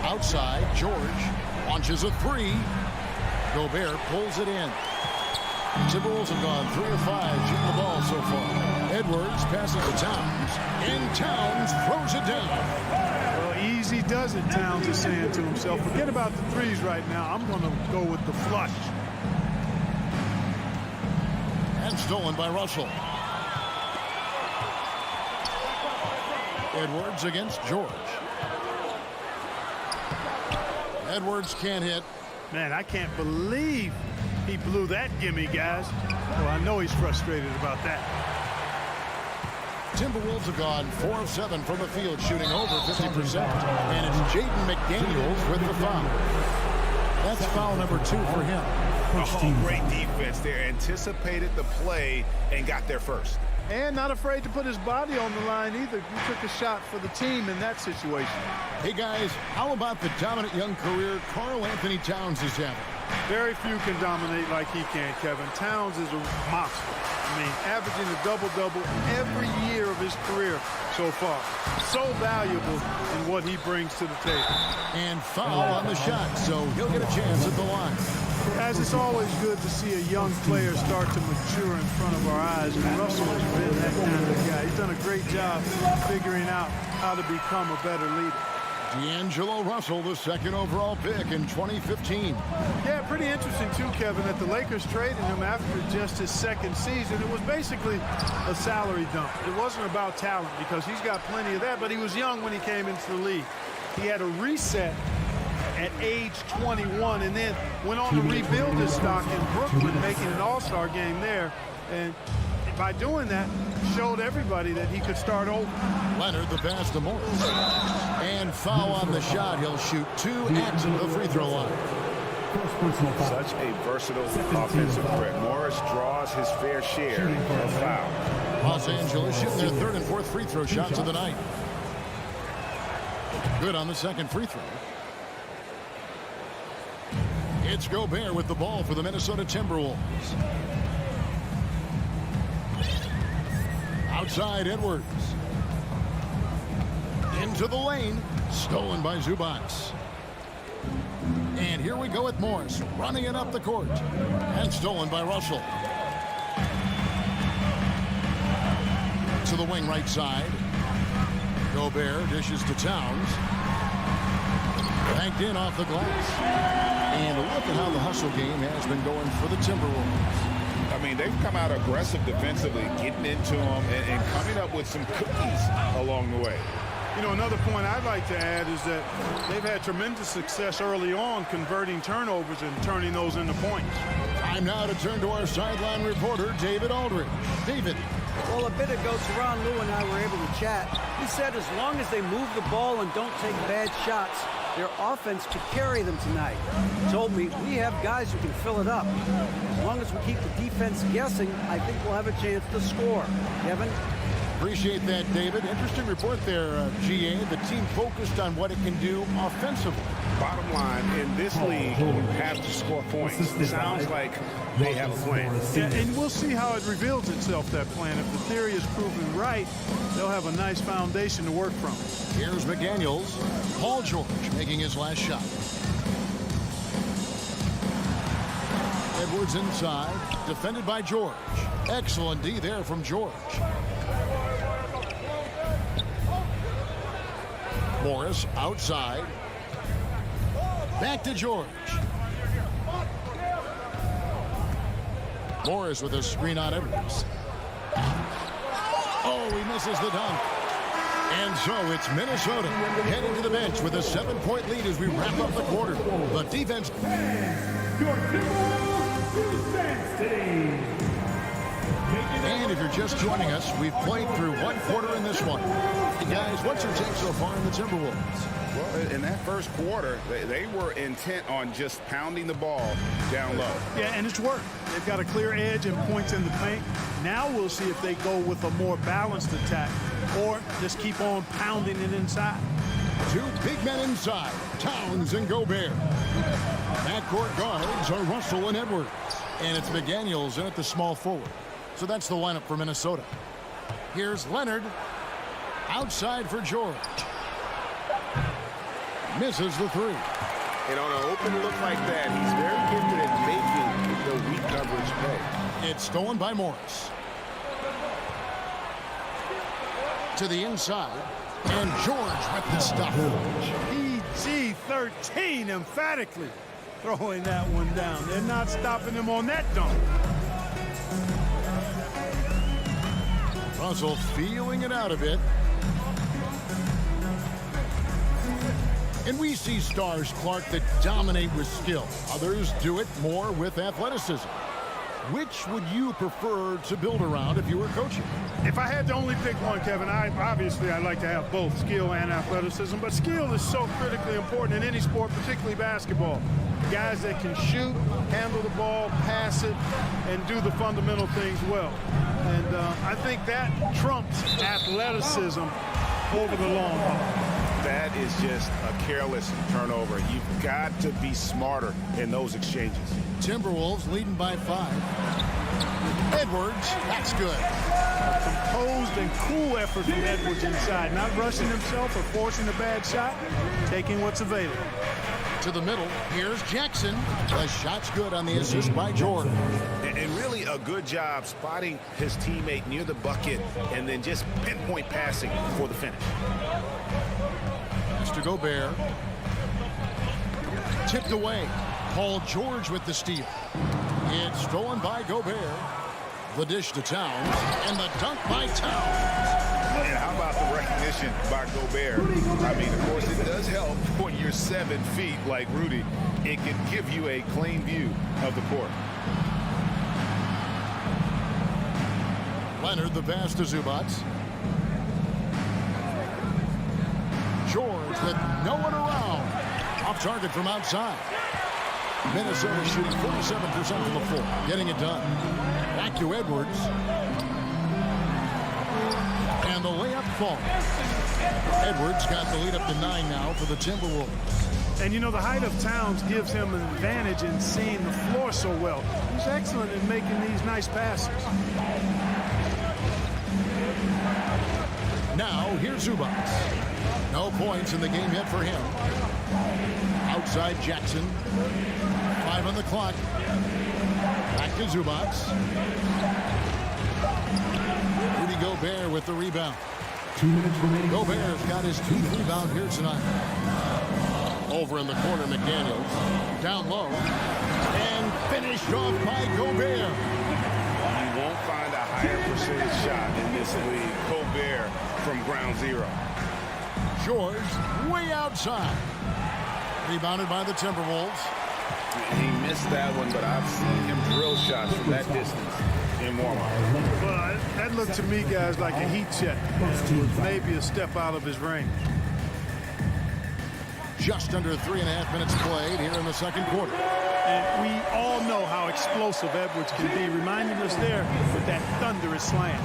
Outside, George launches a 3. Gobert pulls it in. Timberwolves have gone 3 of 5 shooting the ball so far. Edwards passes to Towns, and Towns throws it down. Well, easy does it, Towns is saying to himself. Forget about the threes right now. I'm going to go with the flush. And stolen by Russell. Edwards against George. Edwards can't hit. Man, I can't believe he blew that gimme, guys. Well, I know he's frustrated about that. Timberwolves have gone 4 of 7 from the field, shooting over 50%. And it's Jaden McDaniels with the foul. That's foul number 2 for him. Oh, great defense there. Anticipated the play and got there first. And not afraid to put his body on the line either. He took a shot for the team in that situation. Hey, guys, how about the dominant young career Karl Anthony Towns is having? Very few can dominate like he can, Kevin. Towns is a monster. I mean, averaging a double-double every year of his career so far. So valuable in what he brings to the table. And foul on the shot, so he'll get a chance at the line. As it's always good to see a young player start to mature in front of our eyes, and Russell has been that kind of guy. He's done a great job figuring out how to become a better leader. D'Angelo Russell, the 2nd overall pick in 2015. Yeah, pretty interesting too, Kevin, that the Lakers traded him after just his 2nd season. It was basically a salary dump. It wasn't about talent because he's got plenty of that, but he was young when he came into the league. He had a reset at age 21 and then went on to rebuild his stock in Brooklyn, making an all-star game there. And by doing that, showed everybody that he could start over. Leonard, the pass to Morris. And foul on the shot. He'll shoot 2 at the free throw line. Such a versatile offensive threat. Morris draws his fair share of fouls. Los Angeles shooting their 3rd and 4th free throw shots of the night. Good on the 2nd free throw. It's Gobert with the ball for the Minnesota Timberwolves. Outside, Edwards. Into the lane. Stolen by Zubac. And here we go with Morris. Running it up the court. And stolen by Russell. To the wing right side. Gobert dishes to Towns. Banked in off the glass. And look at how the hustle game has been going for the Timberwolves. I mean, they've come out aggressive defensively, getting into them and coming up with some cookies along the way. You know, another point I'd like to add is that they've had tremendous success early on converting turnovers and turning those into points. Time now to turn to our sideline reporter, David Aldridge. David. Well, a bit ago, Teron Lou and I were able to chat. He said as long as they move the ball and don't take bad shots, their offense could carry them tonight. He told me we have guys who can fill it up. As long as we keep the defense guessing, I think we'll have a chance to score. Kevin? Appreciate that, David. Interesting report there, GA. The team focused on what it can do offensively. Bottom line, in this league, you have to score points. It sounds like they have a plan. Yeah, and we'll see how it reveals itself, that plan. If the theory is proven right, they'll have a nice foundation to work from. Here's McDaniels. Paul George making his last shot. Edwards inside, defended by George. Excellent D there from George. Morris outside. Back to George. Morris with a screen on Edwards. Oh, he misses the dunk. And so it's Minnesota heading to the bench with a 7-point lead as we wrap up the quarter. The defense. And if you're just joining us, we've played through one quarter in this one. Hey guys, what's your take so far in the Timberwolves? Well, in that first quarter, they were intent on just pounding the ball down low. Yeah, and it's worked. They've got a clear edge and points in the paint. Now we'll see if they go with a more balanced attack or just keep on pounding it inside. Two big men inside, Towns and Gobert. Backcourt guards are Russell and Edwards. And it's McDaniels in at the small forward. So that's the lineup for Minnesota. Here's Leonard. Outside for George. Misses the three. And on an open look like that, he's very gifted at making the weak coverage pay. It's stolen by Morris. To the inside. And George with the stuff. PG-13 emphatically throwing that one down. They're not stopping him on that dunk. Russell feeling it out a bit. And we see stars, Clark, that dominate with skill. Others do it more with athleticism. Which would you prefer to build around if you were coaching? If I had to only pick one, Kevin, obviously I'd like to have both skill and athleticism, but skill is so critically important in any sport, particularly basketball. Guys that can shoot, handle the ball, pass it, and do the fundamental things well. And I think that trumps athleticism over the long haul. That is just a careless turnover. You've got to be smarter in those exchanges. Timberwolves leading by 5. Edwards, that's good. Composed and cool effort from Edwards inside. Not rushing himself or forcing a bad shot. Taking what's available. To the middle, here's Jackson. The shot's good on the assist by Jordan. And really a good job spotting his teammate near the bucket and then just pinpoint passing for the finish. To Gobert. Tipped away. Paul George with the steal. It's stolen by Gobert. The dish to Towns. And the dunk by Towns. And how about the recognition by Gobert? I mean, of course, it does help when you're 7 feet like Rudy. It can give you a clean view of the court. Leonard, the pass to Zubac. George with no one around. Off target from outside. Minnesota shooting 47% from the floor. Getting it done. Back to Edwards. And the layup falls. Edwards got the lead up to 9 now for the Timberwolves. And you know, the height of Towns gives him an advantage in seeing the floor so well. He's excellent in making these nice passes. Now here's Zubac. No points in the game yet for him. Outside Jackson. 5 on the clock. Back to Zubac. Rudy Gobert with the rebound. 2 minutes remaining. Gobert's got his 2nd rebound here tonight. Over in the corner, McDaniels. Down low. And finished off by Gobert. You won't find a higher percentage shot in this league. Gobert from ground zero. George way outside. Rebounded by the Timberwolves. He missed that one, but I've seen him drill shots from that distance in warm-up. Well, that looked to me, guys, like a heat check. Maybe a step out of his range. Just under 3.5 minutes played here in the second quarter. And we all know how explosive Edwards can be, reminding us there with that thunderous slam.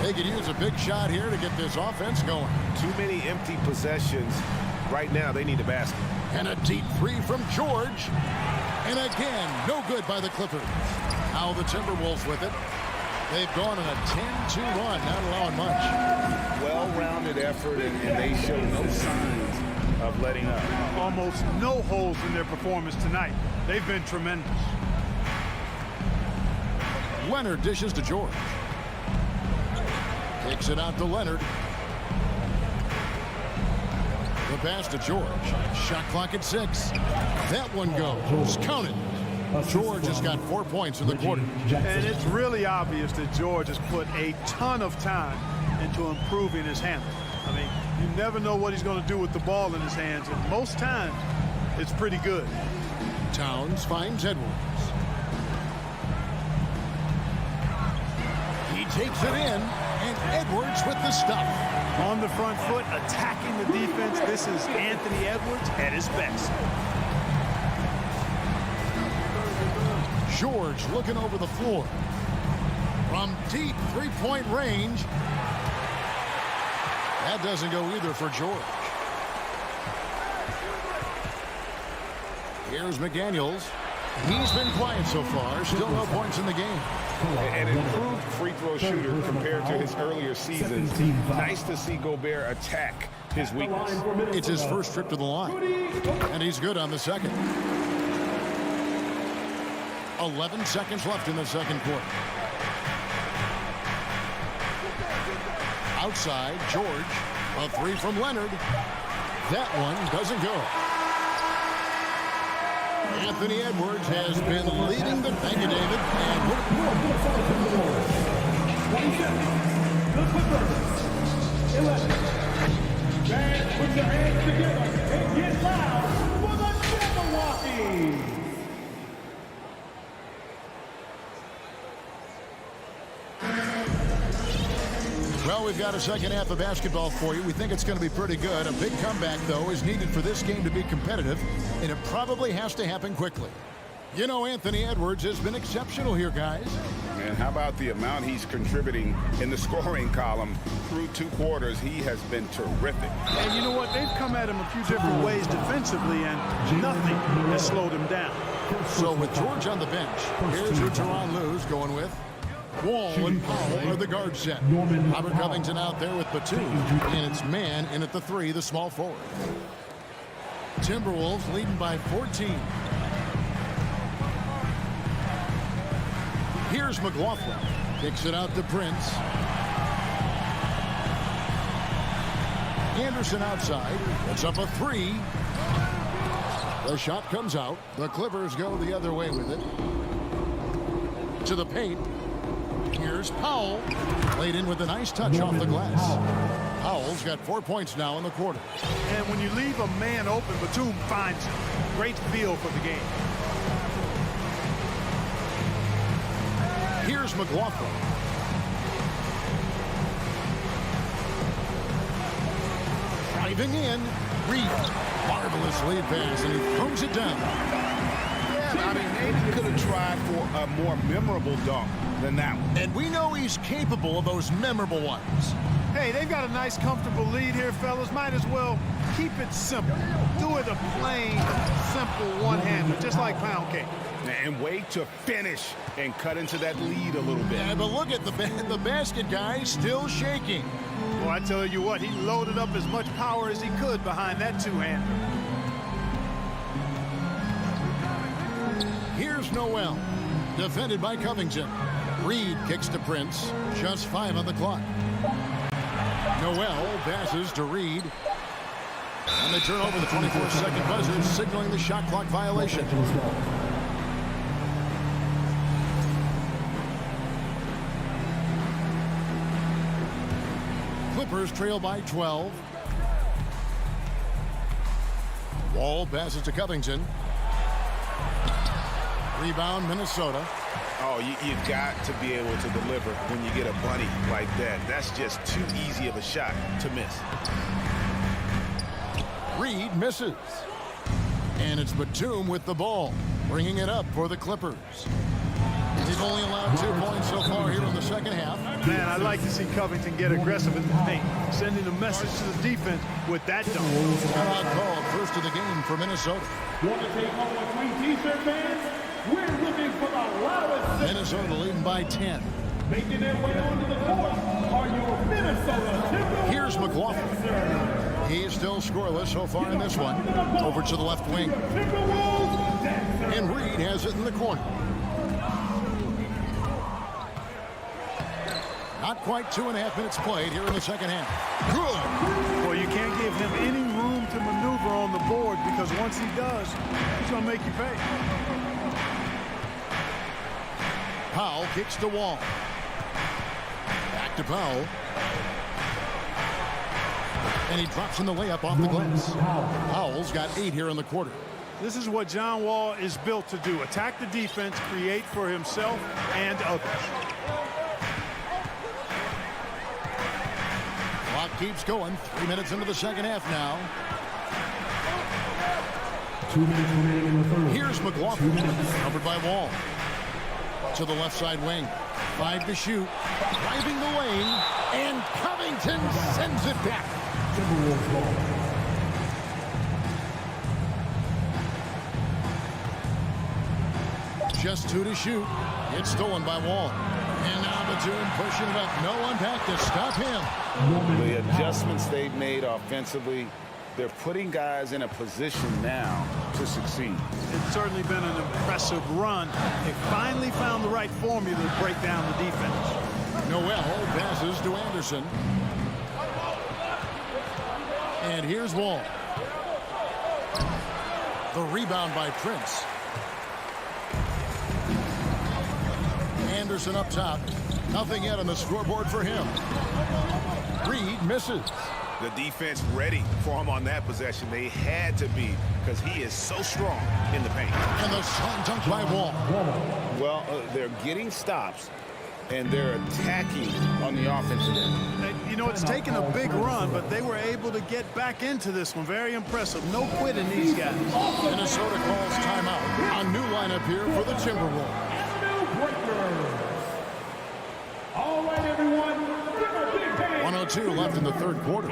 They could use a big shot here to get this offense going. Too many empty possessions. Right now, they need a basket. And a deep three from George. And again, no good by the Clippers. Now the Timberwolves with it. They've gone on a 10-2 run, not allowing much. Well-rounded effort, and they show no signs of letting up. Almost no holes in their performance tonight. They've been tremendous. Leonard dishes to George. Kicks it out to Leonard. The pass to George. Shot clock at 6. That one goes. Count it. George has got 4 points in the quarter. And it's really obvious that George has put a ton of time into improving his handle. I mean, you never know what he's going to do with the ball in his hands, and most times it's pretty good. Towns finds Edwards. He takes it in, and Edwards with the stuff. On the front foot, attacking the defense. This is Anthony Edwards at his best. George looking over the floor. From deep three-point range. That doesn't go either for George. Here's McDaniels. He's been quiet so far. Still no points in the game. An improved free throw shooter compared to his earlier seasons. Nice to see Gobert attack his weakness. It's his first trip to the line. And he's good on the second. 11 seconds left in the second quarter. Outside, George. A three from Leonard. That one doesn't go. Anthony Edwards has been leading the... Thank you, David. And put your hands together and get loud for the Jabberwockies. Well, we've got a second half of basketball for you. We think it's going to be pretty good. A big comeback, though, is needed for this game to be competitive, and it probably has to happen quickly. You know, Anthony Edwards has been exceptional here, guys. Man, how about the amount he's contributing in the scoring column through 2 quarters? He has been terrific. And you know what? They've come at him a few different ways defensively, and nothing has slowed him down. So with George on the bench, here's who Tyronn Lue's going with. Wall and Powell are the guard set. Robert Covington out there with Batum. And it's man in at the 3, the small forward. Timberwolves leading by 14. Here's McLaughlin. Kicks it out to Prince. Anderson outside. It's up a 3. The shot comes out. The Clippers go the other way with it. To the paint. Here's Powell. Laid in with a nice touch off the glass. Powell's got 4 points now in the quarter. And when you leave a man open, Batum finds him. Great feel for the game. Here's McLaughlin. Driving in. Reed. Marvelous lead pass, and he throws it down. Yeah, I mean, maybe could have tried for a more memorable dunk than that one. And we know he's capable of those memorable ones. Hey, they've got a nice, comfortable lead here, fellas. Might as well keep it simple. Do it a plain, simple one-hander, just like pound cake. And wait to finish and cut into that lead a little bit. Yeah, but look at the basket guy still shaking. Well, I tell you what, he loaded up as much power as he could behind that two-hander. Here's Noel, defended by Covington. Reed kicks to Prince. Just 5 on the clock. Noel passes to Reed. And they turn over the 24-second buzzer, signaling the shot clock violation. Clippers trail by 12. Wall passes to Covington. Rebound, Minnesota. Oh, you've got to be able to deliver when you get a bunny like that. That's just too easy of a shot to miss. Reed misses. And it's Batum with the ball, bringing it up for the Clippers. He's only allowed 2 points so far here in the second half. Man, I'd like to see Covington get aggressive in the paint, sending a message to the defense with that dunk. Timeout called, first of the game for Minnesota. Want to take home a sweet t-shirt, fans? We're looking for the loudest. Minnesota leading by 10. Making their way onto the court are your Minnesota Timberwolves. Here's McLaughlin. He's still scoreless so far in this one. Over to the left wing. And Reed has it in the corner. Not quite 2.5 minutes played here in the second half. Good. Well, you can't give him any room to maneuver on the board because once he does, he's going to make you pay. Powell kicks the wall. Back to Powell. And he drops in the layup off the glass. Powell's got 8 here in the quarter. This is what John Wall is built to do. Attack the defense, create for himself and others. Clock keeps going. 3 minutes into the second half now. 2 minutes remaining in the third. Here's McLaughlin, covered by Wall. To the left side wing. 5 to shoot. Driving the lane. And Covington sends it back. Timberwolves ball. Just 2 to shoot. It's stolen by Wall. And now Batum pushing it up. No one back to stop him. The adjustments they've made offensively, they're putting guys in a position now to succeed. It's certainly been an impressive run. They finally found the right formula to break down the defense. Noel passes to Anderson. And here's Wall. The rebound by Prince. Anderson up top. Nothing yet on the scoreboard for him. Reed misses. The defense ready for him on that possession. They had to be because he is so strong in the paint. And the slam dunk by Wall. Well, they're getting stops, and they're attacking on the offensive end. You know, it's taken a big run, but they were able to get back into this one. Very impressive. No quitting these guys. Minnesota calls timeout. A new lineup here for the Timberwolves. All right, everyone. Give a big hand. 102 left in the third quarter.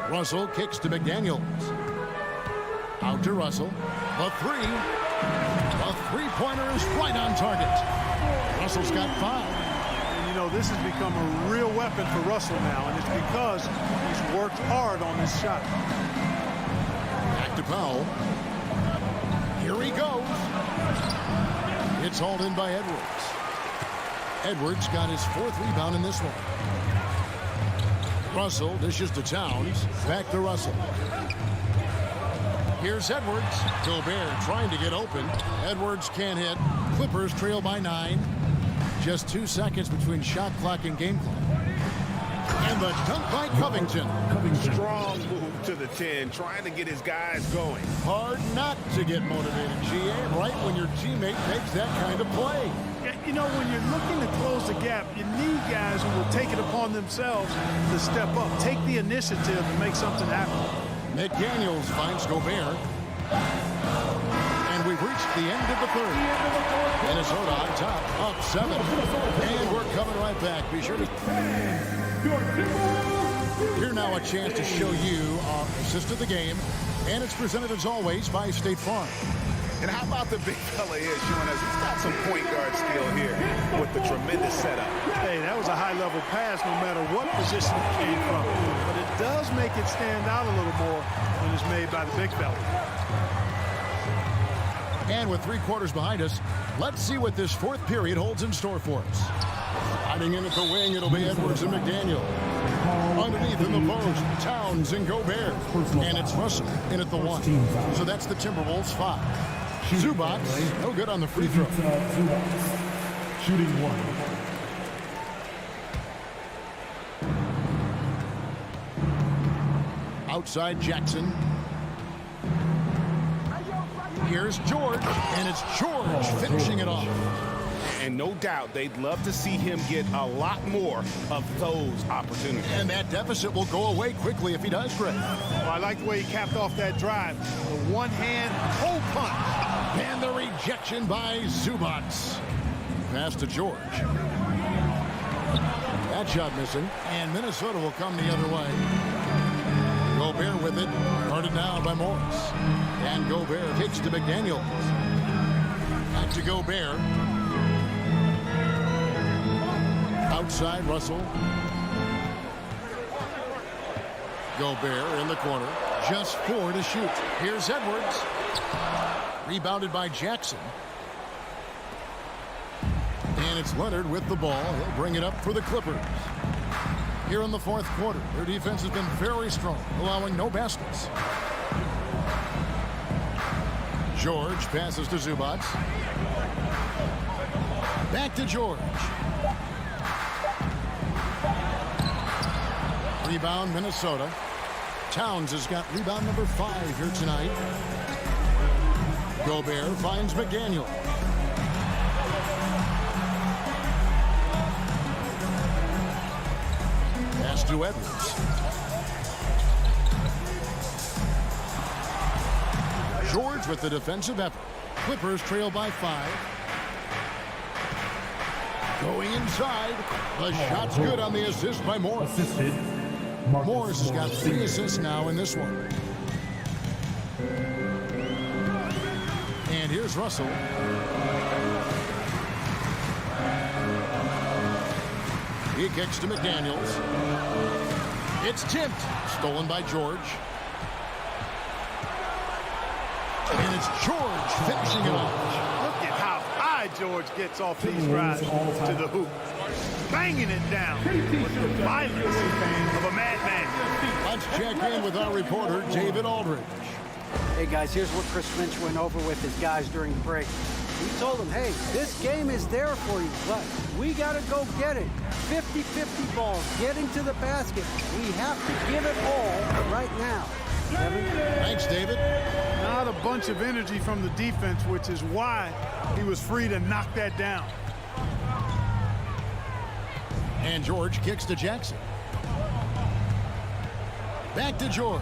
Russell kicks to McDaniels. Out to Russell. The three. The three-pointer is right on target. Russell's got 5. And, you know, this has become a real weapon for Russell now, and it's because he's worked hard on this shot. Back to Powell. Here he goes. It's hauled in by Edwards. Edwards got his 4th rebound in this one. Russell dishes to Towns. Back to Russell. Here's Edwards. Gobert trying to get open. Edwards can't hit. Clippers trail by 9. Just 2 seconds between shot clock and game clock. And the dunk by Covington. Strong move to the 10, trying to get his guys going. Hard not to get motivated, GA, right when your teammate makes that kind of play. You know, when you're looking to close the gap, you need guys who will take it upon themselves to step up, take the initiative and make something happen. McDaniels finds Gobert. And we've reached the end of the third. Minnesota on top, up 7. And we're coming right back. Be sure to... Here now a chance to show you our assist of the game. And it's presented as always by State Farm. And how about the big fella here showing us he's got some point guard skill here with the tremendous setup. Hey, that was a high-level pass no matter what position it came from. But it does make it stand out a little more when it's made by the big fella. And with 3 quarters behind us, let's see what this 4th period holds in store for us. Hiding in at the wing, it'll be Edwards and McDaniel. Underneath in the post, Towns and Gobert. And it's Russell in at the 1. So that's the Timberwolves 5. Zubac, no good on the free throw. Shooting 1. Outside Jackson. Here's George, and it's George finishing it off. And no doubt they'd love to see him get a lot more of those opportunities. And that deficit will go away quickly if he does, Greg. Well, I like the way he capped off that drive. A one-hand hole punch. And the rejection by Zubac. Pass to George. That shot missing, and Minnesota will come the other way. Gobert with it, guarded now by Morris. And Gobert kicks to McDaniel. Back to Gobert. Outside Russell. Gobert in the corner. Just 4 to shoot. Here's Edwards. Rebounded by Jackson. And it's Leonard with the ball. He'll bring it up for the Clippers. Here in the 4th quarter, their defense has been very strong, allowing no baskets. George passes to Zubac. Back to George. Rebound, Minnesota. Towns has got rebound number 5 here tonight. Gobert finds McDaniel. Pass to Edwards. George with the defensive effort. Clippers trail by 5. Going inside. The shot's good on the assist by Morris. Morris has got 3 assists now in this one. And here's Russell. He kicks to McDaniels. It's tipped. Stolen by George. And it's George finishing it off. Look at how high George gets off these drives to the hoop. Banging it down with the violence of a madman. Let's check in with our reporter, David Aldridge. Hey, guys, here's what Chris Finch went over with his guys during the break. He told them, hey, this game is there for you, but we got to go get it. 50-50 balls, getting to the basket. We have to give it all right now. Kevin? Thanks, David. Not a bunch of energy from the defense, which is why he was free to knock that down. And George kicks to Jackson. Back to George.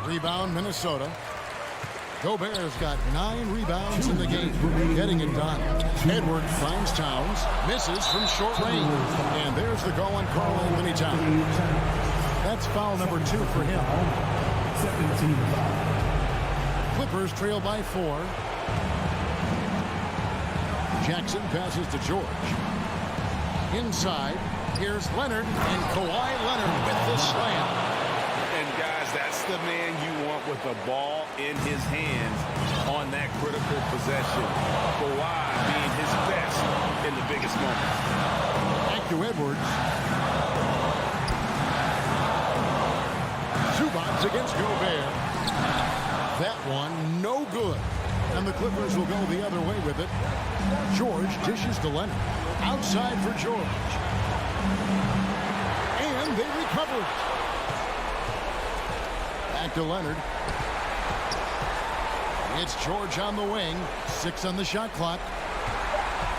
Rebound, Minnesota. Gobert's got 9 rebounds in the game, getting it done. Edwards finds Towns, misses from short range. And there's the call on Karl Anthony Towns. That's foul number 2 for him. 17-5. Clippers trail by 4. Jackson passes to George. Inside, here's Leonard, and Kawhi Leonard with the slam. And guys, that's the man you want with the ball in his hands on that critical possession. Kawhi being his best in the biggest moments. Back to Edwards. Zubac against Gobert. That one, no good. And the Clippers will go the other way with it. George dishes to Leonard. Outside for George. And they recover it. Back to Leonard. It's George on the wing. 6 on the shot clock.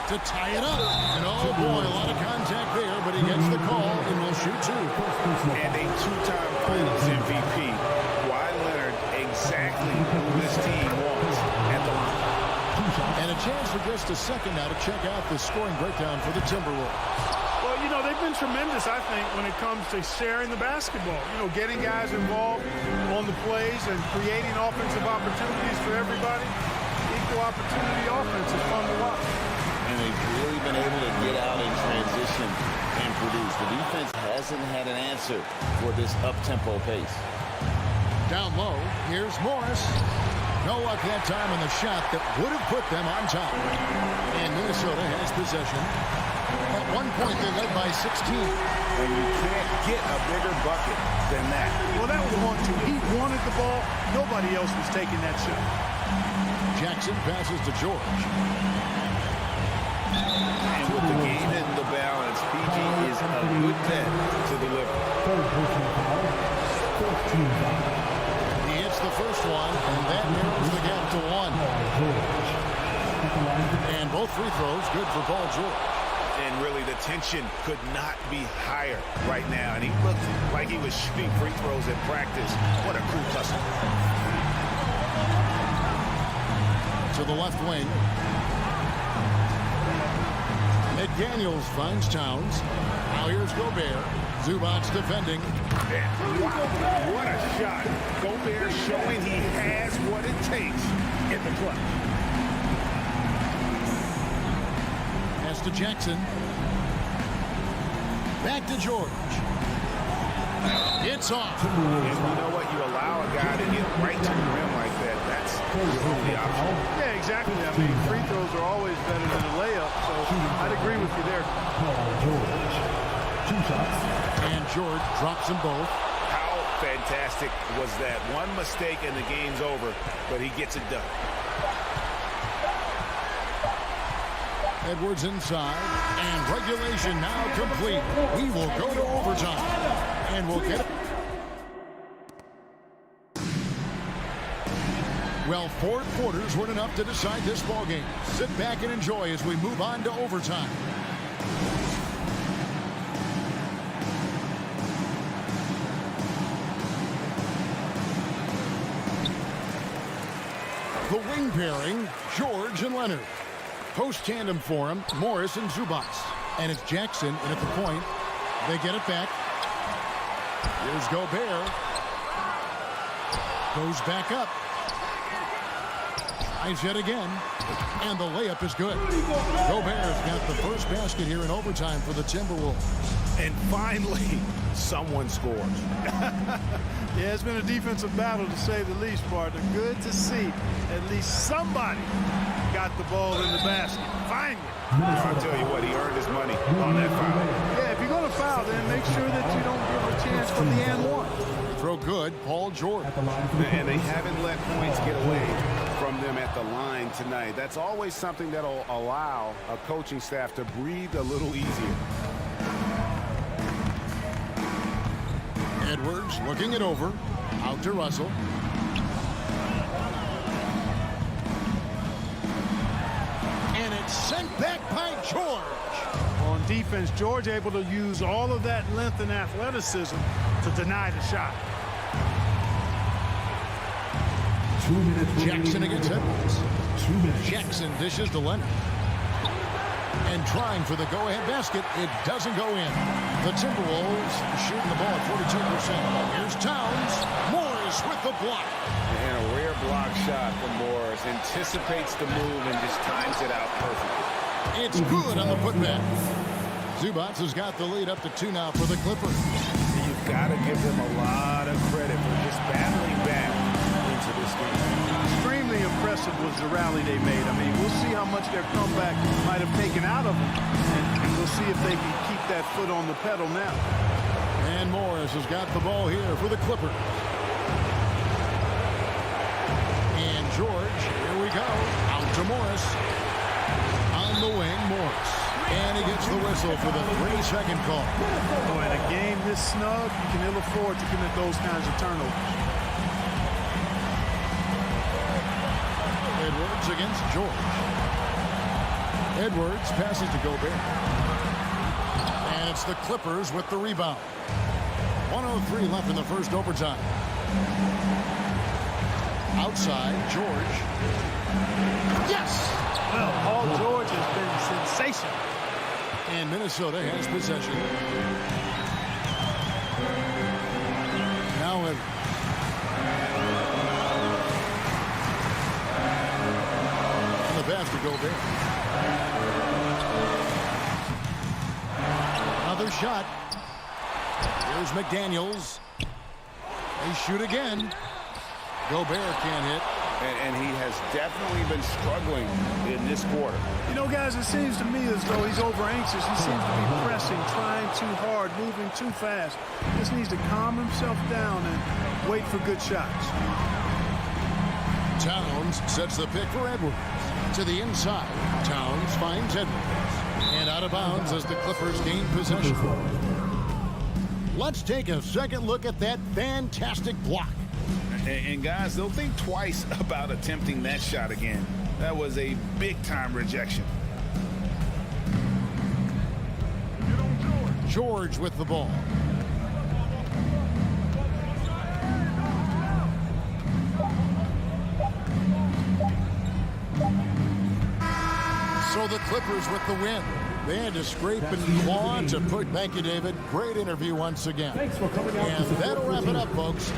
To tie it up. And oh boy, a lot of contact there, but he gets the call and will shoot 2. And a 2-time Finals MVP. Kawhi Leonard exactly who this team wants at the line. And a chance for just a second now to check out the scoring breakdown for the Timberwolves. Well, you know, they've been tremendous, I think, when it comes to sharing the basketball. You know, getting guys involved on the plays and creating offensive opportunities for everybody. Equal opportunity offense is fun to watch. And they've really been able to get out in transition and produce. The defense hasn't had an answer for this up-tempo pace. Down low, here's Morris. No luck that time on the shot that would have put them on top. And Minnesota has possession. At one point, they led by 16. And you can't get a bigger bucket than that. Well, that was 1-2. He wanted the ball. Nobody else was taking that shot. Jackson passes to George. And with the game in the balance, PG is a good bet to deliver. He hits the first one, and that narrows the gap to 1. And both free throws good for Paul George. And really, the tension could not be higher right now. And he looked like he was shooting free throws at practice. What a cool customer. To the left wing. McDaniels finds Towns. Now here's Gobert. Zubac's defending. Wow, what a shot. Gobert showing he has what it takes in the clutch. Pass to Jackson. Back to George. It's off. And you know what? You allow a guy to get right to the rim like that. That's the only option. Yeah, exactly. I mean, free throws are always better than a layup, so I'd agree with you there. George. 2 shots. And George drops them both. How fantastic was that? One mistake and the game's over, but he gets it done. Edwards inside, and regulation now complete. We will go to overtime, and we'll get it. Well, 4 quarters weren't enough to decide this ballgame. Sit back and enjoy as we move on to overtime. The wing pairing, George and Leonard. Post tandem for him, Morris and Zubac. And it's Jackson, and at the point, they get it back. Here's Gobert. Goes back up. Tries yet again. And the layup is good. Gobert's got the first basket here in overtime for the Timberwolves. And finally, someone scores. Yeah, it's been a defensive battle to say the least, partner. Good to see at least somebody got the ball in the basket. Finally. I'll tell you what, he earned his money on that foul. Yeah, if you're going to foul, then make sure that you don't give a chance for the and one. Throw good, Paul George. And they haven't let points get away from them at the line tonight. That's always something that'll allow a coaching staff to breathe a little easier. Edwards looking it over. Out to Russell. And it's sent back by George. On defense, George able to use all of that length and athleticism to deny the shot. 2 minutes. Jackson against Edwards. 2 minutes. Jackson dishes to Leonard. And trying for the go-ahead basket, it doesn't go in. The Timberwolves shooting the ball at 42%. Here's Towns. Morris with the block. And a rare block shot from Morris. Anticipates the move and just times it out perfectly. It's good on the putback. Zubac has got the lead up to 2 now for the Clippers. You've got to give them a lot of credit for just battling back into this game. Extremely impressive was the rally they made. I mean, we'll see how much their comeback might have taken out of them, and we'll see if they can keep that foot on the pedal now. And Morris has got the ball here for the Clippers. And George, here we go. Out to Morris. On the wing, Morris. And he gets the whistle for the 3-second call. Oh, in a game this snug, you can ill afford to commit those kinds of turnovers. Edwards against George. Edwards passes to Gobert. And it's the Clippers with the rebound. 1:03 left in the first overtime. Outside, George. Yes! Well, Paul George has been sensational. And Minnesota has possession. Now Edwards. The pass to Gobert. Another shot. Here's McDaniels. They shoot again. Gobert can't hit. and he has definitely been struggling in this quarter. You know, guys, it seems to me as though he's over-anxious. He seems to be pressing, trying too hard, moving too fast. He just needs to calm himself down and wait for good shots. Towns sets the pick for Edwards. To the inside, Towns finds Edwards. And out of bounds as the Clippers gain possession. Let's take a second look at that fantastic block. And guys, they'll think twice about attempting that shot again. That was a big-time rejection. George with the ball. So the Clippers with the win. They had to scrape and claw to put. Thank you, David. Great interview once again. Thanks for coming out. And that'll wrap it up, folks.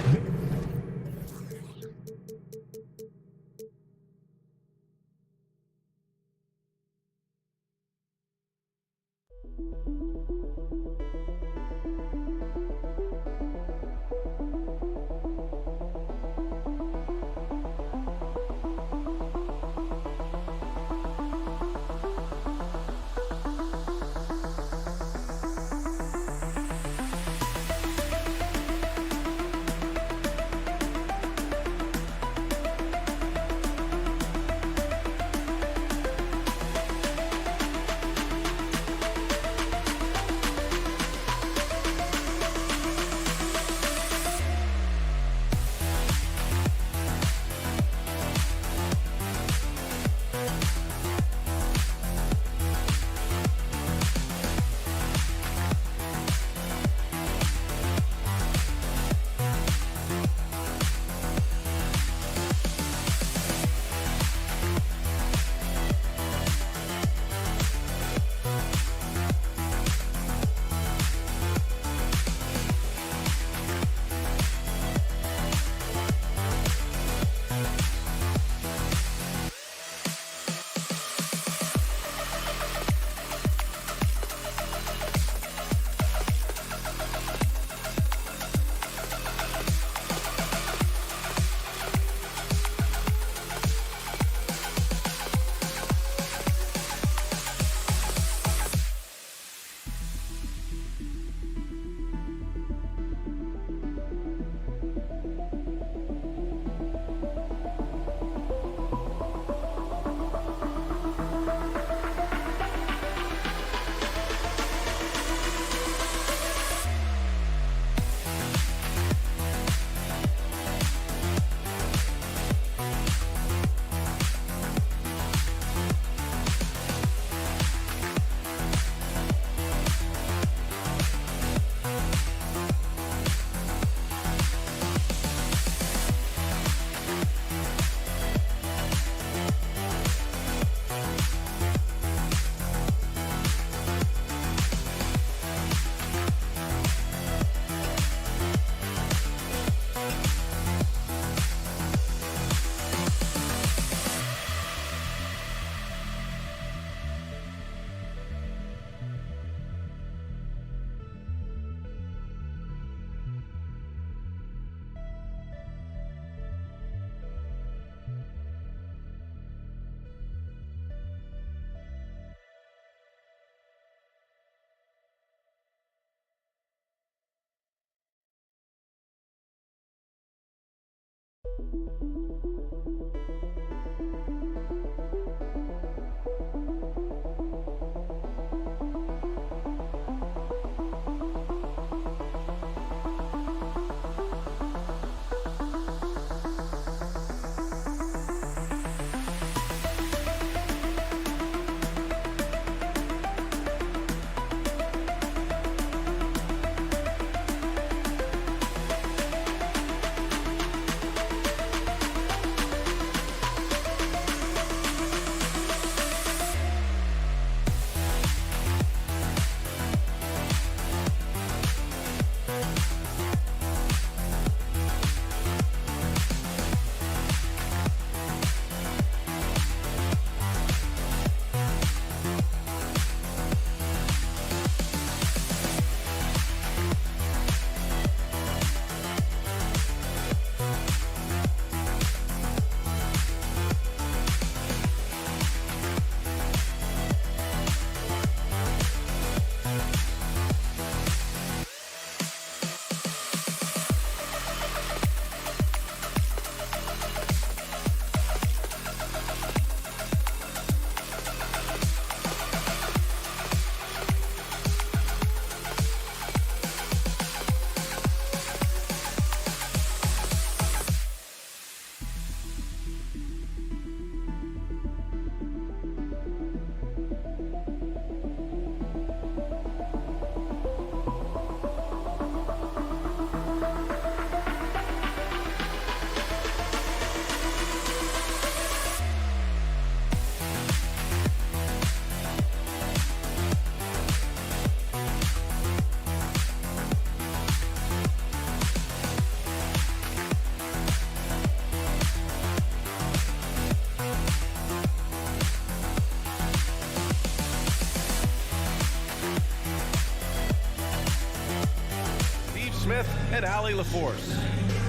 and Allie LaForce.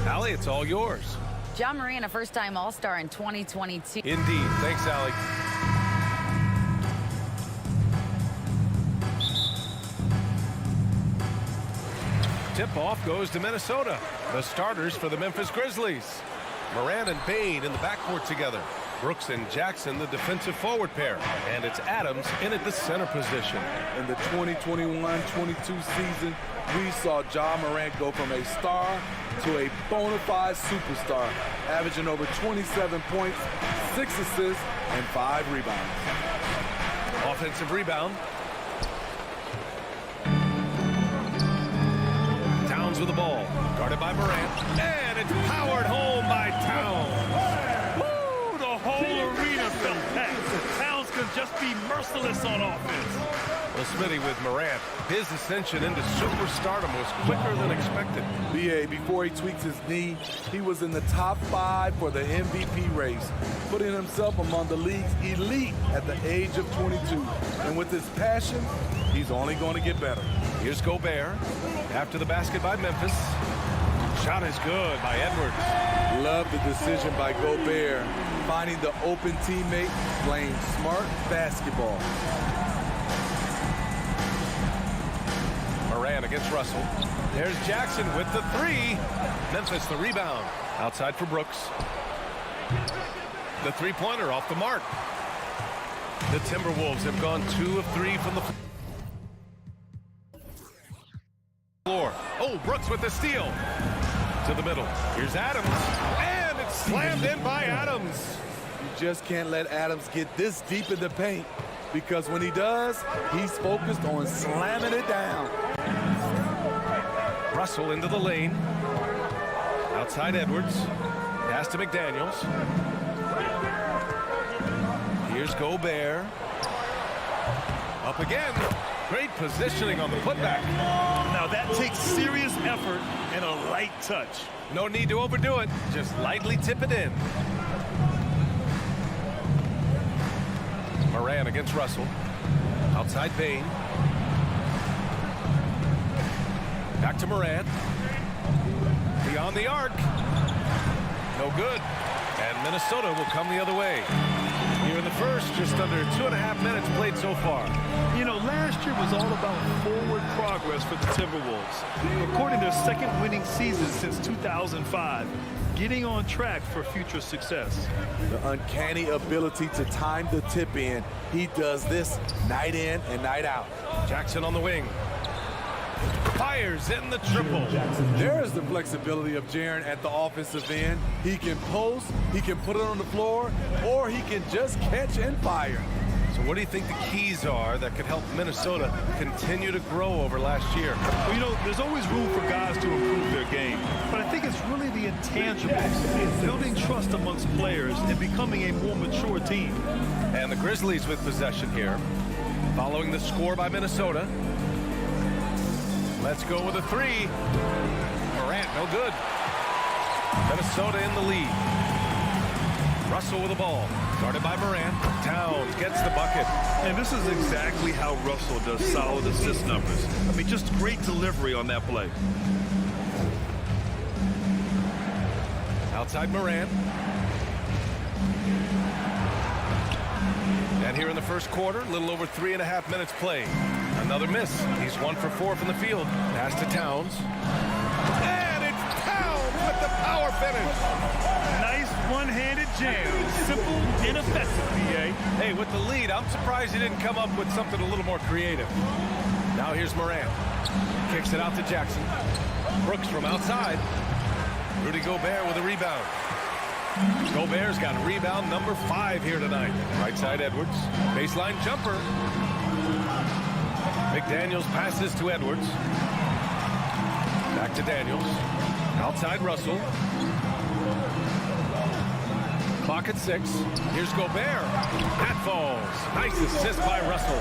Allie, it's all yours. John Moran, a first-time All-Star in 2022. Indeed. Thanks, Allie. Tip-off goes to Minnesota. The starters for the Memphis Grizzlies. Moran and Bain in the backcourt together. Brooks and Jackson, the defensive forward pair. And it's Adams in at the center position. In the 2021-22 season, we saw John Morant go from a star to a bona fide superstar, averaging over 27 points, 6 assists, and 5 rebounds. Offensive rebound. Towns with the ball. Guarded by Morant. And it's powered home by Towns. Woo! The whole arena felt packed. Towns can just be merciless on offense. Well, Smitty, with Morant, his ascension into superstardom was quicker than expected. B.A., before he tweaked his knee, he was in the top 5 for the MVP race, putting himself among the league's elite at the age of 22. And with his passion, he's only going to get better. Here's Gobert. After the basket by Memphis. Shot is good by Edwards. Love the decision by Gobert, finding the open teammate, playing smart basketball. Moran against Russell. There's Jackson with the 3. Memphis the rebound. Outside for Brooks. The three-pointer off the mark. The Timberwolves have gone 2 of 3 from the floor. Oh, Brooks with the steal. To the middle. Here's Adams. And it's slammed in by Adams. You just can't let Adams get this deep in the paint, because when he does, he's focused on slamming it down. Russell into the lane. Outside Edwards. Pass to McDaniels. Here's Gobert. Up again. Great positioning on the putback. Now that takes serious effort and a light touch. No need to overdo it. Just lightly tip it in. Moran against Russell. Outside Bain. Back to Moran. Beyond the arc. No good. And Minnesota will come the other way. Here in the first, just under 2.5 minutes played so far. You know, last year was all about forward progress for the Timberwolves. Recording their second winning season since 2005. Getting on track for future success. The uncanny ability to time the tip in. He does this night in and night out. Jackson on the wing. Fires in the triple. There is the flexibility of Jaren at the offensive end. He can post, he can put it on the floor, or he can just catch and fire. So what do you think the keys are that could help Minnesota continue to grow over last year? Well, you know, there's always room for guys to improve their game. But I think it's really the intangibles, building trust amongst players and becoming a more mature team. And the Grizzlies with possession here. Following the score by Minnesota. Let's go with a 3. Morant, no good. Minnesota in the lead. Russell with the ball. Guarded by Morant. Towns gets the bucket. And this is exactly how Russell does solid assist numbers. I mean, just great delivery on that play. Outside Morant. And here in the first quarter, a little over 3.5 minutes played. Another miss. He's 1 for 4 from the field. Pass to Towns. And it's Towns with the power finish. Nice one-handed jam. Simple and effective, B.A. Hey, with the lead, I'm surprised he didn't come up with something a little more creative. Now here's Morant. Kicks it out to Jackson. Brooks from outside. Rudy Gobert with a rebound. Gobert's got rebound number 5 here tonight. Right side Edwards. Baseline jumper. McDaniels passes to Edwards. Back to Daniels. Outside Russell. Clock at 6. Here's Gobert. That falls. Nice assist by Russell.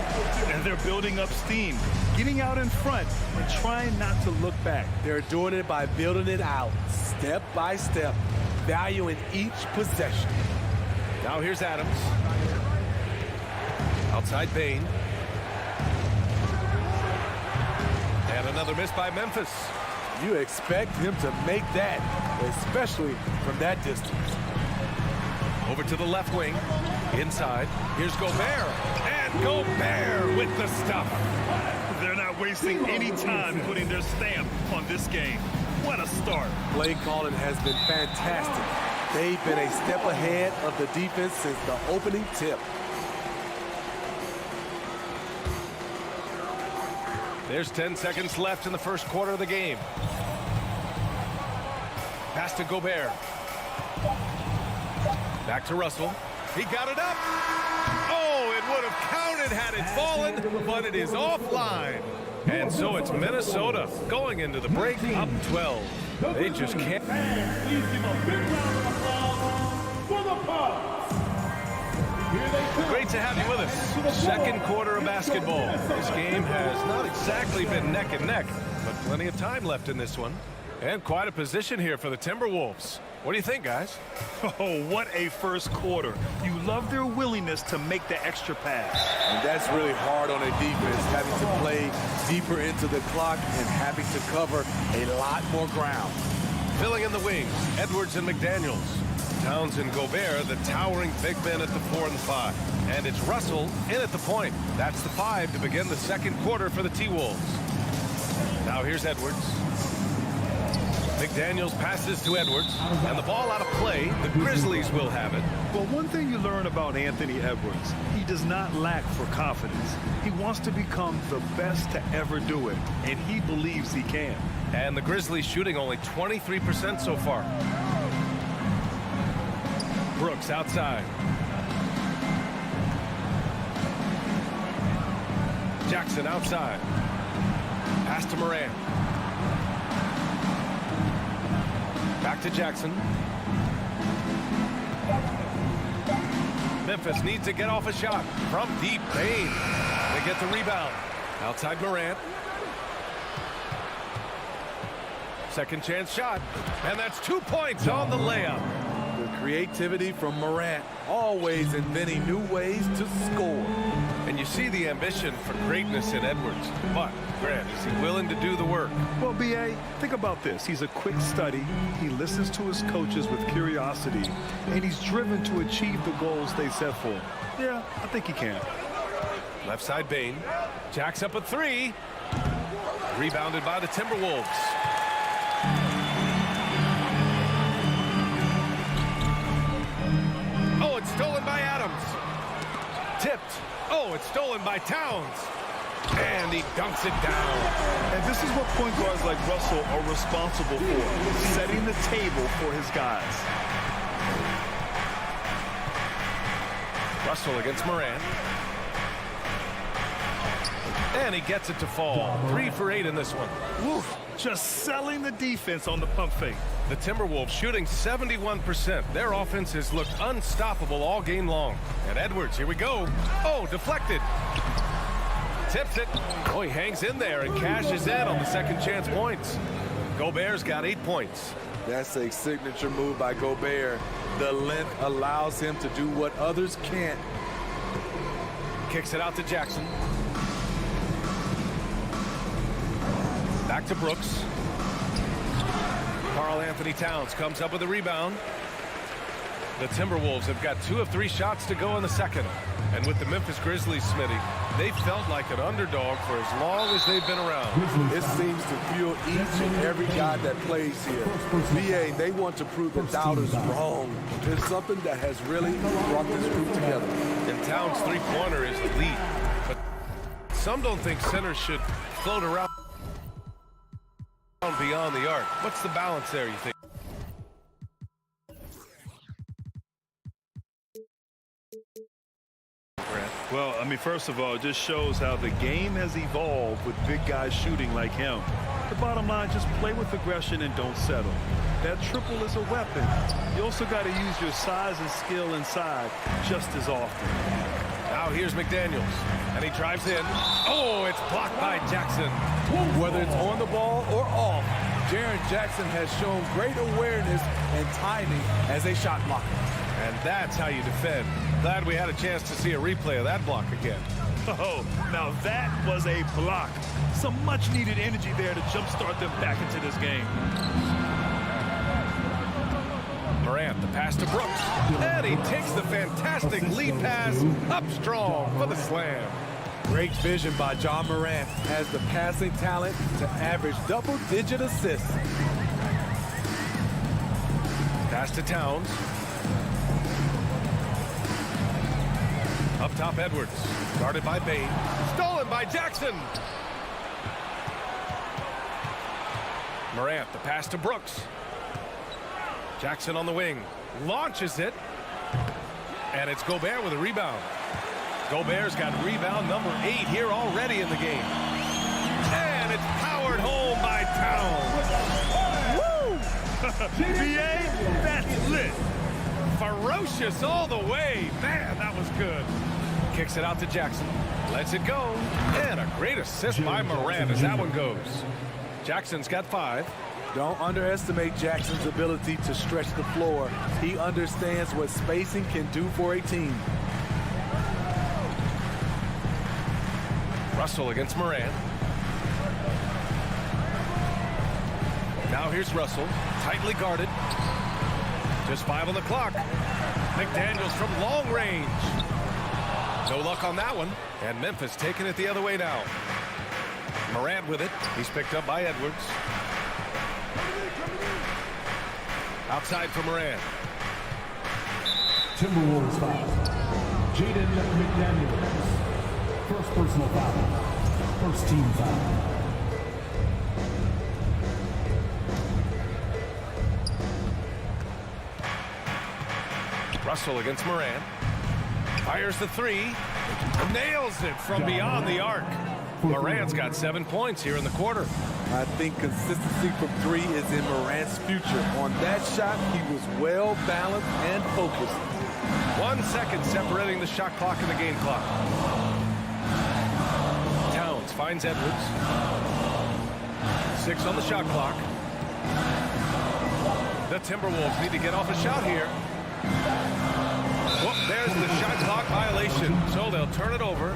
And they're building up steam, getting out in front and trying not to look back. They're doing it by building it out, step by step, valuing each possession. Now here's Adams. Outside Bain. And another miss by Memphis. You expect him to make that, especially from that distance. Over to the left wing. Inside. Here's Gobert. And Gobert with the stuff. They're not wasting any time putting their stamp on this game. What a start. Play calling has been fantastic. They've been a step ahead of the defense since the opening tip. There's 10 seconds left in the first quarter of the game. Pass to Gobert. Back to Russell. He got it up. Oh, it would have counted had it fallen, but it is offline. And so it's Minnesota going into the break up 12. They just can't. Please give a big round of applause for the Bucks. Great to have you with us. Second quarter of basketball. This game has not exactly been neck and neck, but plenty of time left in this one. And quite a position here for the Timberwolves. What do you think, guys? Oh, what a first quarter. You love their willingness to make the extra pass. And that's really hard on a defense, having to play deeper into the clock and having to cover a lot more ground. Filling in the wings, Edwards and McDaniels. Towns and Gobert, the towering big men at the 4 and 5. And it's Russell in at the point. That's the 5 to begin the second quarter for the T-Wolves. Now here's Edwards. McDaniels passes to Edwards, and the ball out of play. The Grizzlies will have it. Well, one thing you learn about Anthony Edwards, he does not lack for confidence. He wants to become the best to ever do it, and he believes he can. And the Grizzlies shooting only 23% so far. Brooks outside. Jackson outside. Pass to Morant. Back to Jackson. Memphis needs to get off a shot from deep. Bain. They get the rebound. Outside Morant. Second chance shot. And that's 2 points on the layup. The creativity from Morant, always inventing new ways to score. And you see the ambition for greatness in Edwards. But, Grant, is he willing to do the work? Well, B.A., think about this. He's a quick study. He listens to his coaches with curiosity. And he's driven to achieve the goals they set for him. Yeah, I think he can. Left side Bain. Jacks up a 3. Rebounded by the Timberwolves. Oh, it's stolen by Adams. Tipped. Oh, it's stolen by Towns. And he dunks it down. And this is what point guards like Russell are responsible for, setting the table for his guys. Russell against Morant. And he gets it to fall. 3 for 8 in this one. Woo, just selling the defense on the pump fake. The Timberwolves shooting 71%. Their offense has looked unstoppable all game long. And Edwards, here we go. Oh, deflected. Tips it. Oh, he hangs in there and cashes in on the second chance points. Gobert's got 8 points. That's a signature move by Gobert. The length allows him to do what others can't. Kicks it out to Jackson. Back to Brooks. Karl Anthony Towns comes up with a rebound. The Timberwolves have got 2 of 3 shots to go in the second. And with the Memphis Grizzlies, Smitty, they felt like an underdog for as long as they've been around. It seems to fuel each and every guy that plays here. VA, they want to prove the doubters wrong. It's something that has really brought this group together. And Towns' three-pointer is elite. But some don't think centers should float around beyond the arc. What's the balance there, you think? Well, I mean, first of all, it just shows how the game has evolved with big guys shooting like him. The bottom line, just play with aggression and don't settle. That triple is a weapon. You also got to use your size and skill inside just as often. Now here's McDaniels, and he drives in. Oh, it's blocked by Jackson. Whether it's on the ball or off, Jaren Jackson has shown great awareness and timing as a shot blocker. And that's how you defend. Glad we had a chance to see a replay of that block again. Oh, now that was a block. Some much-needed energy there to jumpstart them back into this game. Morant, the pass to Brooks. And he takes the fantastic lead pass up strong for the slam. Great vision by John Morant. Has the passing talent to average double-digit assists. Pass to Towns. Up top, Edwards. Guarded by Bain. Stolen by Jackson. Morant, the pass to Brooks. Jackson on the wing. Launches it. And it's Gobert with a rebound. Gobert's got rebound number 8 here already in the game. And it's powered home by Towns. Woo! BA, that's lit. Ferocious all the way. Man, that was good. Kicks it out to Jackson. Lets it go. And a great assist by Morant as that one goes. Jackson's got 5. Don't underestimate Jackson's ability to stretch the floor. He understands what spacing can do for a team. Russell against Morant. Now here's Russell, tightly guarded. Just 5 on the clock. McDaniels from long range. No luck on that one. And Memphis taking it the other way now. Morant with it. He's picked up by Edwards. Outside for Morant. Timberwolves foul. Jaden McDaniels. First personal foul. First team foul. Russell against Morant. Fires the 3. Nails it from beyond the arc. Morant's got 7 points here in the quarter. I think consistency from 3 is in Morant's future. On that shot, he was well balanced and focused. 1 second separating the shot clock and the game clock. Towns finds Edwards. 6 on the shot clock. The Timberwolves need to get off a shot here. Whoop, there's the shot clock violation. So they'll turn it over.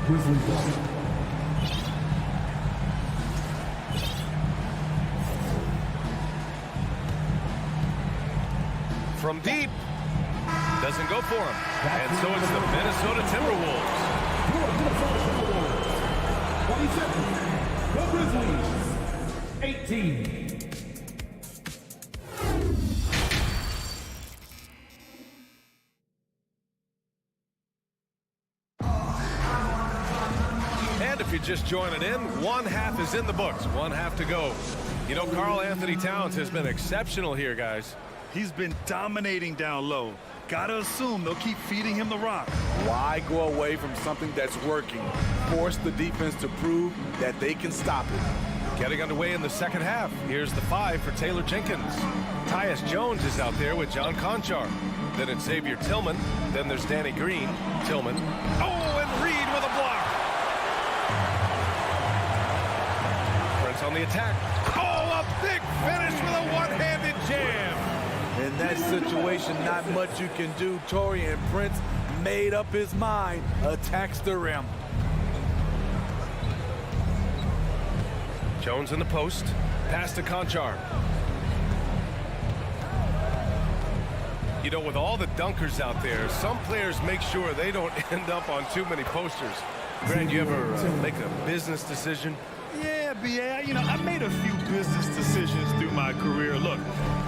From deep. Doesn't go for him. And so it's the Minnesota Timberwolves. 27. The Grizzlies. 18. And if you're just joining in, 1 half is in the books. 1 half to go. You know, Karl Anthony Towns has been exceptional here, guys. He's been dominating down low. Gotta assume they'll keep feeding him the rock. Why go away from something that's working? Force the defense to prove that they can stop it. Getting underway in the second half. Here's the 5 for Taylor Jenkins. Tyus Jones is out there with John Conchar. Then it's Xavier Tillman. Then there's Danny Green. Tillman. Oh, and Reed with a block. Prince on the attack. Oh, a big finish with a one-handed jam. In that situation, not much you can do. Taurean Prince made up his mind, attacks the rim. Jones in the post. Pass to Conchar. You know, with all the dunkers out there, some players make sure they don't end up on too many posters. Grant, you ever make a business decision? Yeah, BA, you know, I made a few business decisions through my career. Look,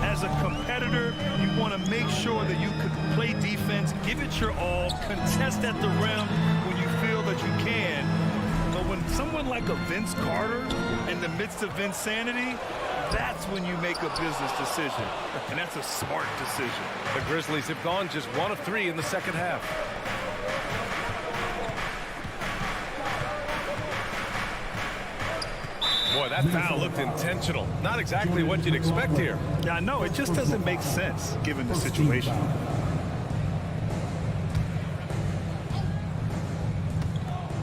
as a competitor, you want to make sure that you could play defense, give it your all, contest at the rim when you feel that you can. But when someone like a Vince Carter in the midst of insanity, that's when you make a business decision. And that's a smart decision. The Grizzlies have gone just 1 of 3 in the second half. Boy, that foul looked intentional. Not exactly what you'd expect here. Yeah, I know. It just doesn't make sense given the situation.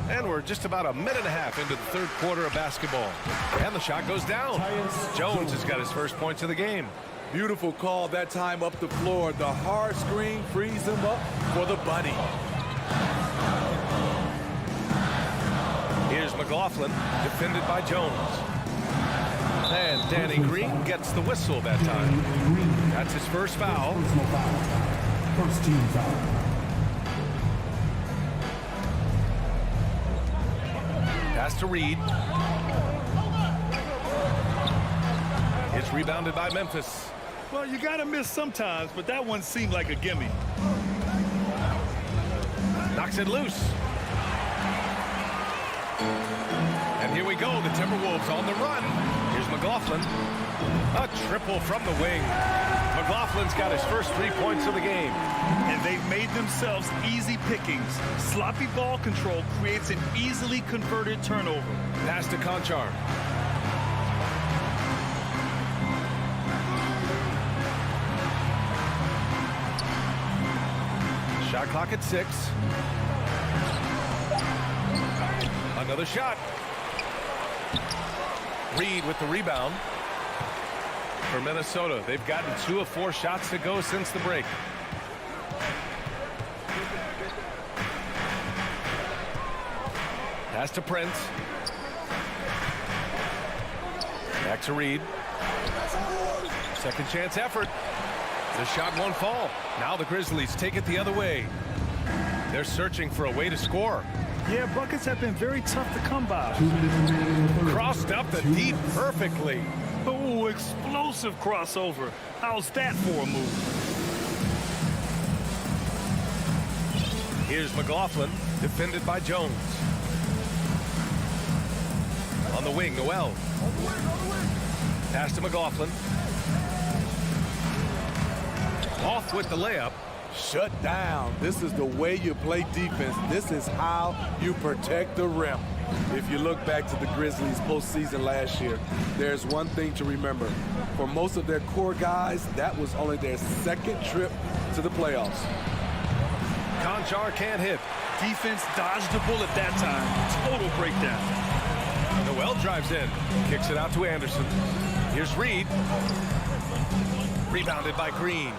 And we're just about a minute and a half into the third quarter of basketball. And the shot goes down. Jones has got his first points of the game. Beautiful call that time up the floor. The hard screen frees him up for the bunny. Here's McLaughlin, defended by Jones. And Danny Green gets the whistle that time. That's his first foul. First team foul. Pass to Reed. It's rebounded by Memphis. Well, you got to miss sometimes, but that one seemed like a gimme. Knocks it loose. And here we go, the Timberwolves on the run. Here's McLaughlin. A triple from the wing. McLaughlin's got his first 3 points of the game. And they've made themselves easy pickings. Sloppy ball control creates an easily converted turnover. Pass to Conchar. Shot clock at 6. Another shot. Reed with the rebound. For Minnesota, they've gotten 2 of 4 shots to go since the break. Pass to Prince. Back to Reed. Second chance effort. The shot won't fall. Now the Grizzlies take it the other way. They're searching for a way to score. Yeah, buckets have been very tough to come by. Crossed up the deep perfectly. Oh, explosive crossover. How's that for a move? Here's McLaughlin, defended by Jones. On the wing, Noel. Pass to McLaughlin. Off with the layup. Shut down. This is the way you play defense. This is how you protect the rim. If you look back to the Grizzlies postseason last year, there's one thing to remember. For most of their core guys, that was only their second trip to the playoffs. Conchar can't hit. Defense dodged the bullet that time. Total breakdown. Noel drives in. Kicks it out to Anderson. Here's Reed. Rebounded by Green.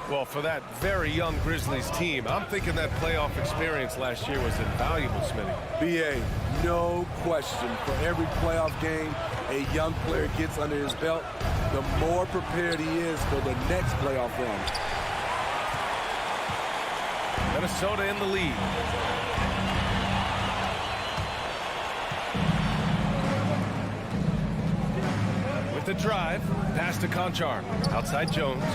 Well, for that very young Grizzlies team, I'm thinking that playoff experience last year was invaluable, Smitty. BA, no question. For every playoff game a young player gets under his belt, the more prepared he is for the next playoff run. Minnesota in the lead. With the drive, pass to Conchar. Outside Jones.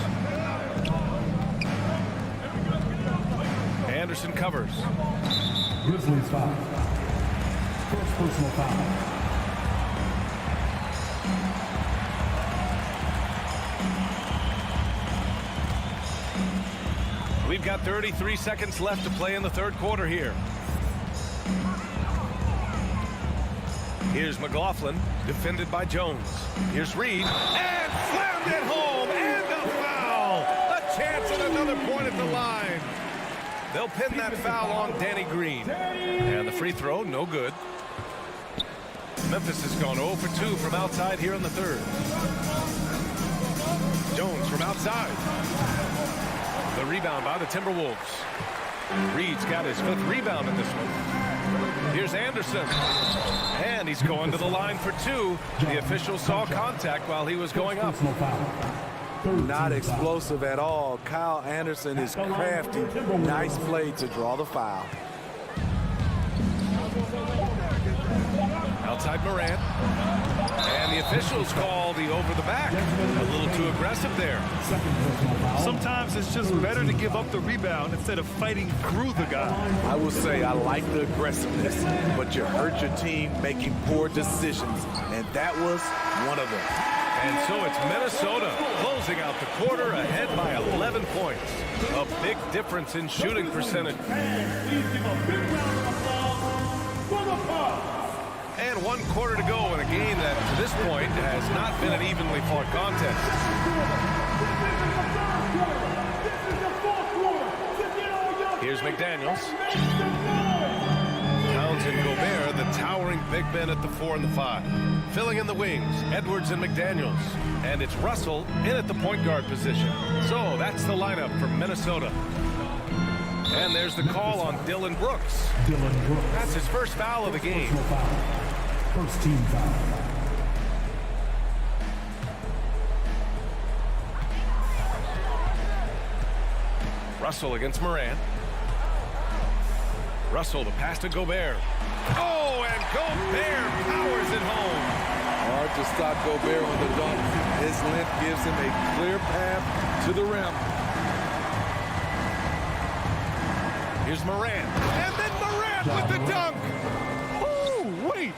Anderson covers. Grizzlies foul. First personal foul. We've got 33 seconds left to play in the third quarter here. Here's McLaughlin, defended by Jones. Here's Reed, and slammed it home, and a foul! A chance at another point at the line. They'll pin that foul on Danny Green. And the free throw, no good. Memphis has gone 0 for 2 from outside here in the third. Jones from outside. The rebound by the Timberwolves. Reed's got his 5th rebound in this one. Here's Anderson. And he's going to the line for 2. The official saw contact while he was going up. Not explosive at all. Kyle Anderson is crafty. Nice play to draw the foul. Outside Morant. And the officials call the over the back. A little too aggressive there. Sometimes it's just better to give up the rebound instead of fighting through the guy. I will say I like the aggressiveness, but you hurt your team making poor decisions, and that was one of them. And so it's Minnesota closing out the quarter ahead by 11 points. A big difference in shooting percentage. And 1 quarter to go in a game that, to this point, has not been an evenly fought contest. Here's McDaniels. Towns and Gobert, the towering big men at the 4 and the 5. Filling in the wings, Edwards and McDaniels. And it's Russell in at the point guard position. So that's the lineup for Minnesota. And there's the call on Dylan Brooks. That's his first foul of the game. First team foul. Russell against Morant. Russell to pass to Gobert. Oh, and Gobert powers it home. Hard to stop Gobert on the dunk. His length gives him a clear path to the rim. Here's Morant. And then Morant with the dunk. Oh, wait.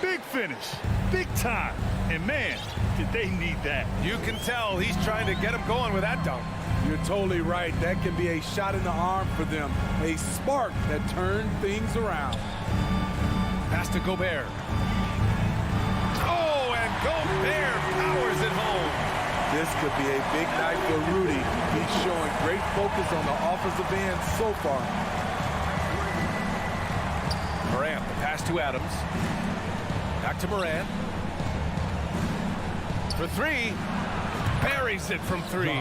Big finish. Big time. And man, did they need that. You can tell he's trying to get him going with that dunk. You're totally right. That can be a shot in the arm for them. A spark that turned things around. Pass to Gobert. Oh, and Gobert powers it home. This could be a big night for Rudy. He's showing great focus on the offensive end so far. Morant, the pass to Adams. Back to Morant. For three. Buries it from three.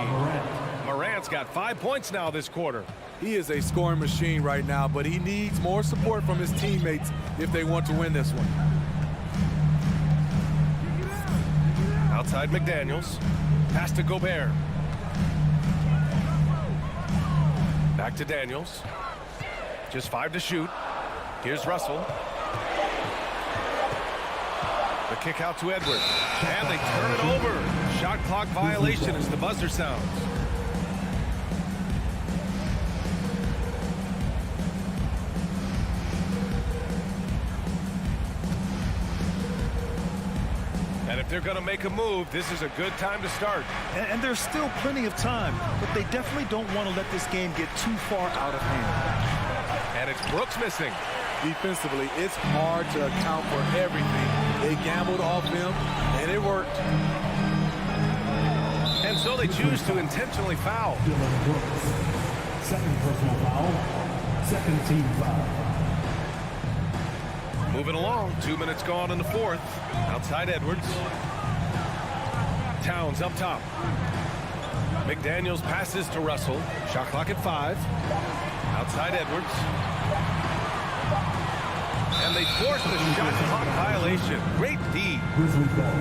Morant's got 5 points now this quarter. He is a scoring machine right now, but he needs more support from his teammates if they want to win this one. Outside McDaniels. Pass to Gobert. Back to Daniels. Just 5 to shoot. Here's Russell. The kick out to Edwards. And they turn it over. Shot clock violation as the buzzer sounds. And if they're going to make a move, this is a good time to start. And there's still plenty of time, but they definitely don't want to let this game get too far out of hand. And it's Brooks missing. Defensively, it's hard to account for everything. They gambled off him, and it worked. And so they choose to intentionally foul. Second personal foul. Second team foul. Moving along, 2 minutes gone in the fourth. Outside Edwards. Towns up top. McDaniels passes to Russell. Shot clock at 5. Outside Edwards. And they force the shot clock violation. Great D. Grizzlies ball.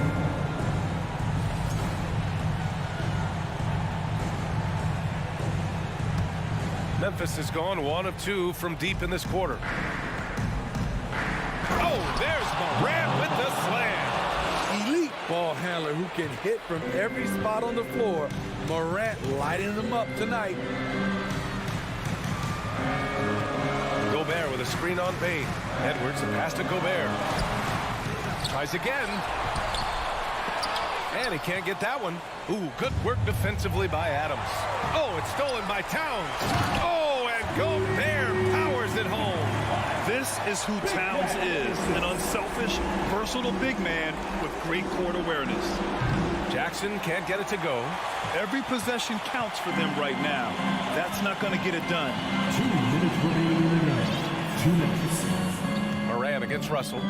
Memphis has gone 1 of 2 from deep in this quarter. Oh, there's Morant with the slam. Elite ball handler who can hit from every spot on the floor. Morant lighting them up tonight. Gobert with a screen on Bain. Edwards, a pass to Gobert. Tries again. And he can't get that one. Ooh, good work defensively by Adams. Oh, it's stolen by Towns. Oh, and Gobert powers it home. This is who Towns is, an unselfish, versatile big man with great court awareness. Jackson can't get it to go. Every possession counts for them right now. That's not going to get it done. 2 minutes remaining in the game. 2 minutes. Morant against Russell.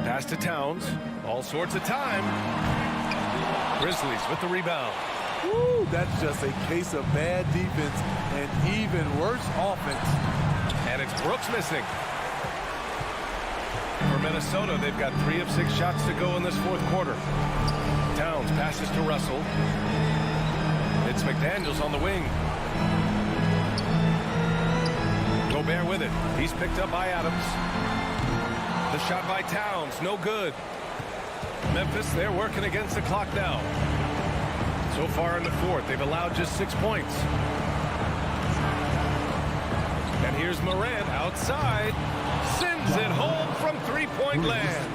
Pass to Towns. All sorts of time. Grizzlies with the rebound. Woo, that's just a case of bad defense and even worse offense. And it's Brooks missing. For Minnesota, they've got 3 of 6 shots to go in this fourth quarter. Towns passes to Russell. It's McDaniels on the wing. Gobert with it. He's picked up by Adams. The shot by Towns, no good. Memphis, they're working against the clock now. So far in the fourth, they've allowed just 6 points. And here's Morant outside. Sends it home from three-point land.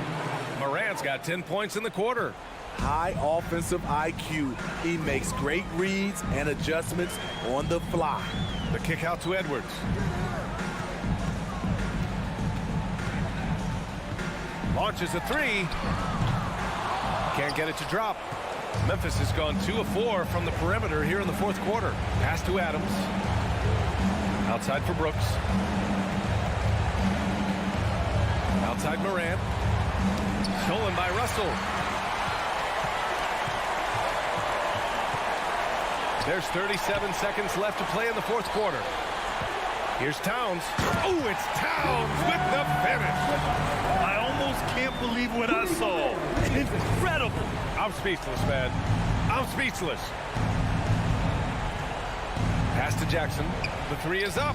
Morant's got 10 points in the quarter. High offensive IQ. He makes great reads and adjustments on the fly. The kick out to Edwards. Launches a 3. Can't get it to drop. Memphis has gone 2 of 4 from the perimeter here in the fourth quarter. Pass to Adams. Outside for Brooks. Outside Morant. Stolen by Russell. There's 37 seconds left to play in the fourth quarter. Here's Towns. Oh, it's Towns with the finish. I almost can't believe what I saw. Incredible. I'm speechless, man. I'm speechless. Pass to Jackson. The three is up.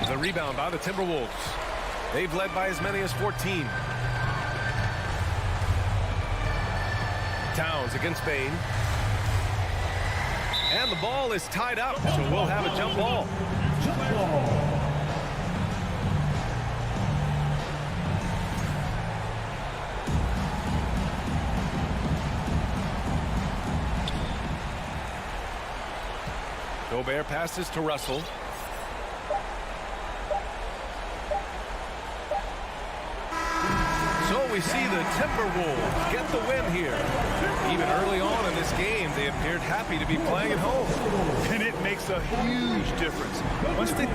The rebound by the Timberwolves. They've led by as many as 14. Towns against Bain. And the ball is tied up, so we'll have a jump ball. Gobert passes to Russell. So we see the Timberwolves get the win here. Even early on in this game, they appeared happy to be playing at home. And it makes a huge difference. Once they